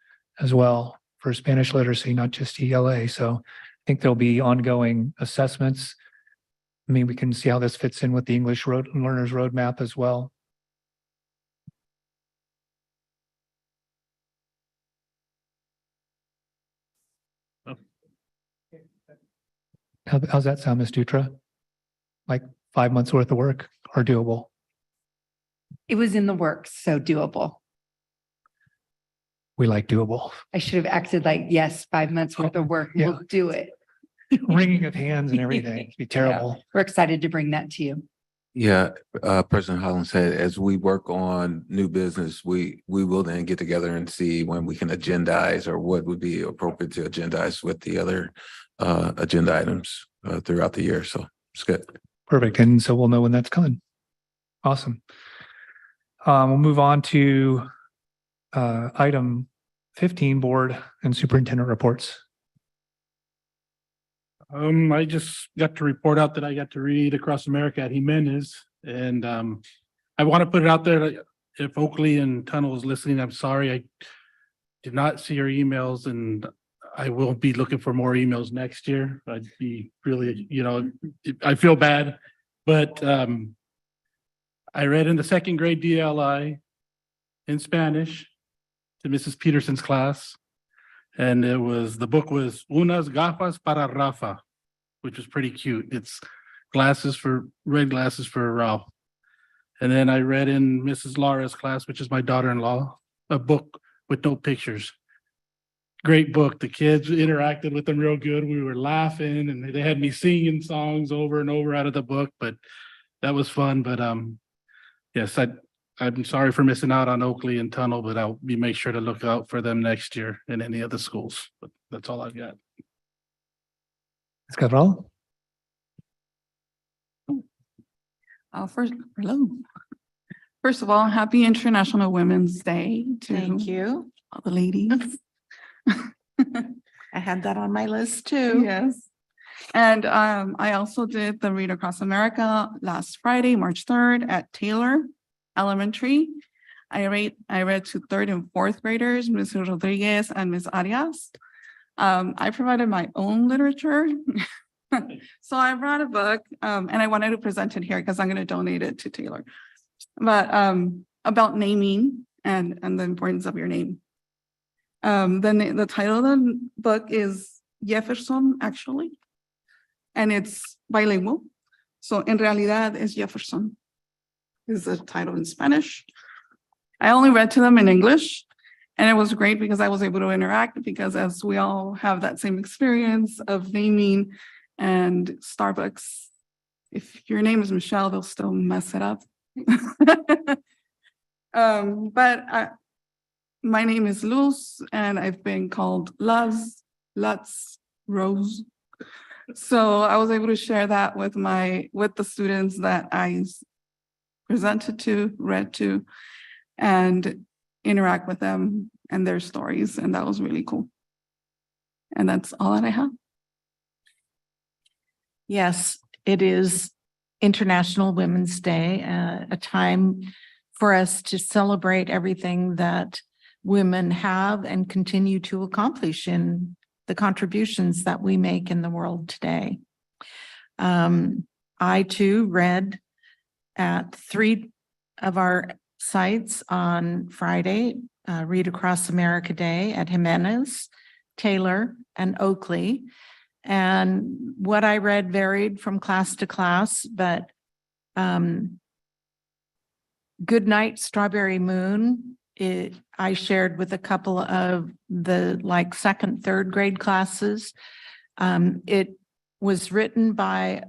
as well for Spanish literacy, not just ELA. So I think there'll be ongoing assessments. I mean, we can see how this fits in with the English Learners Roadmap as well. How's that sound, Ms. Dutra? Like 5 months worth of work or doable? It was in the works, so doable. We like doable. I should have acted like, yes, 5 months worth of work. Yeah. We'll do it. Wringing of hands and everything. It'd be terrible. We're excited to bring that to you. Yeah, President Holland said, as we work on new business, we will then get together and see when we can agendize or what would be appropriate to agendize with the other agenda items throughout the year. So it's good. Perfect. And so we'll know when that's coming. Awesome. We'll move on to item 15, board and superintendent reports. I just got to report out that I got to read Across America at Jimenez, and I want to put it out there that if Oakley and Tunnel is listening, I'm sorry I did not see your emails, and I will be looking for more emails next year. I'd be really, I feel bad, but I read in the second grade DLI in Spanish to Mrs. Peterson's class. And the book was Unas Gafas para Rafa, which was pretty cute. It's red glasses for Ralph. And then I read in Mrs. Laura's class, which is my daughter-in-law, a book with no pictures. Great book. The kids interacted with them real good. We were laughing and they had me singing songs over and over out of the book, but that was fun. But yes, I'm sorry for missing out on Oakley and Tunnel, but I'll make sure to look out for them next year in any of the schools. But that's all I've got. Ms. Cabral? First of all, happy International Women's Day to Thank you. all the ladies. I had that on my list too. Yes. And I also did the Read Across America last Friday, March 3rd at Taylor Elementary. I read to third and fourth graders, Ms. Rodriguez and Ms. Arias. I provided my own literature. So I brought a book and I wanted to present it here because I'm going to donate it to Taylor. But about naming and the importance of your name. The title of the book is Jefferson, actually, and it's bilingual. So en realidad es Jefferson is the title in Spanish. I only read to them in English, and it was great because I was able to interact, because as we all have that same experience of naming, and Starbucks, if your name is Michelle, they'll still mess it up. My name is Luz, and I've been called Luz, Lutz, Rose. So I was able to share that with the students that I presented to, read to, and interact with them and their stories. And that was really cool. And that's all that I have. Yes, it is International Women's Day, a time for us to celebrate everything that women have and continue to accomplish in the contributions that we make in the world today. I too read at 3 of our sites on Friday, Read Across America Day at Jimenez, Taylor, and Oakley. And what I read varied from class to class, but Good Night, Strawberry Moon, I shared with a couple of the second, third grade classes. It was written by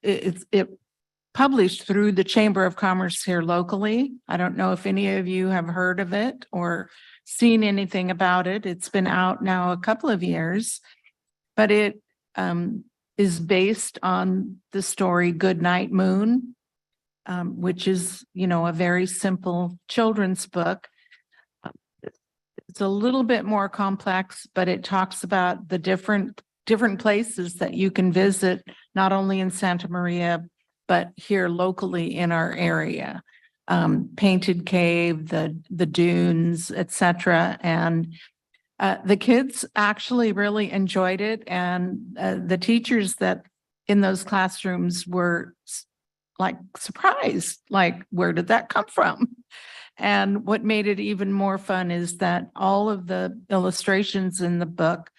it published through the Chamber of Commerce here locally. I don't know if any of you have heard of it or seen anything about it. It's been out now a couple of years, but it is based on the story Good Night Moon, which is, a very simple children's book. It's a little bit more complex, but it talks about the different places that you can visit, not only in Santa Maria, but here locally in our area. Painted Cave, the dunes, etc. And the kids actually really enjoyed it. And the teachers that in those classrooms were surprised, where did that come from? And what made it even more fun is that all of the illustrations in the book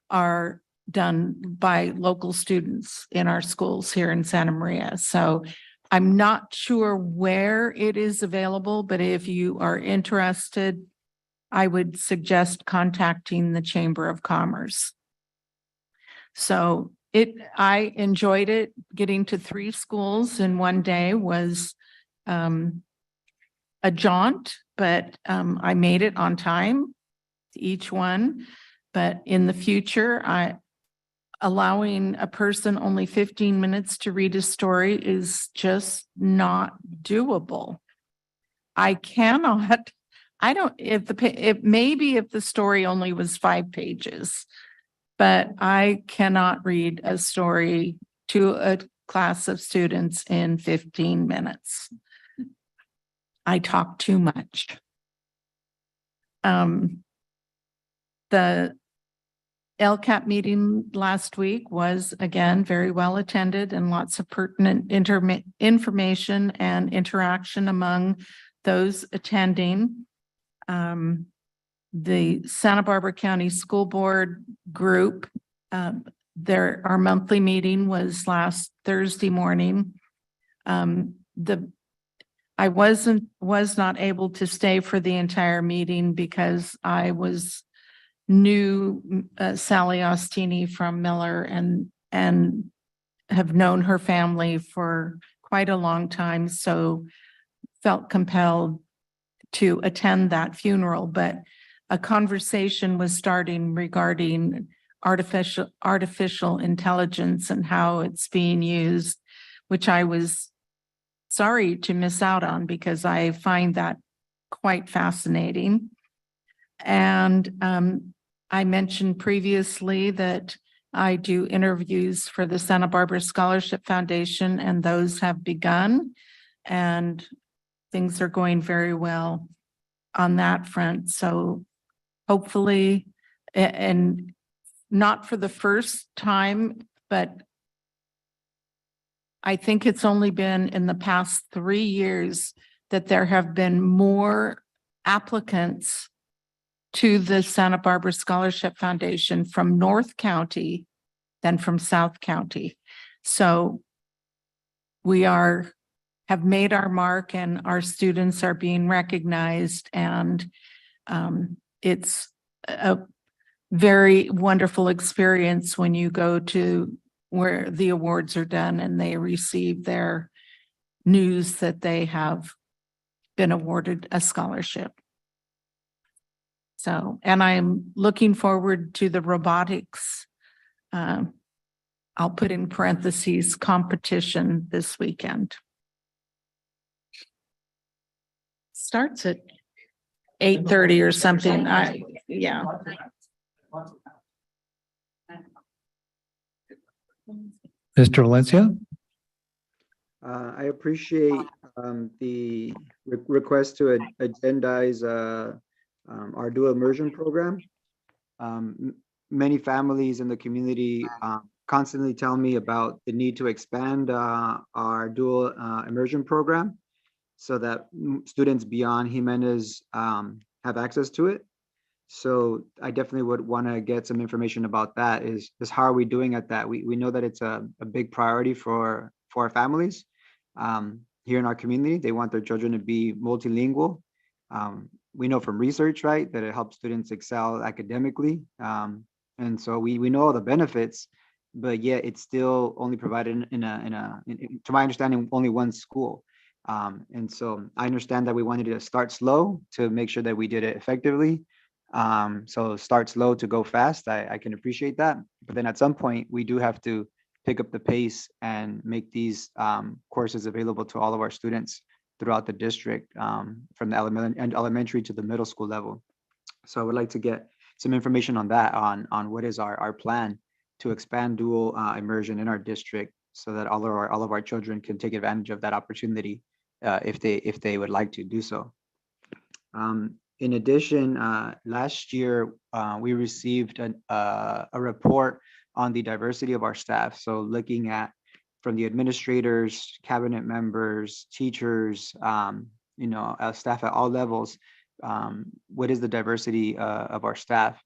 are done by local students in our schools here in Santa Maria. So I'm not sure where it is available, but if you are interested, I would suggest contacting the Chamber of Commerce. So I enjoyed it. Getting to 3 schools in one day was a jaunt, but I made it on time to each one. But in the future, allowing a person only 15 minutes to read a story is just not doable. Maybe if the story only was 5 pages, but I cannot read a story to a class of students in 15 minutes. I talk too much. The LCAP meeting last week was again very well attended and lots of pertinent information and interaction among those attending. The Santa Barbara County School Board group, our monthly meeting was last Thursday morning. I was not able to stay for the entire meeting because I knew Sally Ostini from Miller and have known her family for quite a long time, so felt compelled to attend that funeral. But a conversation was starting regarding artificial intelligence and how it's being used, which I was sorry to miss out on because I find that quite fascinating. And I mentioned previously that I do interviews for the Santa Barbara Scholarship Foundation, and those have begun, and things are going very well on that front. So hopefully, and not for the first time, but I think it's only been in the past 3 years that there have been more applicants to the Santa Barbara Scholarship Foundation from North County than from South County. So we have made our mark and our students are being recognized, and it's a very wonderful experience when you go to where the awards are done and they receive their news that they have been awarded a scholarship. So, and I'm looking forward to the robotics, I'll put in parentheses, competition this weekend. Starts at 8:30 or something. Yeah. Mr. Valencia? I appreciate the request to agendize our dual immersion program. Many families in the community constantly tell me about the need to expand our dual immersion program so that students beyond Jimenez have access to it. So I definitely would want to get some information about that. Is how are we doing at that? We know that it's a big priority for our families here in our community. They want their children to be multilingual. We know from research, right, that it helps students excel academically. And so we know all the benefits, but yet it's still only provided to my understanding, only one school. And so I understand that we wanted to start slow to make sure that we did it effectively. So start slow to go fast. I can appreciate that. But then at some point, we do have to pick up the pace and make these courses available to all of our students throughout the district, from the elementary to the middle school level. So I would like to get some information on that, on what is our plan to expand dual immersion in our district, so that all of our children can take advantage of that opportunity if they would like to do so. In addition, last year we received a report on the diversity of our staff. So looking at from the administrators, cabinet members, teachers, staff at all levels, what is the diversity of our staff?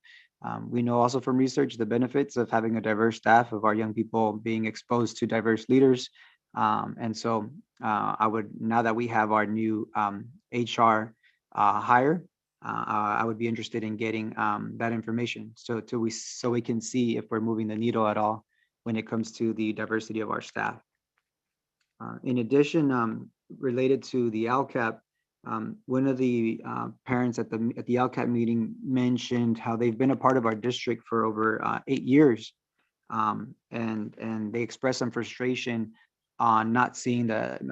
We know also from research the benefits of having a diverse staff, of our young people being exposed to diverse leaders. And so I would, now that we have our new HR hire, I would be interested in getting that information so we can see if we're moving the needle at all when it comes to the diversity of our staff. In addition, related to the LCAP, one of the parents at the LCAP meeting mentioned how they've been a part of our district for over 8 years, and they expressed some frustration on not seeing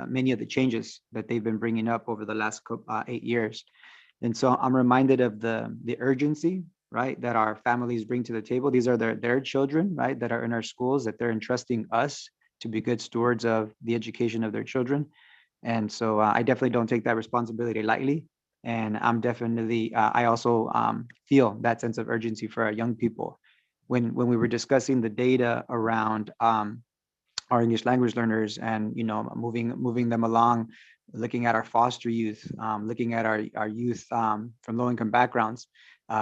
many of the changes that they've been bringing up over the last 8 years. And so I'm reminded of the urgency, right, that our families bring to the table. These are their children, right, that are in our schools, that they're entrusting us to be good stewards of the education of their children. And so I definitely don't take that responsibility lightly. And I'm definitely, I also feel that sense of urgency for our young people. When we were discussing the data around our English language learners and, moving them along, looking at our foster youth, looking at our youth from low-income backgrounds,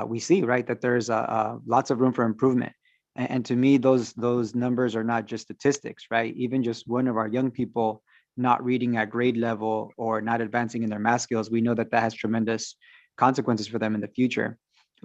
we see, right, that there's lots of room for improvement. And to me, those numbers are not just statistics, right? Even just one of our young people not reading at grade level or not advancing in their math skills, we know that has tremendous consequences for them in the future.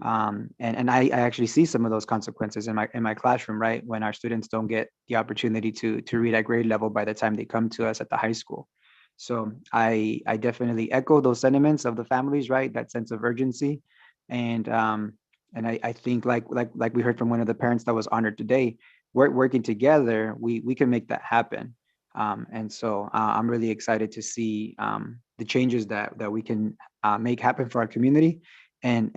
And I actually see some of those consequences in my classroom, right? When our students don't get the opportunity to read at grade level by the time they come to us at the high school. So I definitely echo those sentiments of the families, right? That sense of urgency. And I think like we heard from one of the parents that was honored today, working together, we can make that happen. And so I'm really excited to see the changes that we can make happen for our community. And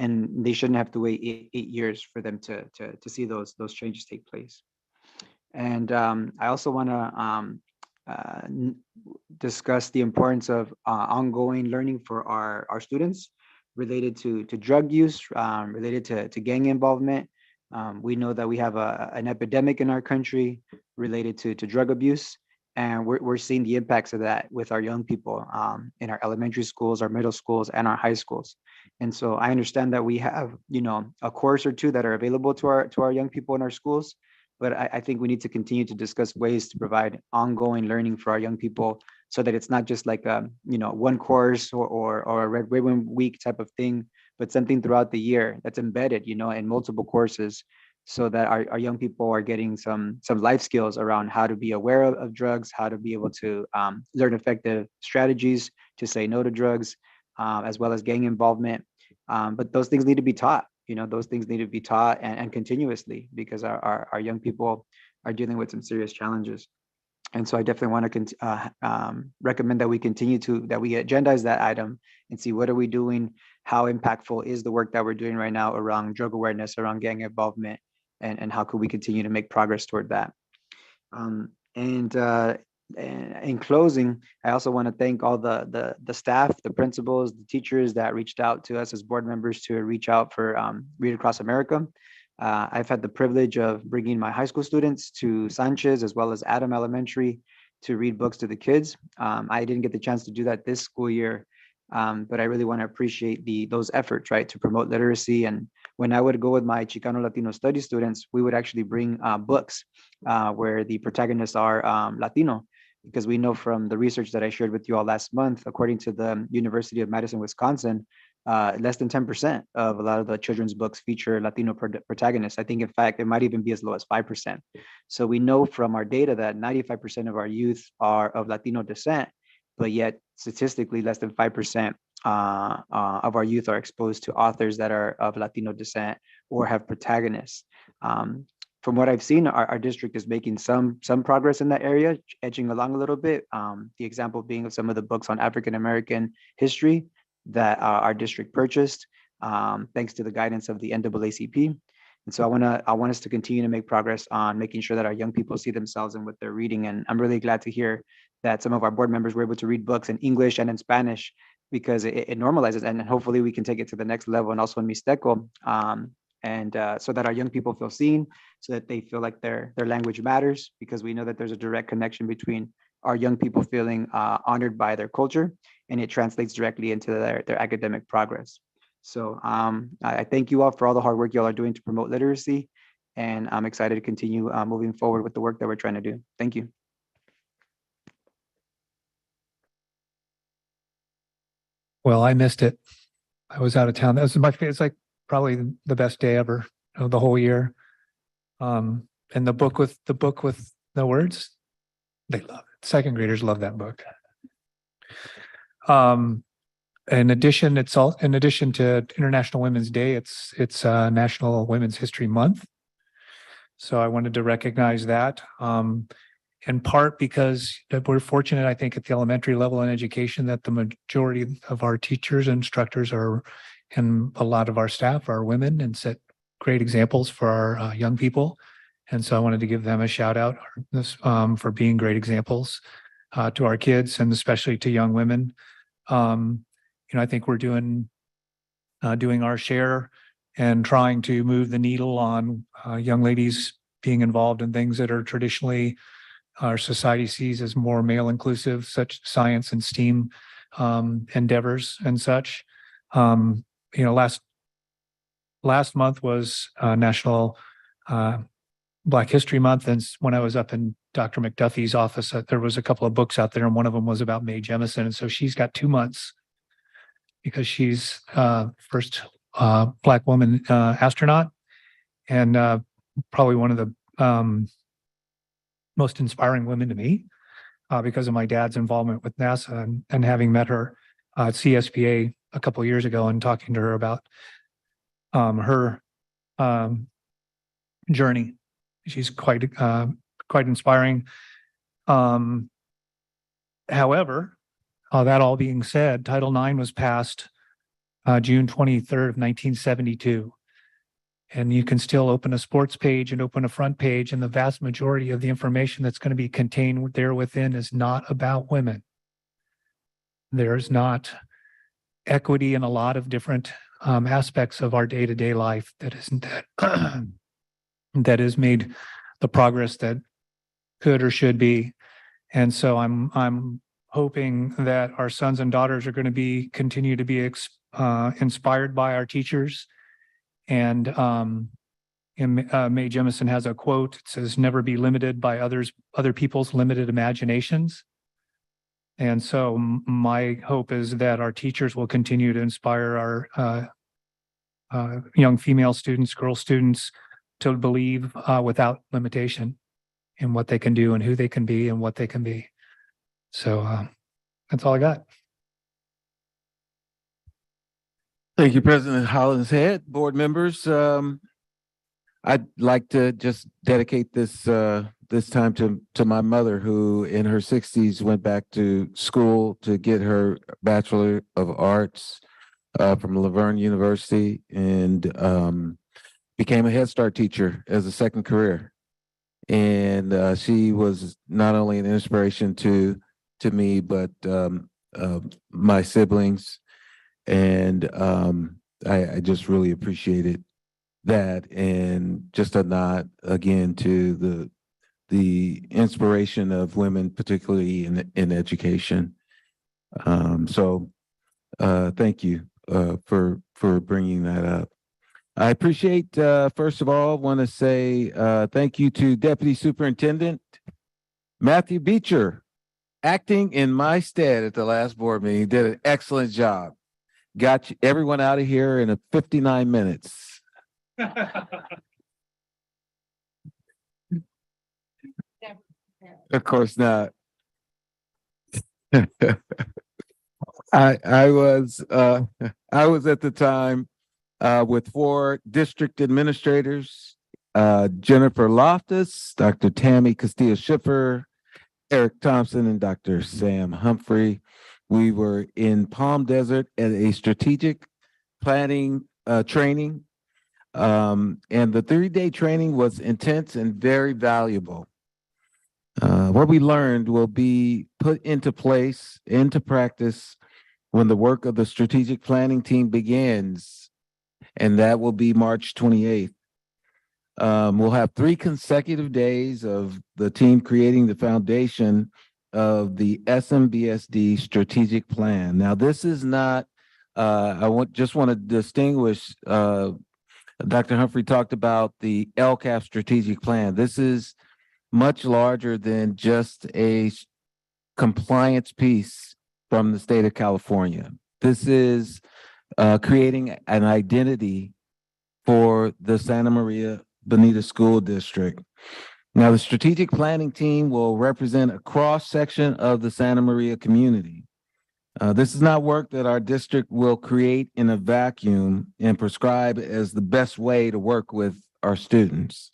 they shouldn't have to wait 8 years for them to see those changes take place. And I also want to discuss the importance of ongoing learning for our students related to drug use, related to gang involvement. We know that we have an epidemic in our country related to drug abuse. And we're seeing the impacts of that with our young people in our elementary schools, our middle schools, and our high schools. And so I understand that we have, a course or two that are available to our young people in our schools. But I think we need to continue to discuss ways to provide ongoing learning for our young people, so that it's not just like one course or a red ribbon week type of thing, but something throughout the year that's embedded, in multiple courses, so that our young people are getting some life skills around how to be aware of drugs, how to be able to learn effective strategies to say no to drugs, as well as gang involvement. But those things need to be taught. Those things need to be taught and continuously, because our young people are dealing with some serious challenges. And so I definitely want to recommend that we continue that we agendize that item and see what are we doing, how impactful is the work that we're doing right now around drug awareness, around gang involvement, and how could we continue to make progress toward that. And in closing, I also want to thank all the staff, the principals, the teachers that reached out to us as board members to reach out for Read Across America. I've had the privilege of bringing my high school students to Sanchez as well as Adam Elementary to read books to the kids. I didn't get the chance to do that this school year, but I really want to appreciate those efforts, right, to promote literacy and when I would go with my Chicano Latino study students, we would actually bring books where the protagonists are Latino, because we know from the research that I shared with you all last month, according to the University of Madison, Wisconsin, less than 10% of a lot of the children's books feature Latino protagonists. I think, in fact, it might even be as low as 5%. So we know from our data that 95% of our youth are of Latino descent, but yet statistically less than 5% of our youth are exposed to authors that are of Latino descent or have protagonists. From what I've seen, our district is making some progress in that area, edging along a little bit. The example being of some of the books on African-American history that our district purchased, thanks to the guidance of the NAACP. And so I want us to continue to make progress on making sure that our young people see themselves in what they're reading. And I'm really glad to hear that some of our board members were able to read books in English and in Spanish, because it normalizes, and hopefully we can take it to the next level, and also in Mixteco, so that our young people feel seen, so that they feel like their language matters, because we know that there's a direct connection between our young people feeling honored by their culture, and it translates directly into their academic progress. So I thank you all for all the hard work you all are doing to promote literacy, and I'm excited to continue moving forward with the work that we're trying to do. Thank you. Well, I missed it. I was out of town. That was it's like probably the best day ever of the whole year. And the book with the words, they love it. Second graders love that book. In addition to International Women's Day, it's National Women's History Month. So I wanted to recognize that. In part because we're fortunate, I think, at the elementary level in education, that the majority of our teachers and instructors and a lot of our staff are women, and set great examples for our young people. And so I wanted to give them a shout out for being great examples to our kids, and especially to young women. I think we're doing our share and trying to move the needle on young ladies being involved in things that are traditionally our society sees as more male inclusive, such science and STEAM endeavors and such. Last month was National Black History Month, and when I was up in Dr. McDuffie's office, there was a couple of books out there, and one of them was about Mae Jemison, and so she's got 2 months because she's first Black woman astronaut, and probably one of the most inspiring women to me because of my dad's involvement with NASA, and having met her at CSBA a couple of years ago and talking to her about her journey. She's quite inspiring. However, that all being said, Title IX was passed June 23rd of 1972. And you can still open a sports page and open a front page, and the vast majority of the information that's going to be contained there within is not about women. There's not equity in a lot of different aspects of our day-to-day life that has made the progress that could or should be. And so I'm hoping that our sons and daughters are going to continue to be inspired by our teachers. And Mae Jemison has a quote. It says, "Never be limited by other people's limited imaginations." And so my hope is that our teachers will continue to inspire our young female students, girl students, to believe without limitation in what they can do and who they can be and what they can be. So that's all I got. Thank you, President Hollins Head. Board members, I'd like to just dedicate this time to my mother, who in her 60s went back to school to get her Bachelor of Arts from Laverne University, and became a Head Start teacher as a second career. And she was not only an inspiration to me, but my siblings. And I just really appreciated that, and just a nod again to the inspiration of women, particularly in education. So thank you for bringing that up. I appreciate, first of all, want to say thank you to Deputy Superintendent Matthew Beecher, acting in my stead at the last board meeting. He did an excellent job. Got everyone out of here in 59 minutes. Of course not. I was at the time with 4 district administrators, Jennifer Loftus, Dr. Tammy Castillo-Schiffer, Eric Thompson, and Dr. Sam Humphrey. We were in Palm Desert at a strategic planning training. And the 3-day training was intense and very valuable. What we learned will be put into place, into practice when the work of the strategic planning team begins, and that will be March 28th. We'll have 3 consecutive days of the team creating the foundation of the SMBSD strategic plan. Now, this is not, just want to distinguish, Dr. Humphrey talked about the LCAP strategic plan. This is much larger than just a compliance piece from the state of California. This is creating an identity for the Santa Maria Bonita School District. Now, the strategic planning team will represent a cross-section of the Santa Maria community. This is not work that our district will create in a vacuum and prescribe as the best way to work with our students.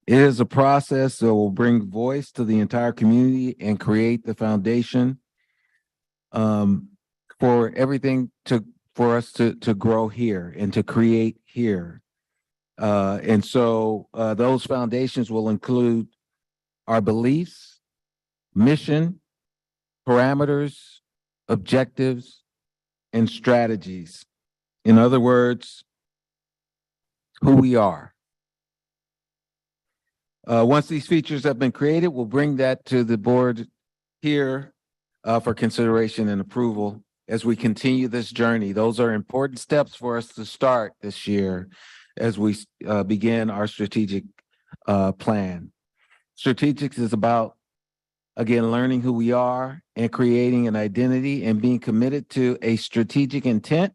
It is a process that will bring voice to the entire community and create the foundation for everything for us to grow here and to create here. And so those foundations will include our beliefs, mission, parameters, objectives, and strategies. In other words, who we are. Once these features have been created, we'll bring that to the board here for consideration and approval as we continue this journey. Those are important steps for us to start this year as we begin our strategic plan. Strategics is about, again, learning who we are and creating an identity and being committed to a strategic intent,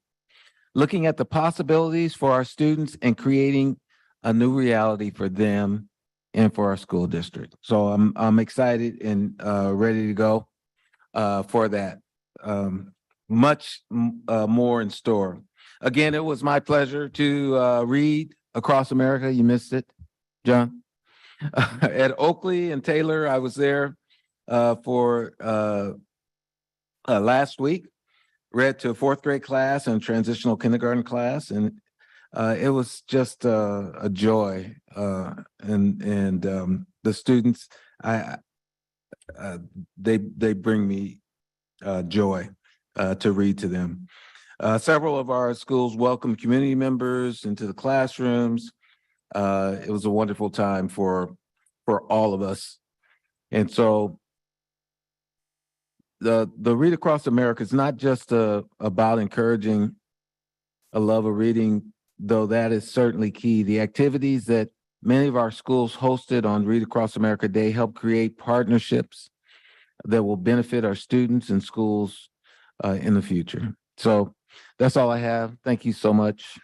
looking at the possibilities for our students and creating a new reality for them and for our school district. So I'm excited and ready to go for that. Much more in store. Again, it was my pleasure to read Across America. You missed it, John. At Oakley and Taylor, I was there for last week. Read to a 4th grade class and transitional kindergarten class, and it was just a joy. And the students, they bring me joy to read to them. Several of our schools welcome community members into the classrooms. It was a wonderful time for all of us. And so the Read Across America is not just about encouraging a love of reading, though that is certainly key. The activities that many of our schools hosted on Read Across America Day help create partnerships that will benefit our students and schools in the future. So that's all I have. Thank you so much.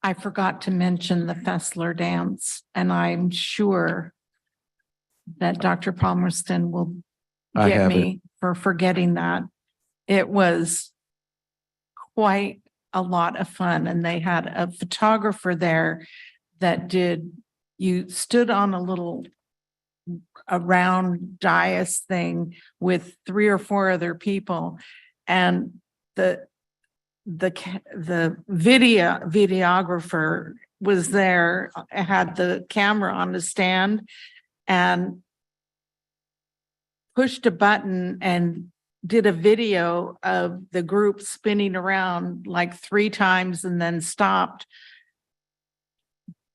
I forgot to mention the Fessler dance, and I'm sure that Dr. Palmerston will get me for forgetting that. It was quite a lot of fun, and they had a photographer there that you stood on a round dais thing with 3 or 4 other people, and the videographer was there, had the camera on the stand and pushed a button and did a video of the group spinning around like 3 times and then stopped.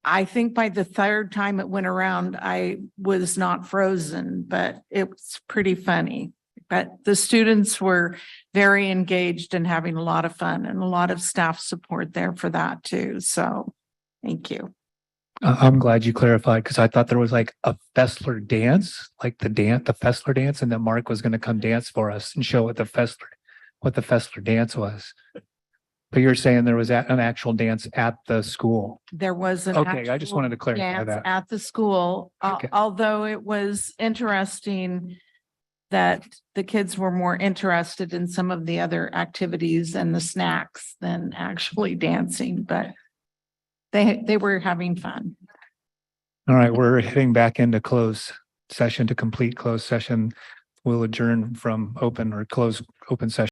I think by the 3rd time it went around, I was not frozen, but it was pretty funny. But the students were very engaged and having a lot of fun and a lot of staff support there for that too. So thank you. I'm glad you clarified because I thought there was like a Fessler dance, like the Fessler dance, and that Mark was going to come dance for us and show what the Fessler dance was. But you're saying there was an actual dance at the school. There was an Okay, I just actual wanted to clarify dance that. at the school, Okay. although it was interesting that the kids were more interested in some of the other activities and the snacks than actually dancing, but they were having fun. All right, we're heading back into closed session to complete closed session. We'll adjourn from open or close open session.